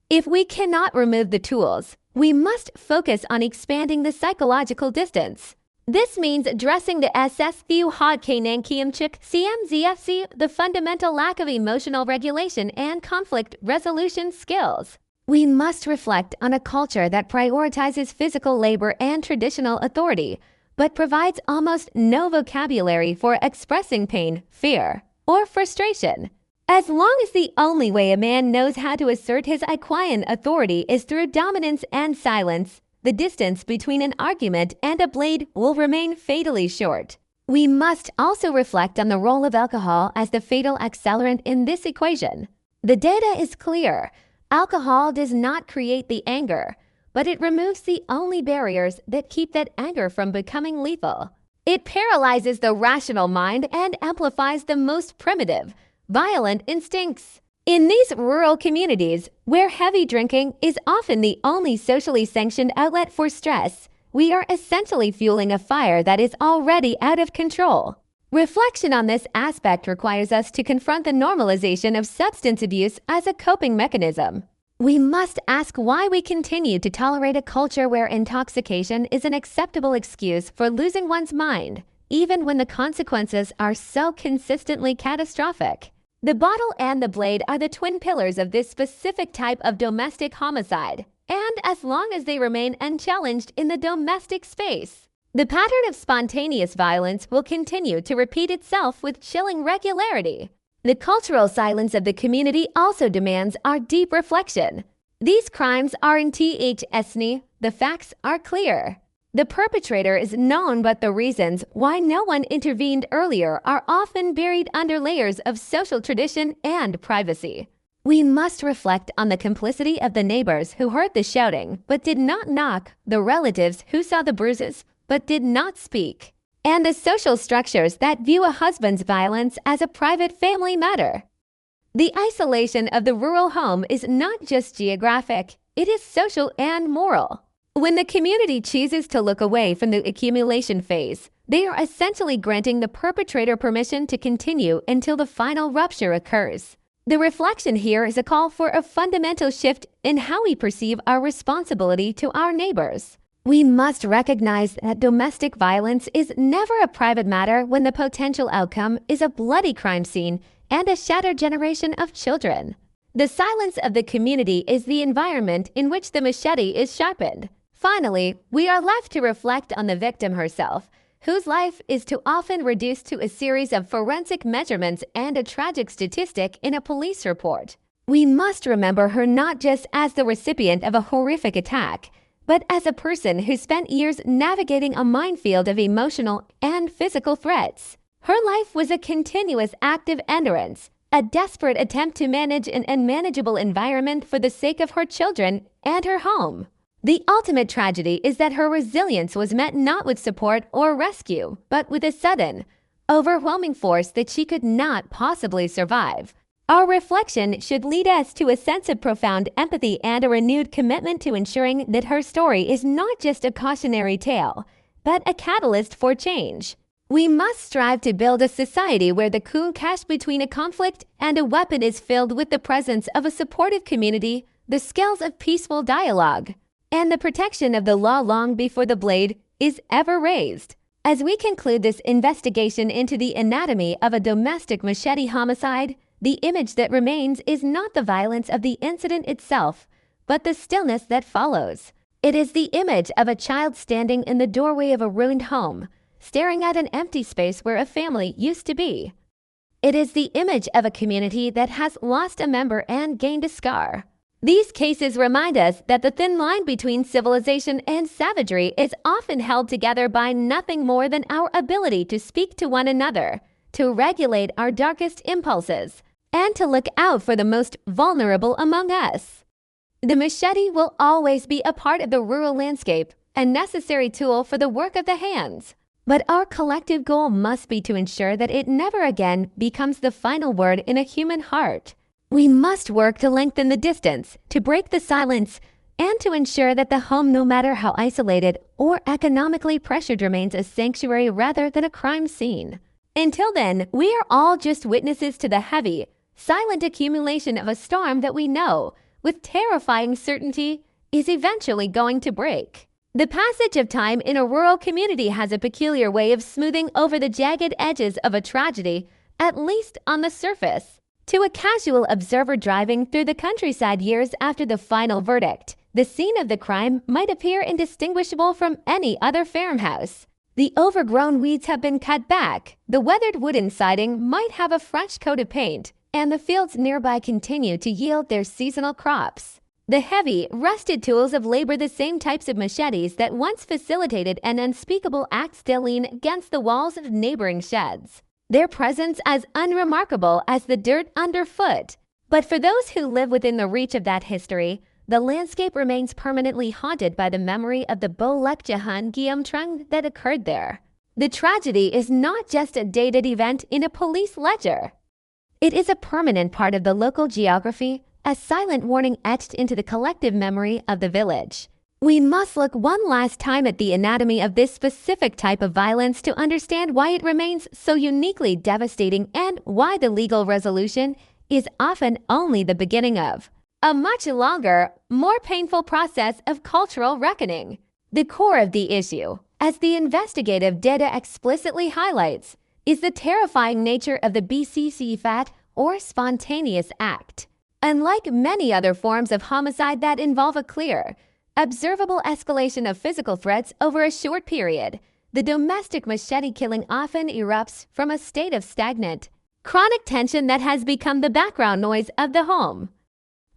If we cannot remove the tools, we must focus on expanding the psychological distance. This means addressing the SSQ Hodkanankiamchik CMZFC, the fundamental lack of emotional regulation and conflict resolution skills. We must reflect on a culture that prioritizes physical labor and traditional authority, but provides almost no vocabulary for expressing pain, fear, or frustration. As long as the only way a man knows how to assert his Iquian authority is through dominance and silence, the distance between an argument and a blade will remain fatally short. We must also reflect on the role of alcohol as the fatal accelerant in this equation. The data is clear. Alcohol does not create the anger, but it removes the only barriers that keep that anger from becoming lethal. It paralyzes the rational mind and amplifies the most primitive, violent instincts. In these rural communities, where heavy drinking is often the only socially sanctioned outlet for stress, we are essentially fueling a fire that is already out of control. Reflection on this aspect requires us to confront the normalization of substance abuse as a coping mechanism. We must ask why we continue to tolerate a culture where intoxication is an acceptable excuse for losing one's mind, even when the consequences are so consistently catastrophic. The bottle and the blade are the twin pillars of this specific type of domestic homicide, and as long as they remain unchallenged in the domestic space, the pattern of spontaneous violence will continue to repeat itself with chilling regularity. The cultural silence of the community also demands our deep reflection. These crimes aren't ethne, the facts are clear. The perpetrator is known, but the reasons why no one intervened earlier are often buried under layers of social tradition and privacy. We must reflect on the complicity of the neighbors who heard the shouting but did not knock, the relatives who saw the bruises but did not speak, and the social structures that view a husband's violence as a private family matter. The isolation of the rural home is not just geographic, it is social and moral. When the community chooses to look away from the accumulation phase, they are essentially granting the perpetrator permission to continue until the final rupture occurs. The reflection here is a call for a fundamental shift in how we perceive our responsibility to our neighbors. We must recognize that domestic violence is never a private matter when the potential outcome is a bloody crime scene and a shattered generation of children. The silence of the community is the environment in which the machete is sharpened. Finally, we are left to reflect on the victim herself, whose life is too often reduced to a series of forensic measurements and a tragic statistic in a police report. We must remember her not just as the recipient of a horrific attack, but as a person who spent years navigating a minefield of emotional and physical threats. Her life was a continuous act of endurance, a desperate attempt to manage an unmanageable environment for the sake of her children and her home. The ultimate tragedy is that her resilience was met not with support or rescue, but with a sudden, overwhelming force that she could not possibly survive. Our reflection should lead us to a sense of profound empathy and a renewed commitment to ensuring that her story is not just a cautionary tale, but a catalyst for change. We must strive to build a society where the clash between a conflict and a weapon is filled with the presence of a supportive community, the skills of peaceful dialogue, and the protection of the law long before the blade is ever raised. As we conclude this investigation into the anatomy of a domestic machete homicide, the image that remains is not the violence of the incident itself, but the stillness that follows. It is the image of a child standing in the doorway of a ruined home, staring at an empty space where a family used to be. It is the image of a community that has lost a member and gained a scar. These cases remind us that the thin line between civilization and savagery is often held together by nothing more than our ability to speak to one another, to regulate our darkest impulses, and to look out for the most vulnerable among us. The machete will always be a part of the rural landscape, a necessary tool for the work of the hands. But our collective goal must be to ensure that it never again becomes the final word in a human heart. We must work to lengthen the distance, to break the silence, and to ensure that the home, no matter how isolated or economically pressured, remains a sanctuary rather than a crime scene. Until then, we are all just witnesses to the heavy, silent accumulation of a storm that we know, with terrifying certainty, is eventually going to break. The passage of time in a rural community has a peculiar way of smoothing over the jagged edges of a tragedy, at least on the surface. To a casual observer driving through the countryside years after the final verdict, the scene of the crime might appear indistinguishable from any other farmhouse. The overgrown weeds have been cut back, the weathered wooden siding might have a fresh coat of paint, and the fields nearby continue to yield their seasonal crops. The heavy, rusted tools of labor, the same types of machetes that once facilitated an unspeakable act, still lean against the walls of neighboring sheds, their presence as unremarkable as the dirt underfoot. But for those who live within the reach of that history, the landscape remains permanently haunted by the memory of the Bolek Jahan Guillaume Trung that occurred there. The tragedy is not just a dated event in a police ledger. It is a permanent part of the local geography, a silent warning etched into the collective memory of the village. We must look one last time at the anatomy of this specific type of violence to understand why it remains so uniquely devastating and why the legal resolution is often only the beginning of a much longer, more painful process of cultural reckoning. The core of the issue, as the investigative data explicitly highlights, is the terrifying nature of the BCC-FAT, or spontaneous act. Unlike many other forms of homicide that involve a clear, observable escalation of physical threats over a short period, the domestic machete killing often erupts from a state of stagnant, chronic tension that has become the background noise of the home.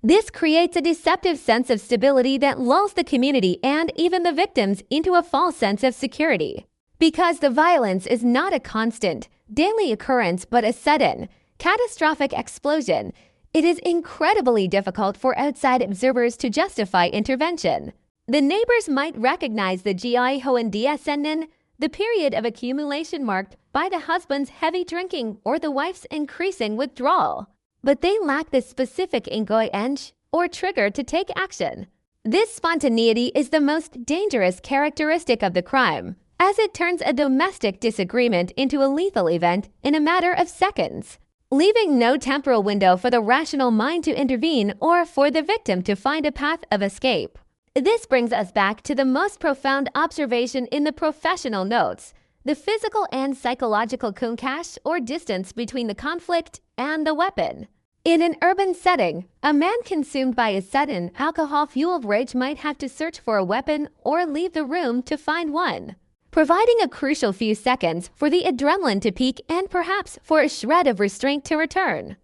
This creates a deceptive sense of stability that lulls the community and even the victims into a false sense of security. Because the violence is not a constant, daily occurrence but a sudden, catastrophic explosion, it is incredibly difficult for outside observers to justify intervention. The neighbors might recognize the GI Hoendia Sennen, the period of accumulation marked by the husband's heavy drinking or the wife's increasing withdrawal, but they lack the specific Ngoy Ench or trigger to take action. This spontaneity is the most dangerous characteristic of the crime, as it turns a domestic disagreement into a lethal event in a matter of seconds, leaving no temporal window for the rational mind to intervene or for the victim to find a path of escape. This brings us back to the most profound observation in the professional notes, the physical and psychological concash or distance between the conflict and the weapon. In an urban setting, a man consumed by a sudden alcohol-fueled rage might have to search for a weapon or leave the room to find one, providing a crucial few seconds for the adrenaline to peak and perhaps for a shred of restraint to return.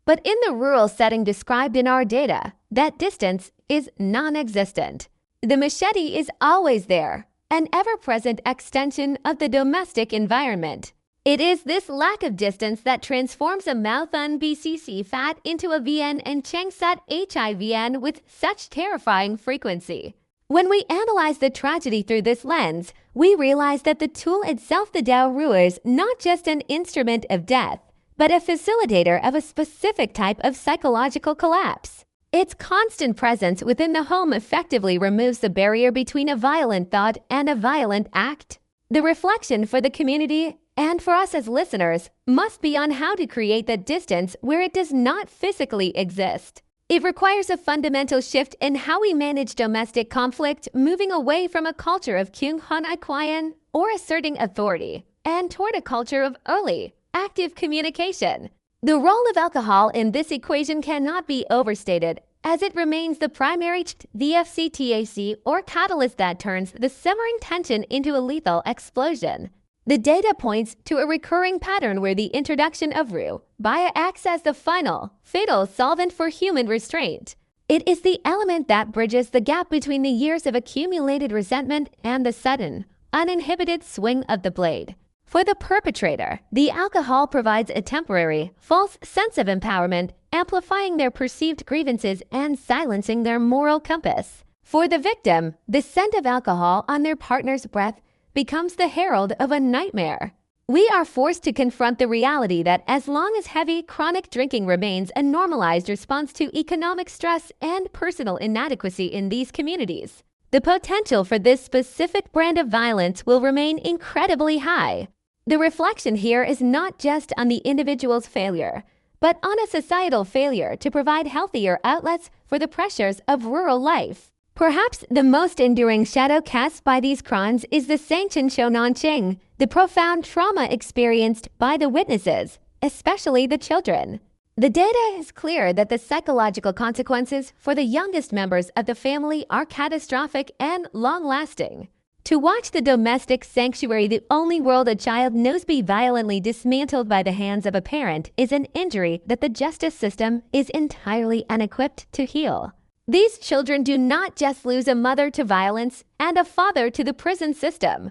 But in the rural setting described in our data, that distance is non-existent. The machete is always there, an ever-present extension of the domestic environment. It is this lack of distance that transforms a Malthun BCC fat into a VN and Changsat HIVN with such terrifying frequency. When we analyze the tragedy through this lens, we realize that the tool itself, the Dao Rui, is not just an instrument of death, but a facilitator of a specific type of psychological collapse. Its constant presence within the home effectively removes the barrier between a violent thought and a violent act. The reflection for the community and for us as listeners must be on how to create that distance where it does not physically exist. It requires a fundamental shift in how we manage domestic conflict, moving away from a culture of Kyung Han Ikwayan or asserting authority, and toward a culture of early, active communication. The role of alcohol in this equation cannot be overstated, as it remains the primary VFC-TAC or catalyst that turns the simmering tension into a lethal explosion. The data points to a recurring pattern where the introduction of Rue acts as the final, fatal solvent for human restraint. It is the element that bridges the gap between the years of accumulated resentment and the sudden, uninhibited swing of the blade. For the perpetrator, the alcohol provides a temporary, false sense of empowerment, amplifying their perceived grievances and silencing their moral compass. For the victim, the scent of alcohol on their partner's breath becomes the herald of a nightmare. We are forced to confront the reality that as long as heavy, chronic drinking remains a normalized response to economic stress and personal inadequacy in these communities, the potential for this specific brand of violence will remain incredibly high. The reflection here is not just on the individual's failure, but on a societal failure to provide healthier outlets for the pressures of rural life. Perhaps the most enduring shadow cast by these crimes is the sanction shown on Ching, the profound trauma experienced by the witnesses, especially the children. The data is clear that the psychological consequences for the youngest members of the family are catastrophic and long-lasting. To watch the domestic sanctuary, the only world a child knows, be violently dismantled by the hands of a parent is an injury that the justice system is entirely unequipped to heal. These children do not just lose a mother to violence and a father to the prison system.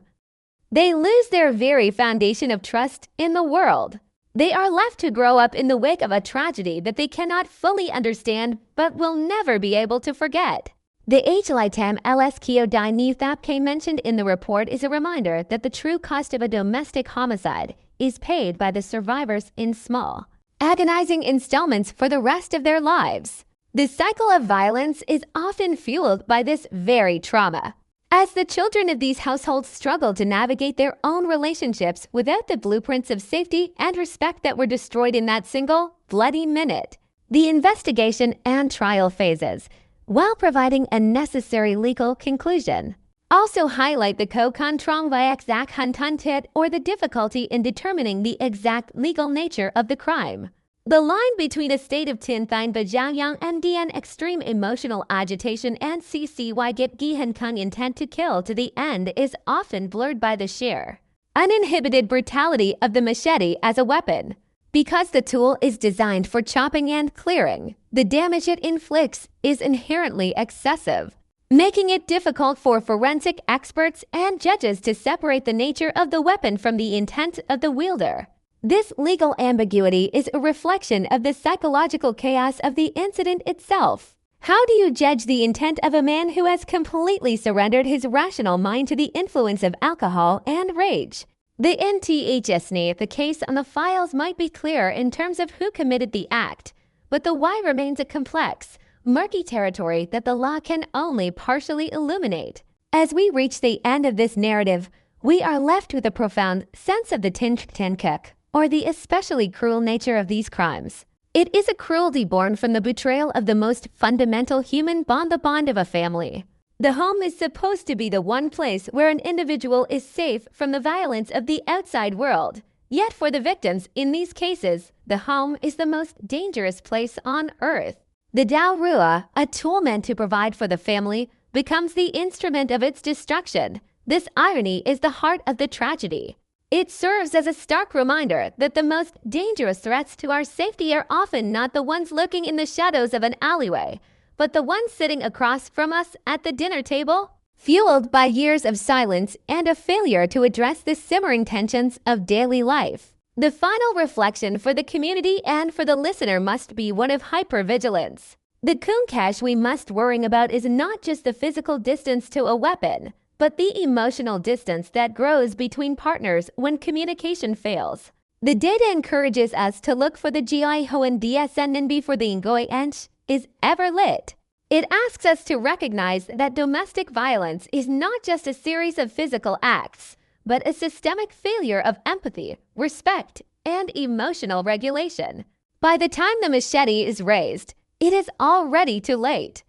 They lose their very foundation of trust in the world. They are left to grow up in the wake of a tragedy that they cannot fully understand but will never be able to forget. The HLITAM LSKO Dinethapk mentioned in the report is a reminder that the true cost of a domestic homicide is paid by the survivors in small, agonizing installments for the rest of their lives. The cycle of violence is often fueled by this very trauma. As the children of these households struggle to navigate their own relationships without the blueprints of safety and respect that were destroyed in that single, bloody minute, the investigation and trial phases, while providing a necessary legal conclusion, also highlight the ko-kan-trong via exact hantantit or the difficulty in determining the exact legal nature of the crime. The line between a state of tinthine bajiaoyang and DN extreme emotional agitation and CCY get gihan kung intent to kill to the end is often blurred by the sheer, uninhibited brutality of the machete as a weapon. Because the tool is designed for chopping and clearing, the damage it inflicts is inherently excessive, making it difficult for forensic experts and judges to separate the nature of the weapon from the intent of the wielder. This legal ambiguity is a reflection of the psychological chaos of the incident itself. How do you judge the intent of a man who has completely surrendered his rational mind to the influence of alcohol and rage? The NTHSNI, the case on the files might be clear in terms of who committed the act, but the why remains a complex, murky territory that the law can only partially illuminate. As we reach the end of this narrative, we are left with a profound sense of the Tenkuk, or the especially cruel nature of these crimes. It is a cruelty born from the betrayal of the most fundamental human bond, the bond of a family. The home is supposed to be the one place where an individual is safe from the violence of the outside world, Yet for the victims in these cases, the home is the most dangerous place on earth. The Dao Rua, a tool meant to provide for the family, becomes the instrument of its destruction. This irony is the heart of the tragedy. It serves as a stark reminder that the most dangerous threats to our safety are often not the ones lurking in the shadows of an alleyway, but the ones sitting across from us at the dinner table. Fueled by years of silence and a failure to address the simmering tensions of daily life, the final reflection for the community and for the listener must be one of hypervigilance. The Kunkesh we must worry about is not just the physical distance to a weapon, but the emotional distance that grows between partners when communication fails. The data encourages us to look for the GI Hoen DSN for the Ngoi Ench is ever lit. It asks us to recognize that domestic violence is not just a series of physical acts, but a systemic failure of empathy, respect, and emotional regulation. By the time the machete is raised, it is already too late.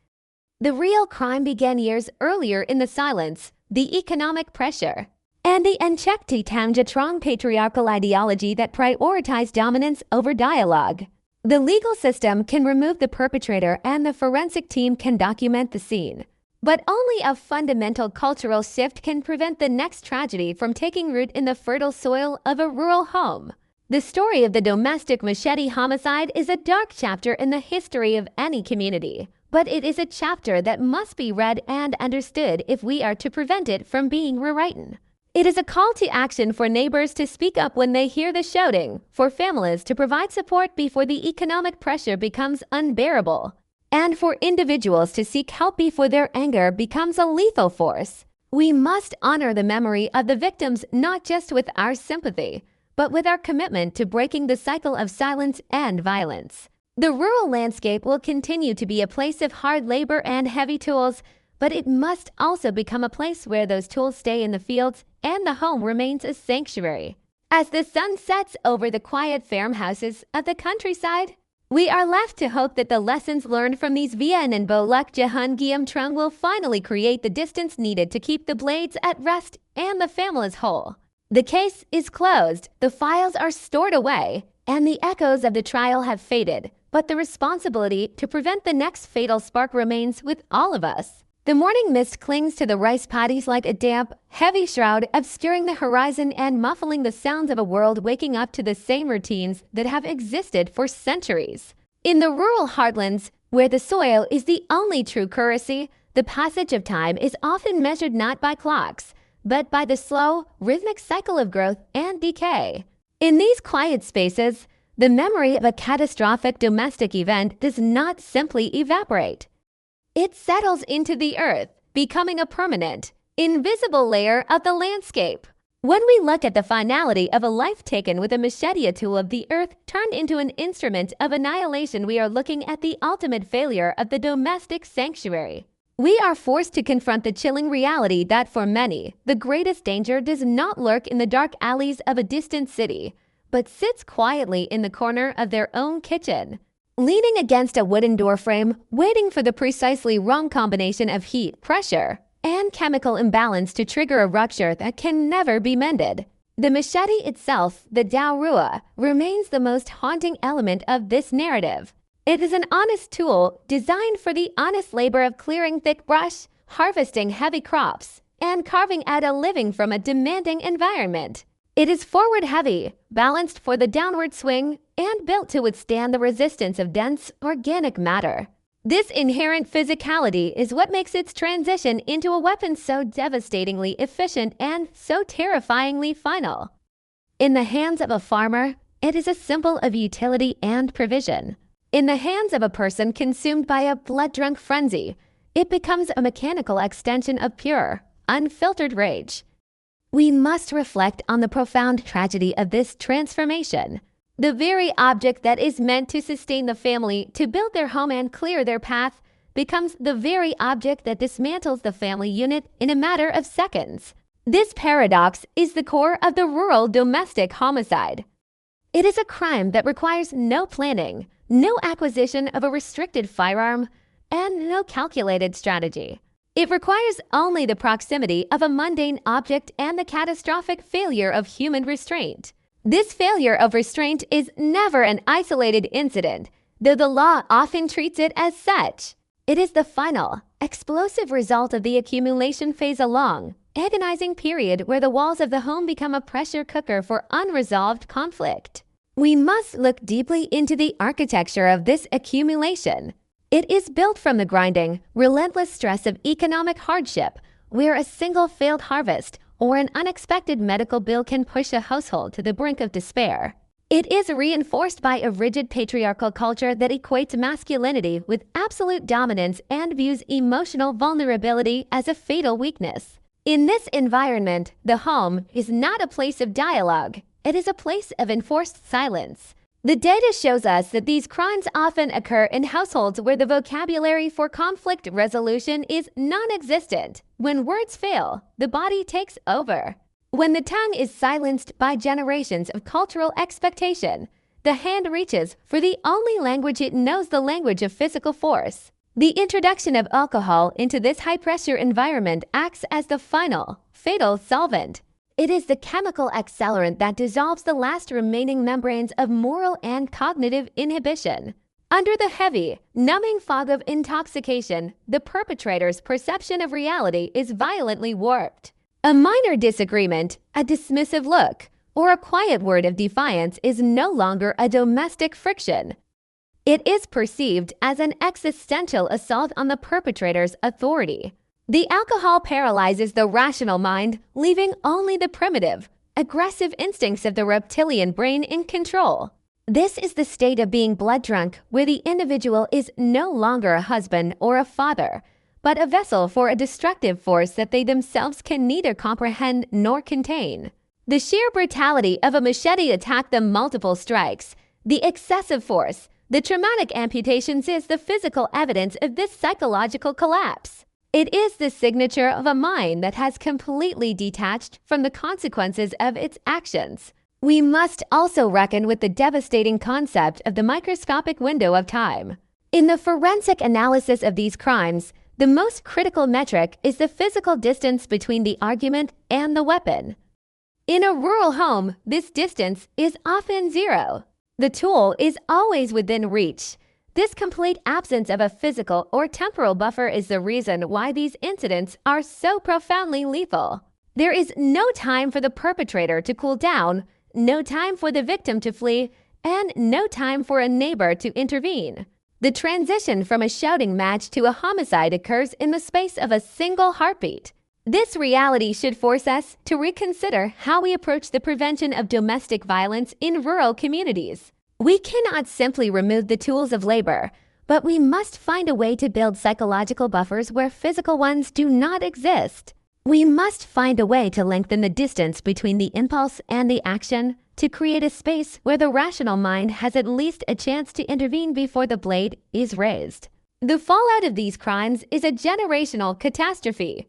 The real crime began years earlier in the silence, the economic pressure, and the unchecked Tamjatrong patriarchal ideology that prioritized dominance over dialogue. The legal system can remove the perpetrator and the forensic team can document the scene. But only a fundamental cultural shift can prevent the next tragedy from taking root in the fertile soil of a rural home. The story of the domestic machete homicide is a dark chapter in the history of any community, but it is a chapter that must be read and understood if we are to prevent it from being rewritten. It is a call to action for neighbors to speak up when they hear the shouting, for families to provide support before the economic pressure becomes unbearable, and for individuals to seek help before their anger becomes a lethal force. We must honor the memory of the victims not just with our sympathy, but with our commitment to breaking the cycle of silence and violence. The rural landscape will continue to be a place of hard labor and heavy tools, but it must also become a place where those tools stay in the fields and the home remains a sanctuary. As the sun sets over the quiet farmhouses of the countryside, we are left to hope that the lessons learned from these Vian and Bolak Jahan Giam Trung will finally create the distance needed to keep the blades at rest and the families whole. The case is closed, the files are stored away, and the echoes of the trial have faded, but the responsibility to prevent the next fatal spark remains with all of us. The morning mist clings to the rice paddies like a damp, heavy shroud, obscuring the horizon and muffling the sounds of a world waking up to the same routines that have existed for centuries. In the rural heartlands, where the soil is the only true currency, the passage of time is often measured not by clocks, but by the slow, rhythmic cycle of growth and decay. In these quiet spaces, the memory of a catastrophic domestic event does not simply evaporate. It settles into the earth, becoming a permanent, invisible layer of the landscape. When we look at the finality of a life taken with a machete tool of the earth turned into an instrument of annihilation, we are looking at the ultimate failure of the domestic sanctuary. We are forced to confront the chilling reality that for many, the greatest danger does not lurk in the dark alleys of a distant city, but sits quietly in the corner of their own kitchen. Leaning against a wooden doorframe, waiting for the precisely wrong combination of heat, pressure, and chemical imbalance to trigger a rupture that can never be mended. The machete itself, the Dao Rua, remains the most haunting element of this narrative. It is an honest tool designed for the honest labor of clearing thick brush, harvesting heavy crops, and carving out a living from a demanding environment. It is forward heavy, balanced for the downward swing, and built to withstand the resistance of dense organic matter. This inherent physicality is what makes its transition into a weapon so devastatingly efficient and so terrifyingly final. In the hands of a farmer, it is a symbol of utility and provision. In the hands of a person consumed by a blood-drunk frenzy, it becomes a mechanical extension of pure, unfiltered rage. We must reflect on the profound tragedy of this transformation. The very object that is meant to sustain the family, to build their home and clear their path, becomes the very object that dismantles the family unit in a matter of seconds. This paradox is the core of the rural domestic homicide. It is a crime that requires no planning, no acquisition of a restricted firearm, and no calculated strategy. It requires only the proximity of a mundane object and the catastrophic failure of human restraint. This failure of restraint is never an isolated incident, though the law often treats it as such. It is the final, explosive result of the accumulation phase, a long, agonizing period where the walls of the home become a pressure cooker for unresolved conflict. We must look deeply into the architecture of this accumulation. It is built from the grinding, relentless stress of economic hardship, where a single failed harvest or an unexpected medical bill can push a household to the brink of despair. It is reinforced by a rigid patriarchal culture that equates masculinity with absolute dominance and views emotional vulnerability as a fatal weakness. In this environment, the home is not a place of dialogue. It is a place of enforced silence. The data shows us that these crimes often occur in households where the vocabulary for conflict resolution is non-existent. When words fail, the body takes over. When the tongue is silenced by generations of cultural expectation, the hand reaches for the only language it knows, the language of physical force. The introduction of alcohol into this high-pressure environment acts as the final, fatal solvent. It is the chemical accelerant that dissolves the last remaining membranes of moral and cognitive inhibition. Under the heavy, numbing fog of intoxication, the perpetrator's perception of reality is violently warped. A minor disagreement, a dismissive look, or a quiet word of defiance is no longer a domestic friction. It is perceived as an existential assault on the perpetrator's authority. The alcohol paralyzes the rational mind, leaving only the primitive, aggressive instincts of the reptilian brain in control. This is the state of being blood drunk, where the individual is no longer a husband or a father, but a vessel for a destructive force that they themselves can neither comprehend nor contain. The sheer brutality of a machete attack, the multiple strikes, the excessive force, the traumatic amputations is the physical evidence of this psychological collapse. It is the signature of a mind that has completely detached from the consequences of its actions. We must also reckon with the devastating concept of the microscopic window of time. In the forensic analysis of these crimes, the most critical metric is the physical distance between the argument and the weapon. In a rural home, this distance is often zero. The tool is always within reach. This complete absence of a physical or temporal buffer is the reason why these incidents are so profoundly lethal. There is no time for the perpetrator to cool down, no time for the victim to flee, and no time for a neighbor to intervene. The transition from a shouting match to a homicide occurs in the space of a single heartbeat. This reality should force us to reconsider how we approach the prevention of domestic violence in rural communities. We cannot simply remove the tools of labor, but we must find a way to build psychological buffers where physical ones do not exist. We must find a way to lengthen the distance between the impulse and the action, to create a space where the rational mind has at least a chance to intervene before the blade is raised. The fallout of these crimes is a generational catastrophe.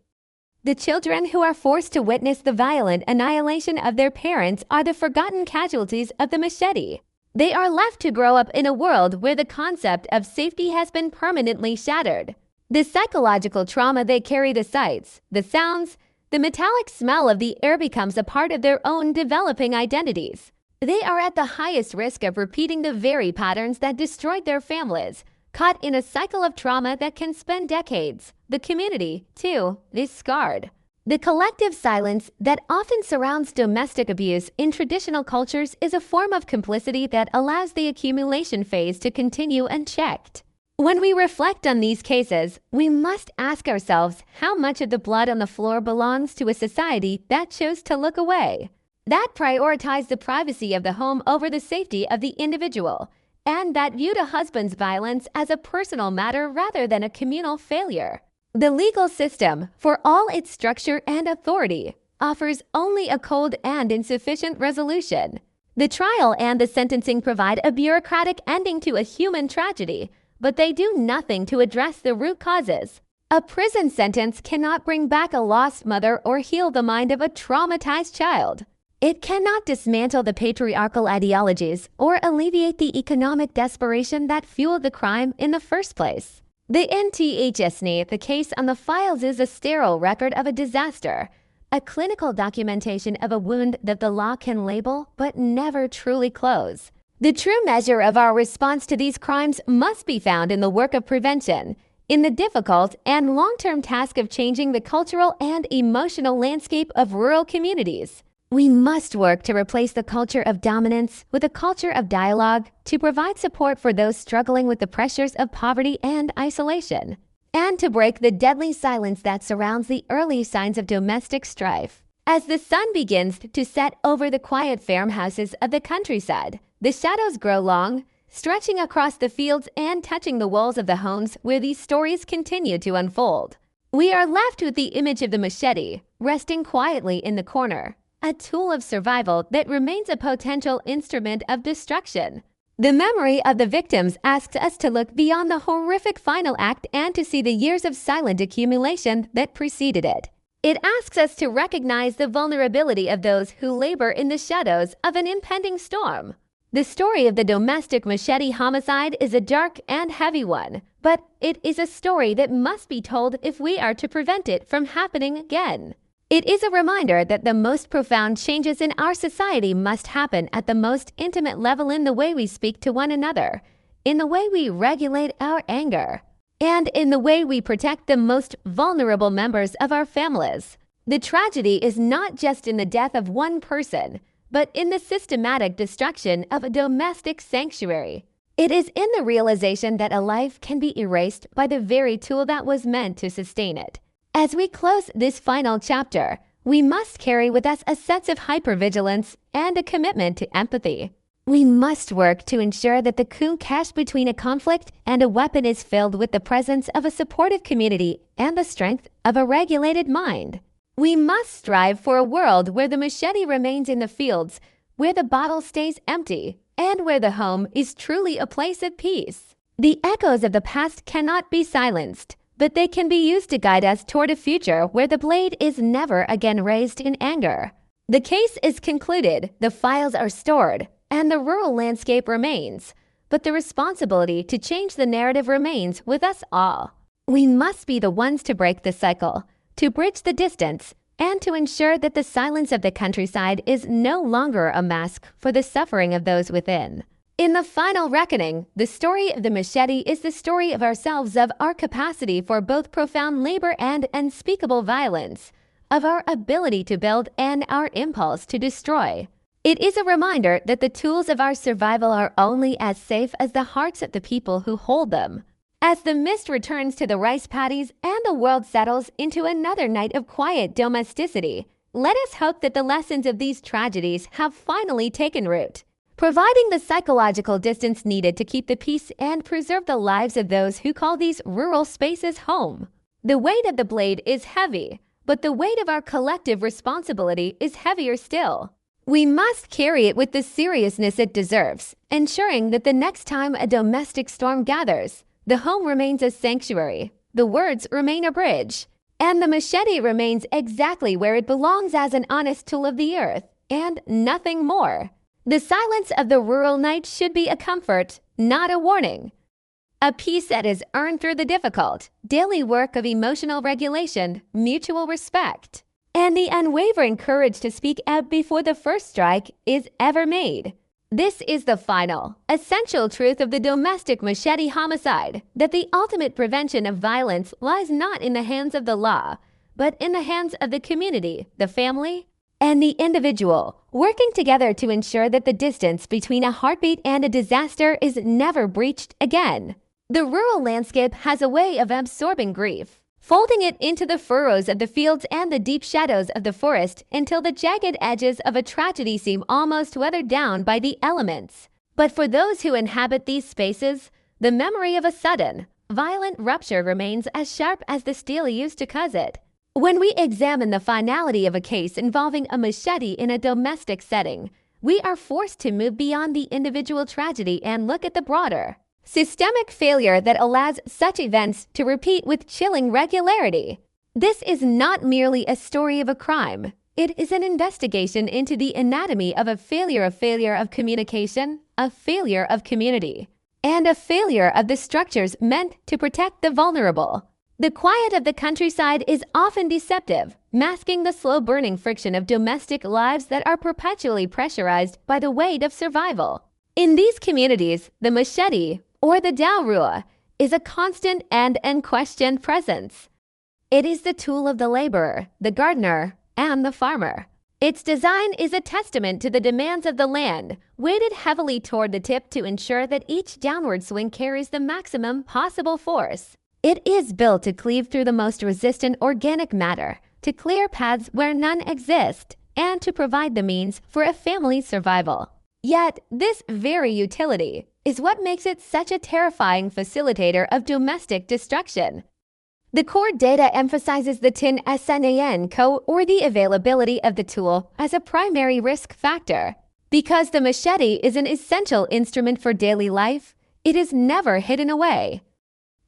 The children who are forced to witness the violent annihilation of their parents are the forgotten casualties of the machete. They are left to grow up in a world where the concept of safety has been permanently shattered. The psychological trauma they carry, the sights, the sounds, the metallic smell of the air becomes a part of their own developing identities. They are at the highest risk of repeating the very patterns that destroyed their families, caught in a cycle of trauma that can spend decades. The community, too, is scarred. The collective silence that often surrounds domestic abuse in traditional cultures is a form of complicity that allows the accumulation phase to continue unchecked. When we reflect on these cases, we must ask ourselves how much of the blood on the floor belongs to a society that chose to look away, that prioritized the privacy of the home over the safety of the individual, and that viewed a husband's violence as a personal matter rather than a communal failure. The legal system, for all its structure and authority, offers only a cold and insufficient resolution. The trial and the sentencing provide a bureaucratic ending to a human tragedy, but they do nothing to address the root causes. A prison sentence cannot bring back a lost mother or heal the mind of a traumatized child. It cannot dismantle the patriarchal ideologies or alleviate the economic desperation that fueled the crime in the first place. The NTHSNI, the case on the files, is a sterile record of a disaster, a clinical documentation of a wound that the law can label but never truly close. The true measure of our response to these crimes must be found in the work of prevention, in the difficult and long-term task of changing the cultural and emotional landscape of rural communities. We must work to replace the culture of dominance with a culture of dialogue, to provide support for those struggling with the pressures of poverty and isolation, and to break the deadly silence that surrounds the early signs of domestic strife. As the sun begins to set over the quiet farmhouses of the countryside, the shadows grow long, stretching across the fields and touching the walls of the homes where these stories continue to unfold. We are left with the image of the machete, resting quietly in the corner, a tool of survival that remains a potential instrument of destruction. The memory of the victims asks us to look beyond the horrific final act and to see the years of silent accumulation that preceded it. It asks us to recognize the vulnerability of those who labor in the shadows of an impending storm. The story of the domestic machete homicide is a dark and heavy one, but it is a story that must be told if we are to prevent it from happening again. It is a reminder that the most profound changes in our society must happen at the most intimate level, in the way we speak to one another, in the way we regulate our anger, and in the way we protect the most vulnerable members of our families. The tragedy is not just in the death of one person, but in the systematic destruction of a domestic sanctuary. It is in the realization that a life can be erased by the very tool that was meant to sustain it. As we close this final chapter, we must carry with us a sense of hypervigilance and a commitment to empathy. We must work to ensure that the coup cast between a conflict and a weapon is filled with the presence of a supportive community and the strength of a regulated mind. We must strive for a world where the machete remains in the fields, where the bottle stays empty, and where the home is truly a place of peace. The echoes of the past cannot be silenced, but they can be used to guide us toward a future where the blade is never again raised in anger. The case is concluded, the files are stored, and the rural landscape remains, but the responsibility to change the narrative remains with us all. We must be the ones to break the cycle, to bridge the distance, and to ensure that the silence of the countryside is no longer a mask for the suffering of those within. In the final reckoning, the story of the machete is the story of ourselves, of our capacity for both profound labor and unspeakable violence, of our ability to build and our impulse to destroy. It is a reminder that the tools of our survival are only as safe as the hearts of the people who hold them. As the mist returns to the rice paddies and the world settles into another night of quiet domesticity, let us hope that the lessons of these tragedies have finally taken root, providing the psychological distance needed to keep the peace and preserve the lives of those who call these rural spaces home. The weight of the blade is heavy, but the weight of our collective responsibility is heavier still. We must carry it with the seriousness it deserves, ensuring that the next time a domestic storm gathers, the home remains a sanctuary, the words remain a bridge, and the machete remains exactly where it belongs, as an honest tool of the earth, and nothing more. The silence of the rural night should be a comfort, not a warning. A peace that is earned through the difficult, daily work of emotional regulation, mutual respect, and the unwavering courage to speak out before the first strike is ever made. This is the final, essential truth of the domestic machete homicide, that the ultimate prevention of violence lies not in the hands of the law, but in the hands of the community, the family, and the individual, working together to ensure that the distance between a heartbeat and a disaster is never breached again. The rural landscape has a way of absorbing grief, folding it into the furrows of the fields and the deep shadows of the forest until the jagged edges of a tragedy seem almost weathered down by the elements. But for those who inhabit these spaces, the memory of a sudden, violent rupture remains as sharp as the steel used to cause it. When we examine the finality of a case involving a machete in a domestic setting, we are forced to move beyond the individual tragedy and look at the broader, systemic failure that allows such events to repeat with chilling regularity. This is not merely a story of a crime. It is an investigation into the anatomy of a failure of communication, a failure of community, and a failure of the structures meant to protect the vulnerable. The quiet of the countryside is often deceptive, masking the slow-burning friction of domestic lives that are perpetually pressurized by the weight of survival. In these communities, the machete, or the Daurua, is a constant and unquestioned presence. It is the tool of the laborer, the gardener, and the farmer. Its design is a testament to the demands of the land, weighted heavily toward the tip to ensure that each downward swing carries the maximum possible force. It is built to cleave through the most resistant organic matter, to clear paths where none exist, and to provide the means for a family's survival. Yet, this very utility is what makes it such a terrifying facilitator of domestic destruction. The core data emphasizes the tin SNAN co or the availability of the tool as a primary risk factor. Because the machete is an essential instrument for daily life, it is never hidden away.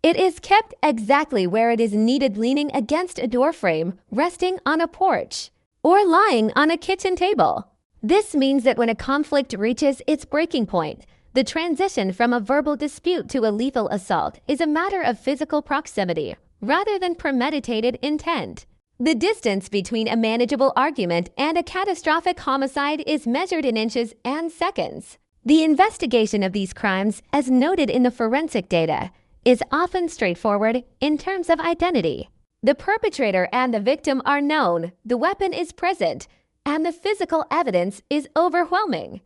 It is kept exactly where it is needed, leaning against a doorframe, resting on a porch, or lying on a kitchen table. This means that when a conflict reaches its breaking point, the transition from a verbal dispute to a lethal assault is a matter of physical proximity rather than premeditated intent. The distance between a manageable argument and a catastrophic homicide is measured in inches and seconds. The investigation of these crimes, as noted in the forensic data, is often straightforward in terms of identity. The perpetrator and the victim are known, the weapon is present, and the physical evidence is overwhelming.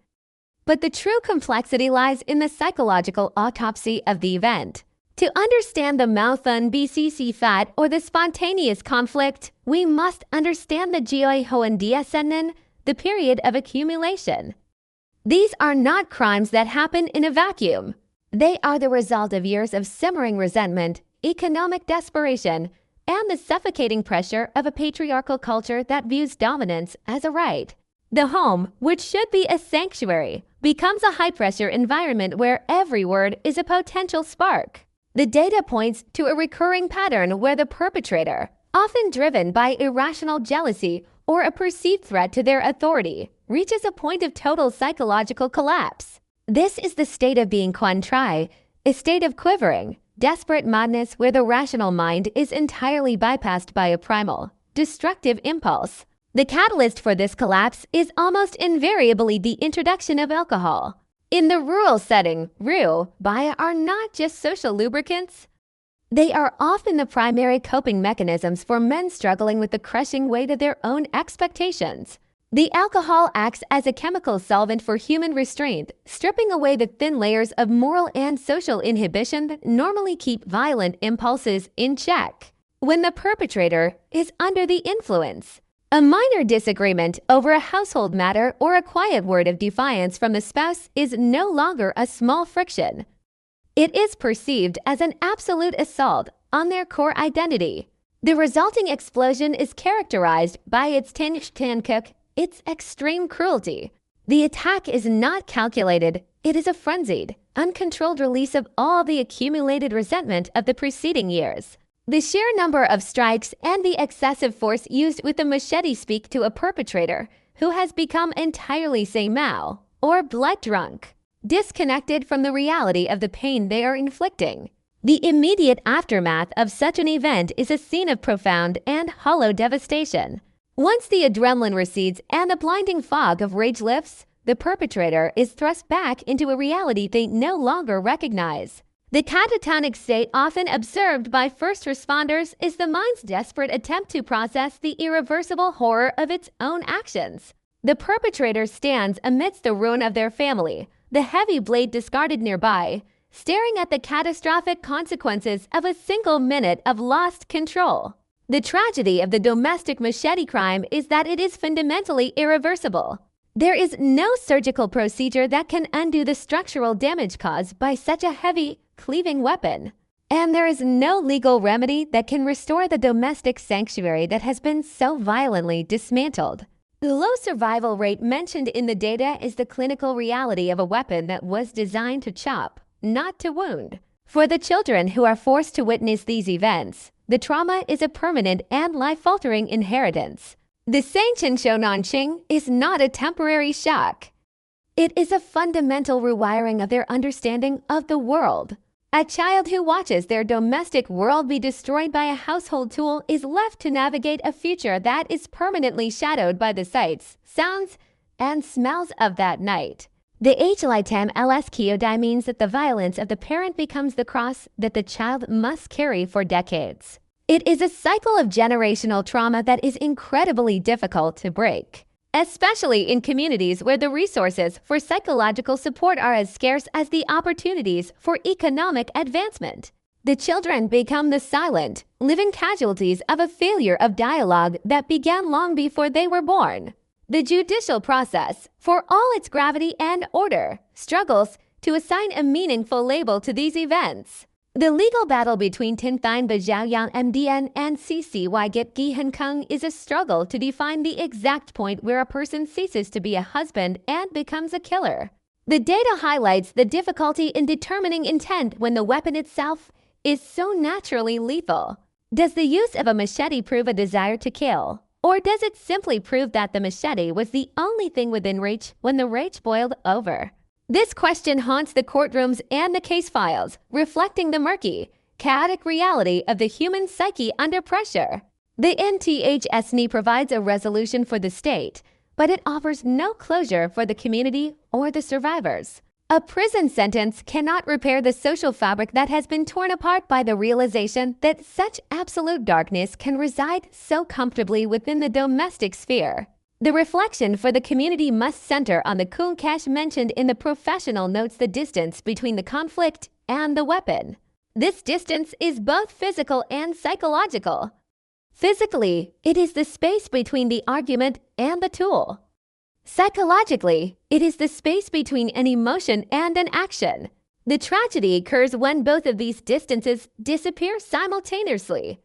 But the true complexity lies in the psychological autopsy of the event. To understand the Mauthan BCC fat or the spontaneous conflict, we must understand the Gioi Hoendiasennen, the period of accumulation. These are not crimes that happen in a vacuum. They are the result of years of simmering resentment, economic desperation, and the suffocating pressure of a patriarchal culture that views dominance as a right. The home, which should be a sanctuary, becomes a high-pressure environment where every word is a potential spark. The data points to a recurring pattern where the perpetrator, often driven by irrational jealousy or a perceived threat to their authority, reaches a point of total psychological collapse. This is the state of being contrit, a state of quivering, desperate madness where the rational mind is entirely bypassed by a primal, destructive impulse. The catalyst for this collapse is almost invariably the introduction of alcohol. In the rural setting, baya are not just social lubricants. They are often the primary coping mechanisms for men struggling with the crushing weight of their own expectations. The alcohol acts as a chemical solvent for human restraint, stripping away the thin layers of moral and social inhibition that normally keep violent impulses in check. When the perpetrator is under the influence, a minor disagreement over a household matter or a quiet word of defiance from the spouse is no longer a small friction. It is perceived as an absolute assault on their core identity. The resulting explosion is characterized by its tinshtankuk, its extreme cruelty. The attack is not calculated, it is a frenzied, uncontrolled release of all the accumulated resentment of the preceding years. The sheer number of strikes and the excessive force used with the machete speak to a perpetrator who has become entirely senmao, or blood drunk, disconnected from the reality of the pain they are inflicting. The immediate aftermath of such an event is a scene of profound and hollow devastation. Once the adrenaline recedes and the blinding fog of rage lifts, the perpetrator is thrust back into a reality they no longer recognize. The catatonic state often observed by first responders is the mind's desperate attempt to process the irreversible horror of its own actions. The perpetrator stands amidst the ruin of their family, the heavy blade discarded nearby, staring at the catastrophic consequences of a single minute of lost control. The tragedy of the domestic machete crime is that it is fundamentally irreversible. There is no surgical procedure that can undo the structural damage caused by such a heavy, cleaving weapon. And there is no legal remedy that can restore the domestic sanctuary that has been so violently dismantled. The low survival rate mentioned in the data is the clinical reality of a weapon that was designed to chop, not to wound. For the children who are forced to witness these events, the trauma is a permanent and life-altering inheritance. The Sengchen Shonanqing is not a temporary shock. It is a fundamental rewiring of their understanding of the world. A child who watches their domestic world be destroyed by a household tool is left to navigate a future that is permanently shadowed by the sights, sounds, and smells of that night. The age-lifetime LS Kyodai means that the violence of the parent becomes the cross that the child must carry for decades. It is a cycle of generational trauma that is incredibly difficult to break, especially in communities where the resources for psychological support are as scarce as the opportunities for economic advancement. The children become the silent, living casualties of a failure of dialogue that began long before they were born. The judicial process, for all its gravity and order, struggles to assign a meaningful label to these events. The legal battle between Tin Thine Bajiaoyang MDN and CC Wygip Gihan Kung is a struggle to define the exact point where a person ceases to be a husband and becomes a killer. The data highlights the difficulty in determining intent when the weapon itself is so naturally lethal. Does the use of a machete prove a desire to kill? Or does it simply prove that the machete was the only thing within reach when the rage boiled over? This question haunts the courtrooms and the case files, reflecting the murky, chaotic reality of the human psyche under pressure. The NTHSNI provides a resolution for the state, but it offers no closure for the community or the survivors. A prison sentence cannot repair the social fabric that has been torn apart by the realization that such absolute darkness can reside so comfortably within the domestic sphere. The reflection for the community must center on the Kulkesh mentioned in the professional notes the distance between the conflict and the weapon. This distance is both physical and psychological. Physically, it is the space between the argument and the tool. Psychologically, it is the space between an emotion and an action. The tragedy occurs when both of these distances disappear simultaneously.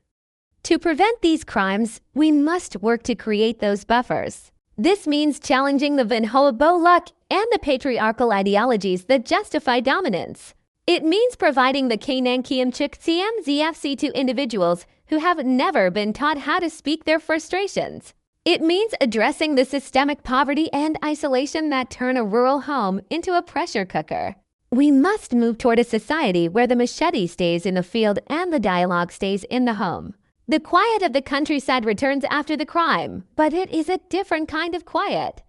To prevent these crimes, we must work to create those buffers. This means challenging the Vinhoabo luck and the patriarchal ideologies that justify dominance. It means providing the Kanang Kiamchik CMZFC to individuals who have never been taught how to speak their frustrations. It means addressing the systemic poverty and isolation that turn a rural home into a pressure cooker. We must move toward a society where the machete stays in the field and the dialogue stays in the home. The quiet of the countryside returns after the crime, but it is a different kind of quiet.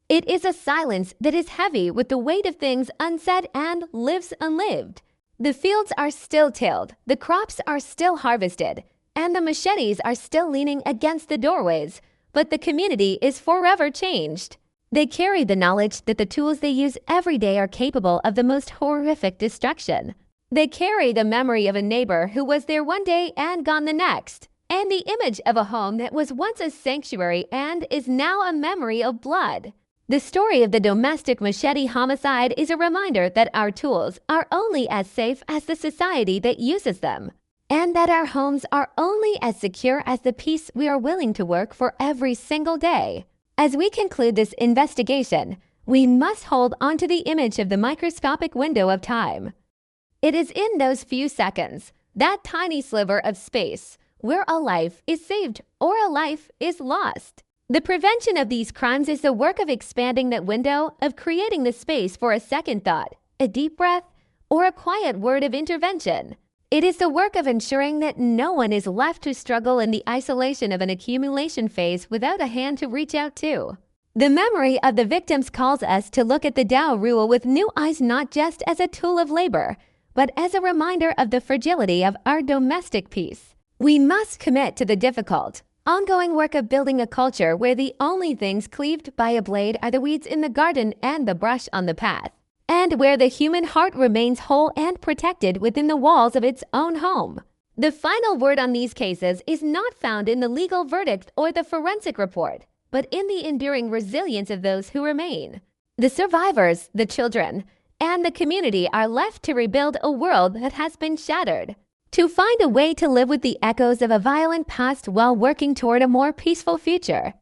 It is a silence that is heavy with the weight of things unsaid and lives unlived. The fields are still tilled, the crops are still harvested, and the machetes are still leaning against the doorways, but the community is forever changed. They carry the knowledge that the tools they use every day are capable of the most horrific destruction. They carry the memory of a neighbor who was there one day and gone the next, and the image of a home that was once a sanctuary and is now a memory of blood. The story of the domestic machete homicide is a reminder that our tools are only as safe as the society that uses them, and that our homes are only as secure as the peace we are willing to work for every single day. As we conclude this investigation, we must hold onto the image of the microscopic window of time. It is in those few seconds, that tiny sliver of space, where a life is saved or a life is lost. The prevention of these crimes is the work of expanding that window, of creating the space for a second thought, a deep breath, or a quiet word of intervention. It is the work of ensuring that no one is left to struggle in the isolation of an accumulation phase without a hand to reach out to. The memory of the victims calls us to look at the Dao rule with new eyes, not just as a tool of labor, but as a reminder of the fragility of our domestic peace. We must commit to the difficult, ongoing work of building a culture where the only things cleaved by a blade are the weeds in the garden and the brush on the path, and where the human heart remains whole and protected within the walls of its own home. The final word on these cases is not found in the legal verdict or the forensic report, but in the enduring resilience of those who remain. The survivors, the children, and the community are left to rebuild a world that has been shattered, to find a way to live with the echoes of a violent past while working toward a more peaceful future.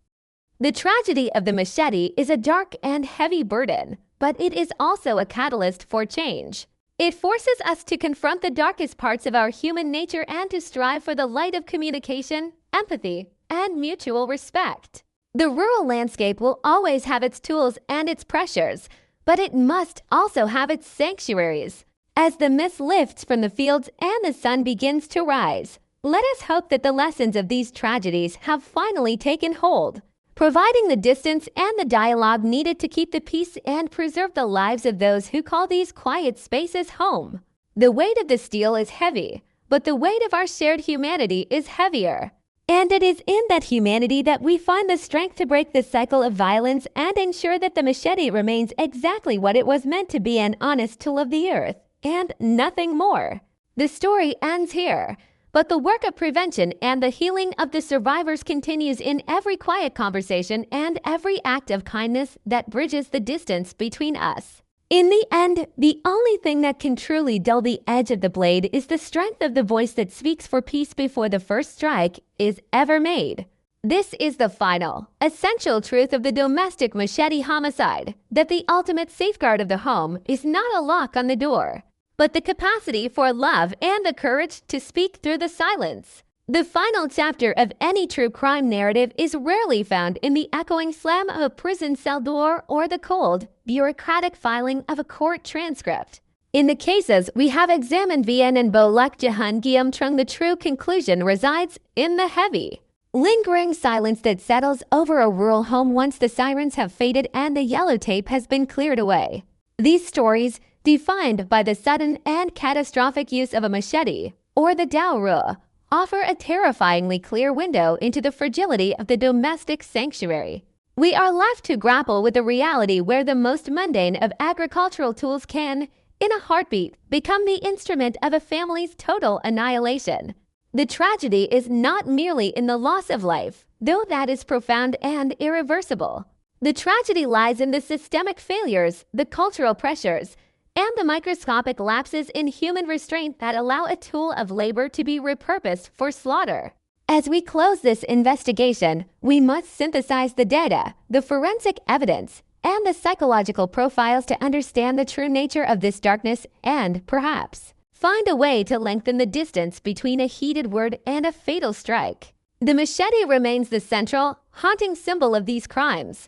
The tragedy of the machete is a dark and heavy burden, but it is also a catalyst for change. It forces us to confront the darkest parts of our human nature and to strive for the light of communication, empathy, and mutual respect. The rural landscape will always have its tools and its pressures, but it must also have its sanctuaries. As the mist lifts from the fields and the sun begins to rise, let us hope that the lessons of these tragedies have finally taken hold, providing the distance and the dialogue needed to keep the peace and preserve the lives of those who call these quiet spaces home. The weight of the steel is heavy, but the weight of our shared humanity is heavier. And it is in that humanity that we find the strength to break the cycle of violence and ensure that the machete remains exactly what it was meant to be, an honest tool of the earth, and nothing more. The story ends here, but the work of prevention and the healing of the survivors continues in every quiet conversation and every act of kindness that bridges the distance between us. In the end, the only thing that can truly dull the edge of the blade is the strength of the voice that speaks for peace before the first strike is ever made. This is the final, essential truth of the domestic machete homicide, that the ultimate safeguard of the home is not a lock on the door, but the capacity for love and the courage to speak through the silence. The final chapter of any true crime narrative is rarely found in the echoing slam of a prison cell door or the cold, bureaucratic filing of a court transcript. In the cases we have examined Vian and Bolak Jahan Guillaume Trung, the true conclusion resides in the heavy, lingering silence that settles over a rural home once the sirens have faded and the yellow tape has been cleared away. These stories, defined by the sudden and catastrophic use of a machete, or the Dao Rua, offer a terrifyingly clear window into the fragility of the domestic sanctuary. We are left to grapple with a reality where the most mundane of agricultural tools can, in a heartbeat, become the instrument of a family's total annihilation. The tragedy is not merely in the loss of life, though that is profound and irreversible. The tragedy lies in the systemic failures, the cultural pressures, and the microscopic lapses in human restraint that allow a tool of labor to be repurposed for slaughter. As we close this investigation, we must synthesize the data, the forensic evidence, and the psychological profiles to understand the true nature of this darkness and, perhaps, find a way to lengthen the distance between a heated word and a fatal strike. The machete remains the central, haunting symbol of these crimes.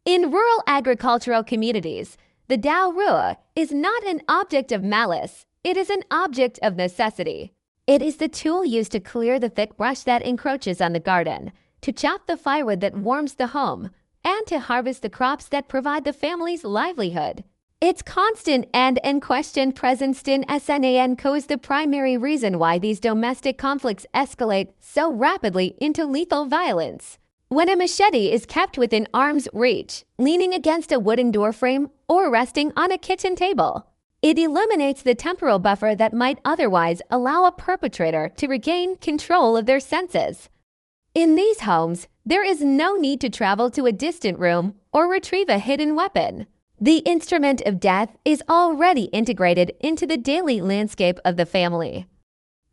In rural agricultural communities, the Dao Rua is not an object of malice, it is an object of necessity. It is the tool used to clear the thick brush that encroaches on the garden, to chop the firewood that warms the home, and to harvest the crops that provide the family's livelihood. Its constant and unquestioned presence in SNANCO is the primary reason why these domestic conflicts escalate so rapidly into lethal violence. When a machete is kept within arm's reach, leaning against a wooden doorframe or resting on a kitchen table, it eliminates the temporal buffer that might otherwise allow a perpetrator to regain control of their senses. In these homes, there is no need to travel to a distant room or retrieve a hidden weapon. The instrument of death is already integrated into the daily landscape of the family.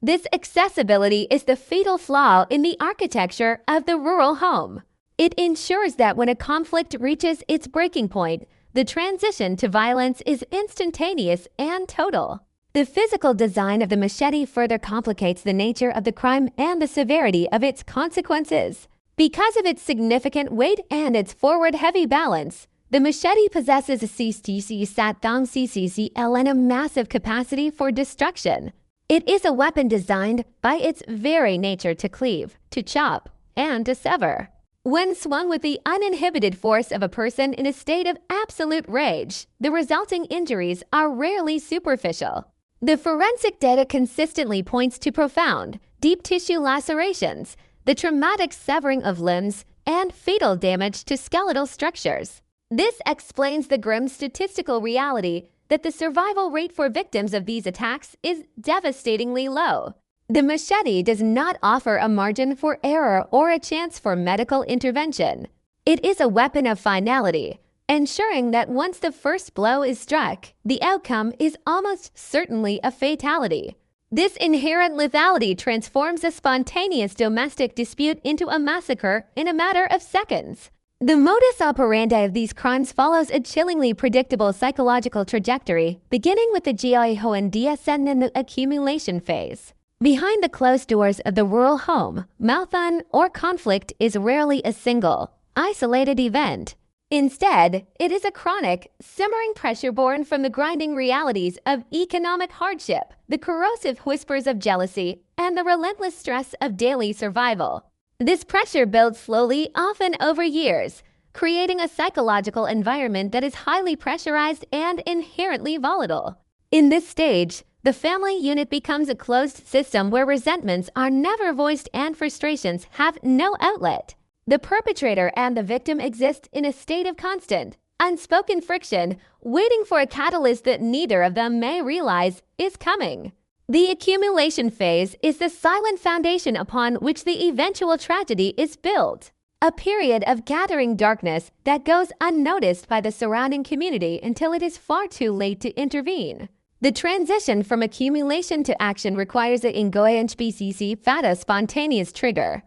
This accessibility is the fatal flaw in the architecture of the rural home. It ensures that when a conflict reaches its breaking point, the transition to violence is instantaneous and total. The physical design of the machete further complicates the nature of the crime and the severity of its consequences. Because of its significant weight and its forward heavy balance, the machete possesses a CCC Satang CCCL and a massive capacity for destruction. It is a weapon designed by its very nature to cleave, to chop, and to sever. When swung with the uninhibited force of a person in a state of absolute rage, the resulting injuries are rarely superficial. The forensic data consistently points to profound, deep tissue lacerations, the traumatic severing of limbs, and fatal damage to skeletal structures. This explains the grim statistical reality that the survival rate for victims of these attacks is devastatingly low. The machete does not offer a margin for error or a chance for medical intervention. It is a weapon of finality, ensuring that once the first blow is struck, the outcome is almost certainly a fatality. This inherent lethality transforms a spontaneous domestic dispute into a massacre in a matter of seconds. The modus operandi of these crimes follows a chillingly predictable psychological trajectory, beginning with the Jiaihoan DSN in the accumulation phase. Behind the closed doors of the rural home, marathon or conflict is rarely a single, isolated event. Instead, it is a chronic, simmering pressure born from the grinding realities of economic hardship, the corrosive whispers of jealousy, and the relentless stress of daily survival. This pressure builds slowly, often over years, creating a psychological environment that is highly pressurized and inherently volatile. In this stage, the family unit becomes a closed system where resentments are never voiced and frustrations have no outlet. The perpetrator and the victim exist in a state of constant, unspoken friction, waiting for a catalyst that neither of them may realize is coming. The accumulation phase is the silent foundation upon which the eventual tragedy is built, a period of gathering darkness that goes unnoticed by the surrounding community until it is far too late to intervene. The transition from accumulation to action requires a ingoyanchbcc fata spontaneous trigger.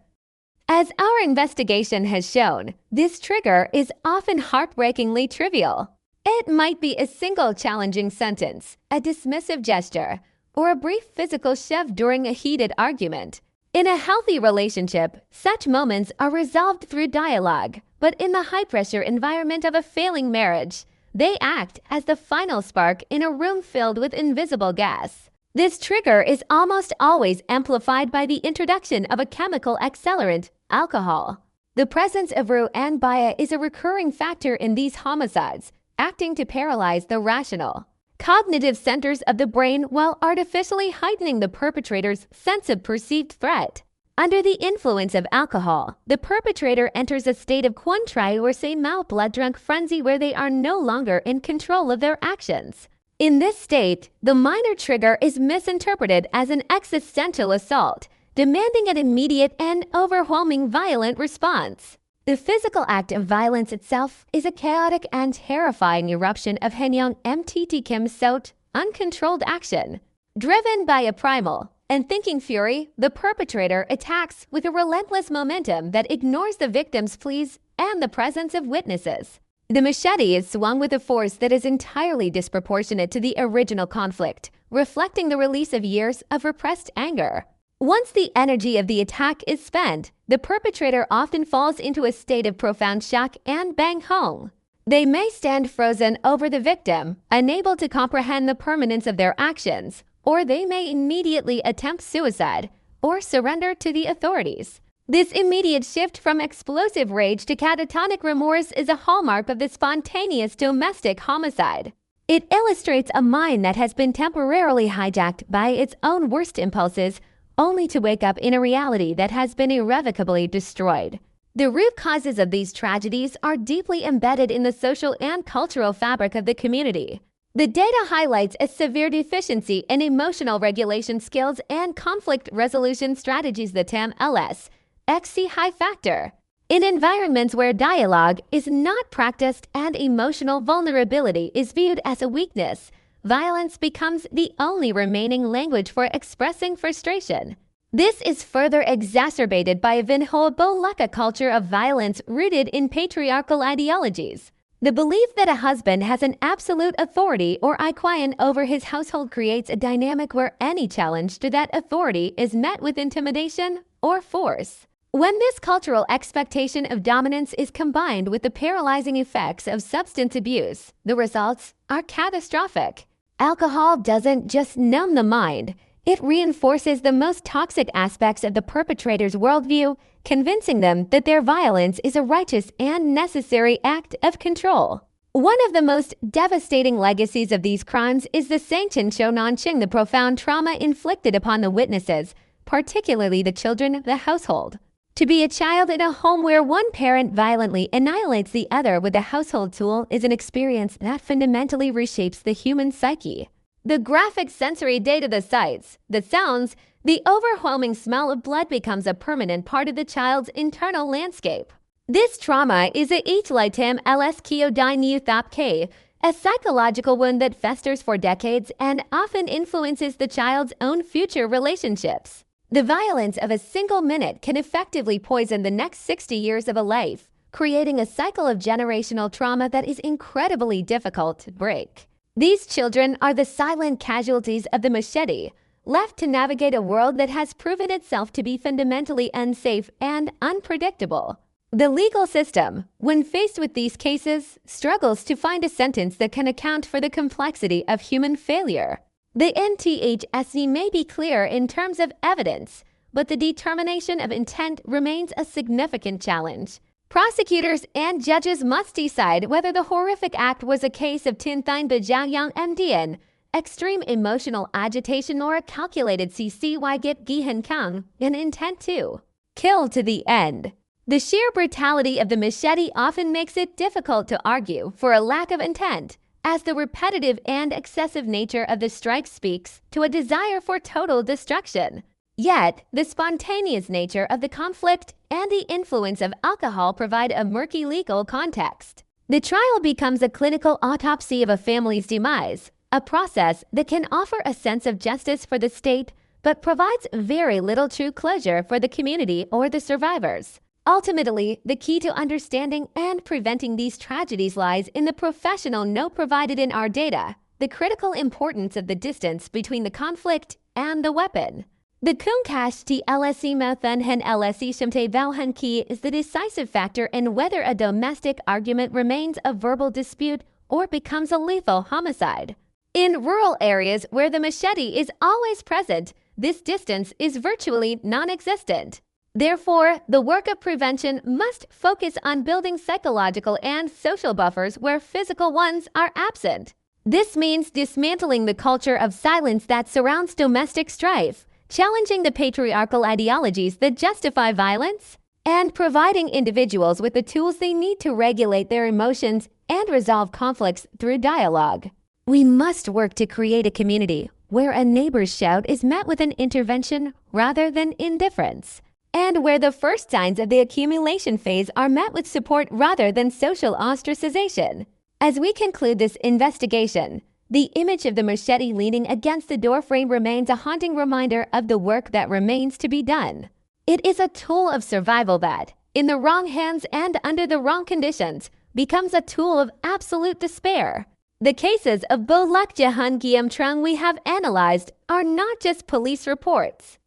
As our investigation has shown, this trigger is often heartbreakingly trivial. It might be a single challenging sentence, a dismissive gesture, or a brief physical shove during a heated argument. In a healthy relationship, such moments are resolved through dialogue, but in the high-pressure environment of a failing marriage, they act as the final spark in a room filled with invisible gas. This trigger is almost always amplified by the introduction of a chemical accelerant, alcohol. The presence of Rue and Baya is a recurring factor in these homicides, acting to paralyze the rational, cognitive centers of the brain while artificially heightening the perpetrator's sense of perceived threat. Under the influence of alcohol, the perpetrator enters a state of contraire-se-mal blood-drunk frenzy where they are no longer in control of their actions. In this state, the minor trigger is misinterpreted as an existential assault, demanding an immediate and overwhelming violent response. The physical act of violence itself is a chaotic and terrifying eruption of Henyong MTT Kim Sot, uncontrolled action. Driven by a primal, unthinking fury, the perpetrator attacks with a relentless momentum that ignores the victim's pleas and the presence of witnesses. The machete is swung with a force that is entirely disproportionate to the original conflict, reflecting the release of years of repressed anger. Once the energy of the attack is spent, the perpetrator often falls into a state of profound shock and bang home. They may stand frozen over the victim, unable to comprehend the permanence of their actions, or they may immediately attempt suicide or surrender to the authorities. This immediate shift from explosive rage to catatonic remorse is a hallmark of the spontaneous domestic homicide. It illustrates a mind that has been temporarily hijacked by its own worst impulses, only to wake up in a reality that has been irrevocably destroyed. The root causes of these tragedies are deeply embedded in the social and cultural fabric of the community. The data highlights a severe deficiency in emotional regulation skills and conflict resolution strategies, the TAM-LS, XC high factor. In environments where dialogue is not practiced and emotional vulnerability is viewed as a weakness, violence becomes the only remaining language for expressing frustration. This is further exacerbated by a Vinho-Bolaka culture of violence rooted in patriarchal ideologies. The belief that a husband has an absolute authority or Ikwayan over his household creates a dynamic where any challenge to that authority is met with intimidation or force. When this cultural expectation of dominance is combined with the paralyzing effects of substance abuse, the results are catastrophic. Alcohol doesn't just numb the mind, it reinforces the most toxic aspects of the perpetrator's worldview, convincing them that their violence is a righteous and necessary act of control. One of the most devastating legacies of these crimes is the sanction Shonanching, the profound trauma inflicted upon the witnesses, particularly the children of the household. To be a child in a home where one parent violently annihilates the other with a household tool is an experience that fundamentally reshapes the human psyche. The graphic sensory data, the sights, the sounds, the overwhelming smell of blood becomes a permanent part of the child's internal landscape. This trauma is a itlaitam ls kiodine uthap, a psychological wound that festers for decades and often influences the child's own future relationships. The violence of a single minute can effectively poison the next 60 years of a life, creating a cycle of generational trauma that is incredibly difficult to break. These children are the silent casualties of the machete, left to navigate a world that has proven itself to be fundamentally unsafe and unpredictable. The legal system, when faced with these cases, struggles to find a sentence that can account for the complexity of human failure. The NTHSC may be clear in terms of evidence, but the determination of intent remains a significant challenge. Prosecutors and judges must decide whether the horrific act was a case of tin thain bajagyang MDN, extreme emotional agitation, or a calculated CCY gip gihan kang, an intent to kill to the end. The sheer brutality of the machete often makes it difficult to argue for a lack of intent, as the repetitive and excessive nature of the strike speaks to a desire for total destruction. Yet, the spontaneous nature of the conflict and the influence of alcohol provide a murky legal context. The trial becomes a clinical autopsy of a family's demise, a process that can offer a sense of justice for the state, but provides very little true closure for the community or the survivors. Ultimately, the key to understanding and preventing these tragedies lies in the professional note provided in our data, the critical importance of the distance between the conflict and the weapon. The kung kash ti LSE mathan hen LSE shimte valhan ki is the decisive factor in whether a domestic argument remains a verbal dispute or becomes a lethal homicide. In rural areas where the machete is always present, this distance is virtually non-existent. Therefore, the work of prevention must focus on building psychological and social buffers where physical ones are absent. This means dismantling the culture of silence that surrounds domestic strife, challenging the patriarchal ideologies that justify violence, and providing individuals with the tools they need to regulate their emotions and resolve conflicts through dialogue. We must work to create a community where a neighbor's shout is met with an intervention rather than indifference, and where the first signs of the accumulation phase are met with support rather than social ostracization. As we conclude this investigation, the image of the machete leaning against the doorframe remains a haunting reminder of the work that remains to be done. It is a tool of survival that, in the wrong hands and under the wrong conditions, becomes a tool of absolute despair. The cases of Bolak Jahan Giam Trung we have analyzed are not just police reports.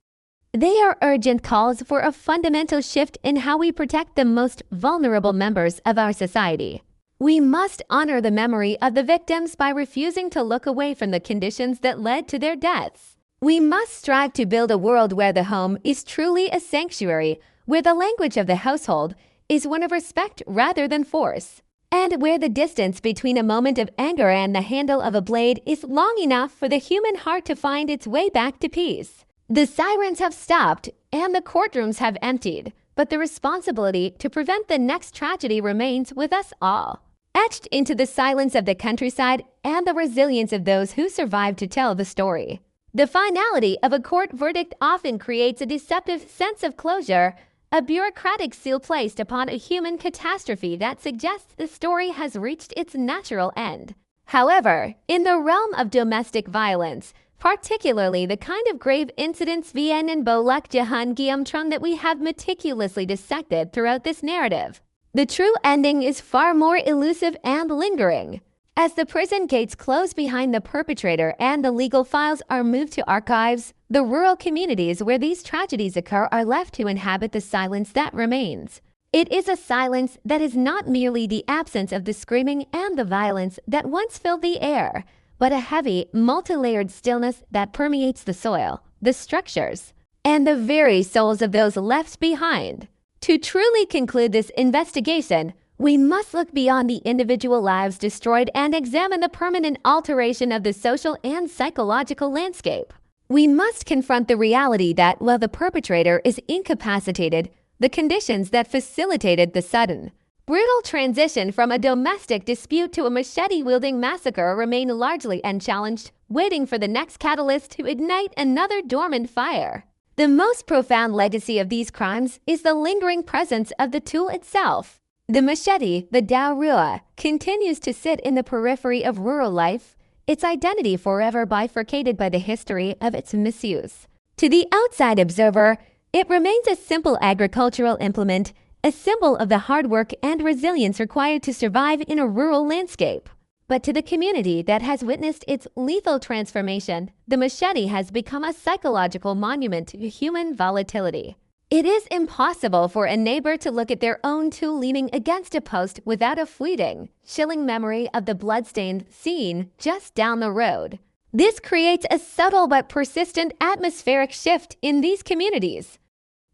They are urgent calls for a fundamental shift in how we protect the most vulnerable members of our society. We must honor the memory of the victims by refusing to look away from the conditions that led to their deaths. We must strive to build a world where the home is truly a sanctuary, where the language of the household is one of respect rather than force, and where the distance between a moment of anger and the handle of a blade is long enough for the human heart to find its way back to peace. The sirens have stopped and the courtrooms have emptied, but the responsibility to prevent the next tragedy remains with us all. Etched into the silence of the countryside and the resilience of those who survived to tell the story. The finality of a court verdict often creates a deceptive sense of closure, a bureaucratic seal placed upon a human catastrophe that suggests the story has reached its natural end. However, in the realm of domestic violence, particularly the kind of grave incidents Vien and Bolak Jahan Giam Trung that we have meticulously dissected throughout this narrative, the true ending is far more elusive and lingering. As the prison gates close behind the perpetrator and the legal files are moved to archives, the rural communities where these tragedies occur are left to inhabit the silence that remains. It is a silence that is not merely the absence of the screaming and the violence that once filled the air, but a heavy, multi-layered stillness that permeates the soil, the structures, and the very souls of those left behind. To truly conclude this investigation, we must look beyond the individual lives destroyed and examine the permanent alteration of the social and psychological landscape. We must confront the reality that while the perpetrator is incapacitated, the conditions that facilitated the sudden, brutal transition from a domestic dispute to a machete-wielding massacre remain largely unchallenged, waiting for the next catalyst to ignite another dormant fire. The most profound legacy of these crimes is the lingering presence of the tool itself. The machete, the Dao Rua, continues to sit in the periphery of rural life, its identity forever bifurcated by the history of its misuse. To the outside observer, it remains a simple agricultural implement, a symbol of the hard work and resilience required to survive in a rural landscape. But to the community that has witnessed its lethal transformation, the machete has become a psychological monument to human volatility. It is impossible for a neighbor to look at their own tool leaning against a post without a fleeting, chilling memory of the bloodstained scene just down the road. This creates a subtle but persistent atmospheric shift in these communities.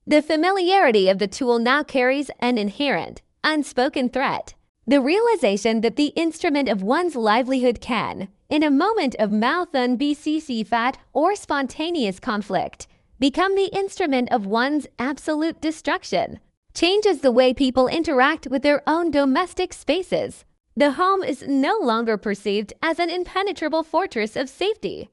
The familiarity of the tool now carries an inherent, unspoken threat. The realization that the instrument of one's livelihood can, in a moment of mouth-on BCC fat or spontaneous conflict, become the instrument of one's absolute destruction, changes the way people interact with their own domestic spaces. The home is no longer perceived as an impenetrable fortress of safety.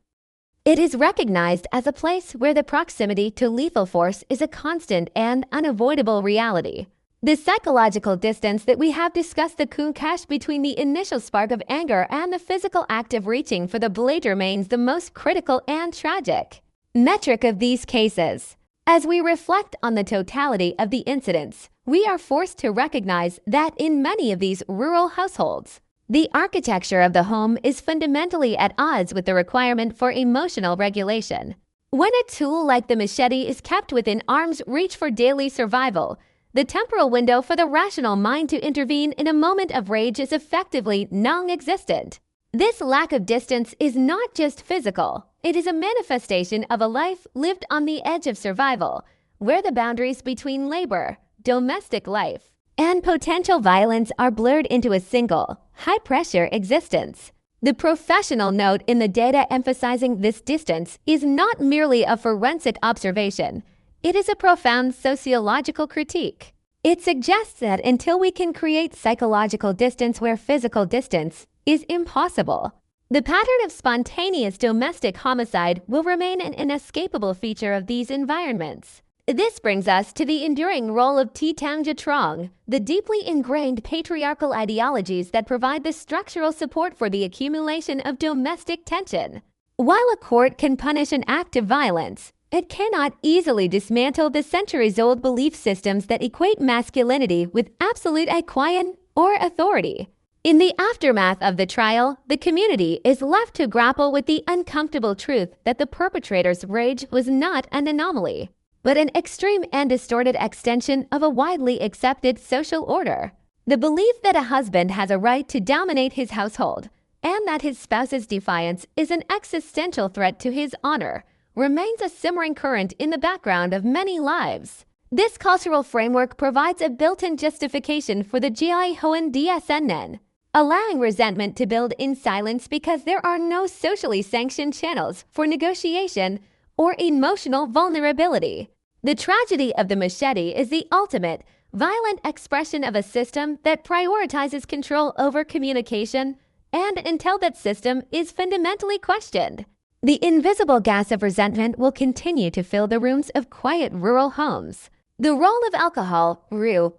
It is recognized as a place where the proximity to lethal force is a constant and unavoidable reality. The psychological distance that we have discussed the concash between the initial spark of anger and the physical act of reaching for the blade remains the most critical and tragic metric of these cases. As we reflect on the totality of the incidents, we are forced to recognize that in many of these rural households, the architecture of the home is fundamentally at odds with the requirement for emotional regulation. When a tool like the machete is kept within arm's reach for daily survival, the temporal window for the rational mind to intervene in a moment of rage is effectively non-existent. This lack of distance is not just physical. It is a manifestation of a life lived on the edge of survival, where the boundaries between labor, domestic life, and potential violence are blurred into a single, high-pressure existence. The professional note in the data emphasizing this distance is not merely a forensic observation. It is a profound sociological critique. It suggests that until we can create psychological distance where physical distance is impossible, the pattern of spontaneous domestic homicide will remain an inescapable feature of these environments. This brings us to the enduring role of Trong, the deeply ingrained patriarchal ideologies that provide the structural support for the accumulation of domestic tension. While a court can punish an act of violence, it cannot easily dismantle the centuries-old belief systems that equate masculinity with absolute equine or authority. In the aftermath of the trial, the community is left to grapple with the uncomfortable truth that the perpetrator's rage was not an anomaly, but an extreme and distorted extension of a widely accepted social order. The belief that a husband has a right to dominate his household and that his spouse's defiance is an existential threat to his honor remains a simmering current in the background of many lives. This cultural framework provides a built-in justification for the Giai Hoan DSNN, allowing resentment to build in silence because there are no socially sanctioned channels for negotiation or emotional vulnerability. The tragedy of the machete is the ultimate, violent expression of a system that prioritizes control over communication, and until that system is fundamentally questioned, the invisible gas of resentment will continue to fill the rooms of quiet rural homes. The role of alcohol,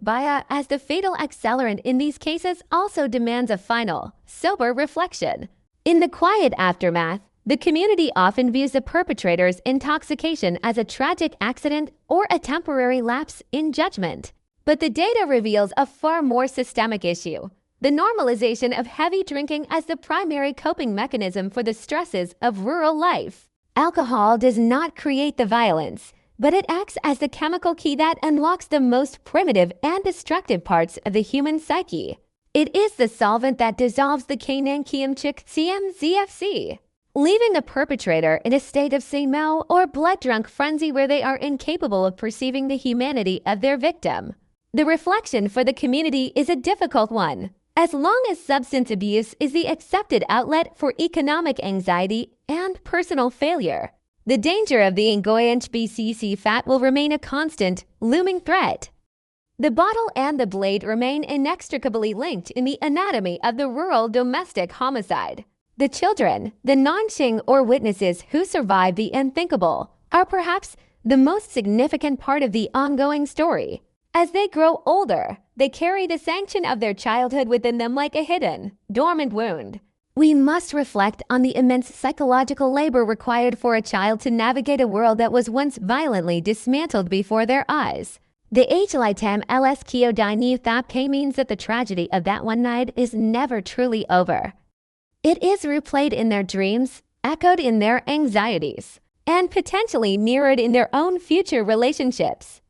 baya, as the fatal accelerant in these cases also demands a final, sober reflection. In the quiet aftermath, the community often views the perpetrator's intoxication as a tragic accident or a temporary lapse in judgment. But the data reveals a far more systemic issue: the normalization of heavy drinking as the primary coping mechanism for the stresses of rural life. Alcohol does not create the violence, but it acts as the chemical key that unlocks the most primitive and destructive parts of the human psyche. It is the solvent that dissolves the Kanankiamchik CMZFC, leaving the perpetrator in a state of semel or blood-drunk frenzy where they are incapable of perceiving the humanity of their victim. The reflection for the community is a difficult one. As long as substance abuse is the accepted outlet for economic anxiety and personal failure, the danger of the Ngoyanch BCC fat will remain a constant, looming threat. The bottle and the blade remain inextricably linked in the anatomy of the rural domestic homicide. The children, the non-Qing or witnesses who survive the unthinkable, are perhaps the most significant part of the ongoing story. As they grow older, they carry the sanction of their childhood within them like a hidden, dormant wound. We must reflect on the immense psychological labor required for a child to navigate a world that was once violently dismantled before their eyes. The HLITAM LS Kyodai Thap K means that the tragedy of that one night is never truly over. It is replayed in their dreams, echoed in their anxieties, and potentially mirrored in their own future relationships.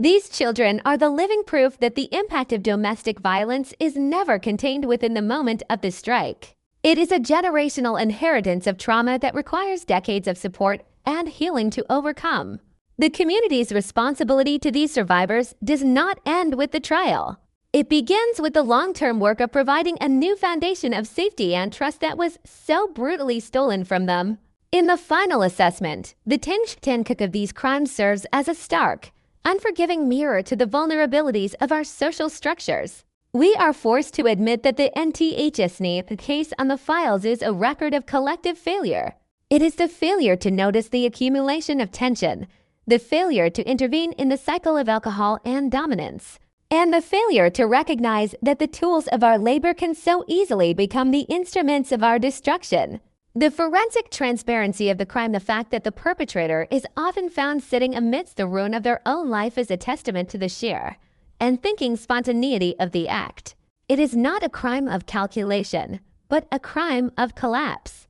These children are the living proof that the impact of domestic violence is never contained within the moment of the strike. It is a generational inheritance of trauma that requires decades of support and healing to overcome. The community's responsibility to these survivors does not end with the trial. It begins with the long-term work of providing a new foundation of safety and trust that was so brutally stolen from them. In the final assessment, the tinge of these crimes serves as a stark, unforgiving mirror to the vulnerabilities of our social structures. We are forced to admit that the NTHSNI case on the files is a record of collective failure. It is the failure to notice the accumulation of tension, the failure to intervene in the cycle of alcohol and dominance, and the failure to recognize that the tools of our labor can so easily become the instruments of our destruction. The forensic transparency of the crime, the fact that the perpetrator is often found sitting amidst the ruin of their own life, is a testament to the sheer and thinking spontaneity of the act. It is not a crime of calculation, but a crime of collapse.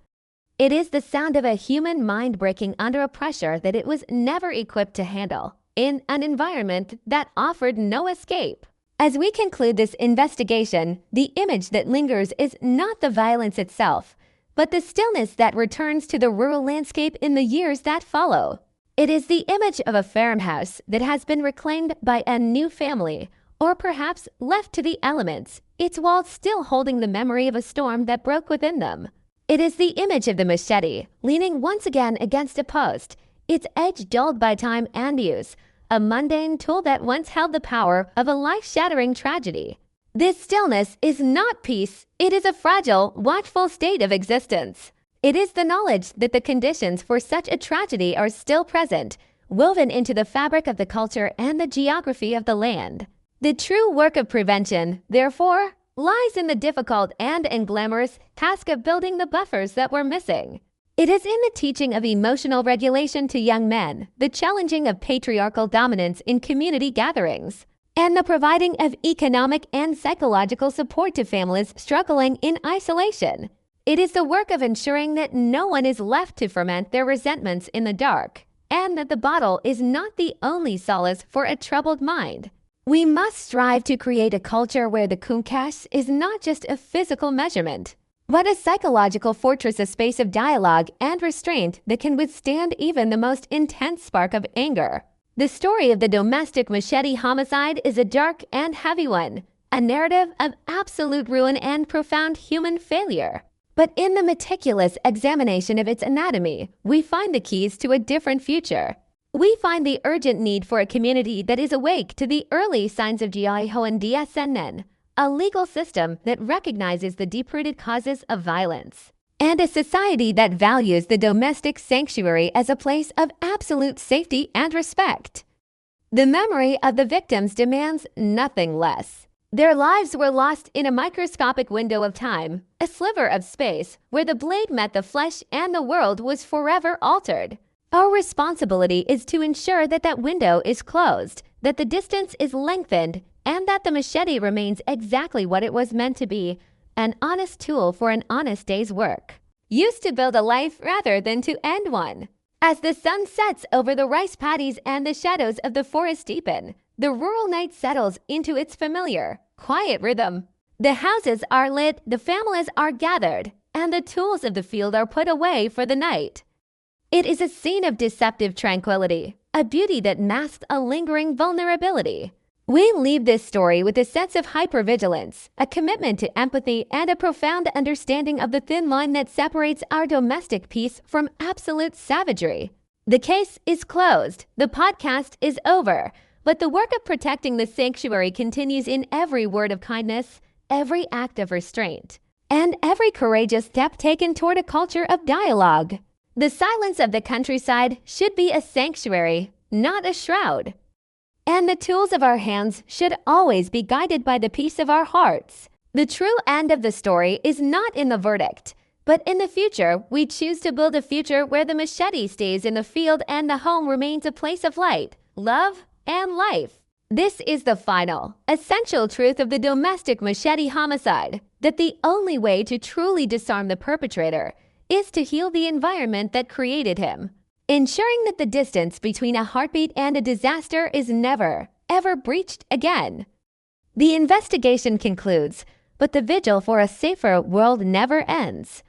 It is the sound of a human mind breaking under a pressure that it was never equipped to handle, in an environment that offered no escape. As we conclude this investigation, the image that lingers is not the violence itself, but the stillness that returns to the rural landscape in the years that follow. It is the image of a farmhouse that has been reclaimed by a new family, or perhaps left to the elements, its walls still holding the memory of a storm that broke within them. It is the image of the machete, leaning once again against a post, its edge dulled by time and use, a mundane tool that once held the power of a life-shattering tragedy. This stillness is not peace, it is a fragile, watchful state of existence. It is the knowledge that the conditions for such a tragedy are still present, woven into the fabric of the culture and the geography of the land. The true work of prevention, therefore, lies in the difficult and unglamorous task of building the buffers that were missing. It is in the teaching of emotional regulation to young men, the challenging of patriarchal dominance in community gatherings, and the providing of economic and psychological support to families struggling in isolation. It is the work of ensuring that no one is left to ferment their resentments in the dark, and that the bottle is not the only solace for a troubled mind. We must strive to create a culture where the kumkash is not just a physical measurement, but a psychological fortress, a space of dialogue and restraint that can withstand even the most intense spark of anger. The story of the domestic machete homicide is a dark and heavy one, a narrative of absolute ruin and profound human failure. But in the meticulous examination of its anatomy, we find the keys to a different future. We find the urgent need for a community that is awake to the early signs of DSNN, a legal system that recognizes the deep-rooted causes of violence, and a society that values the domestic sanctuary as a place of absolute safety and respect. The memory of the victims demands nothing less. Their lives were lost in a microscopic window of time, a sliver of space where the blade met the flesh and the world was forever altered. Our responsibility is to ensure that that window is closed, that the distance is lengthened, and that the machete remains exactly what it was meant to be, an honest tool for an honest day's work, used to build a life rather than to end one. As the sun sets over the rice paddies and the shadows of the forest deepen, the rural night settles into its familiar, quiet rhythm. The houses are lit, the families are gathered, and the tools of the field are put away for the night. It is a scene of deceptive tranquility, a beauty that masks a lingering vulnerability. We leave this story with a sense of hypervigilance, a commitment to empathy, and a profound understanding of the thin line that separates our domestic peace from absolute savagery. The case is closed, the podcast is over, but the work of protecting the sanctuary continues in every word of kindness, every act of restraint, and every courageous step taken toward a culture of dialogue. The silence of the countryside should be a sanctuary, not a shroud. And the tools of our hands should always be guided by the peace of our hearts. The true end of the story is not in the verdict, but in the future. We choose to build a future where the machete stays in the field and the home remains a place of light, love, and life. This is the final, essential truth of the domestic machete homicide, that the only way to truly disarm the perpetrator is to heal the environment that created him, ensuring that the distance between a heartbeat and a disaster is never, ever breached again. The investigation concludes, but the vigil for a safer world never ends.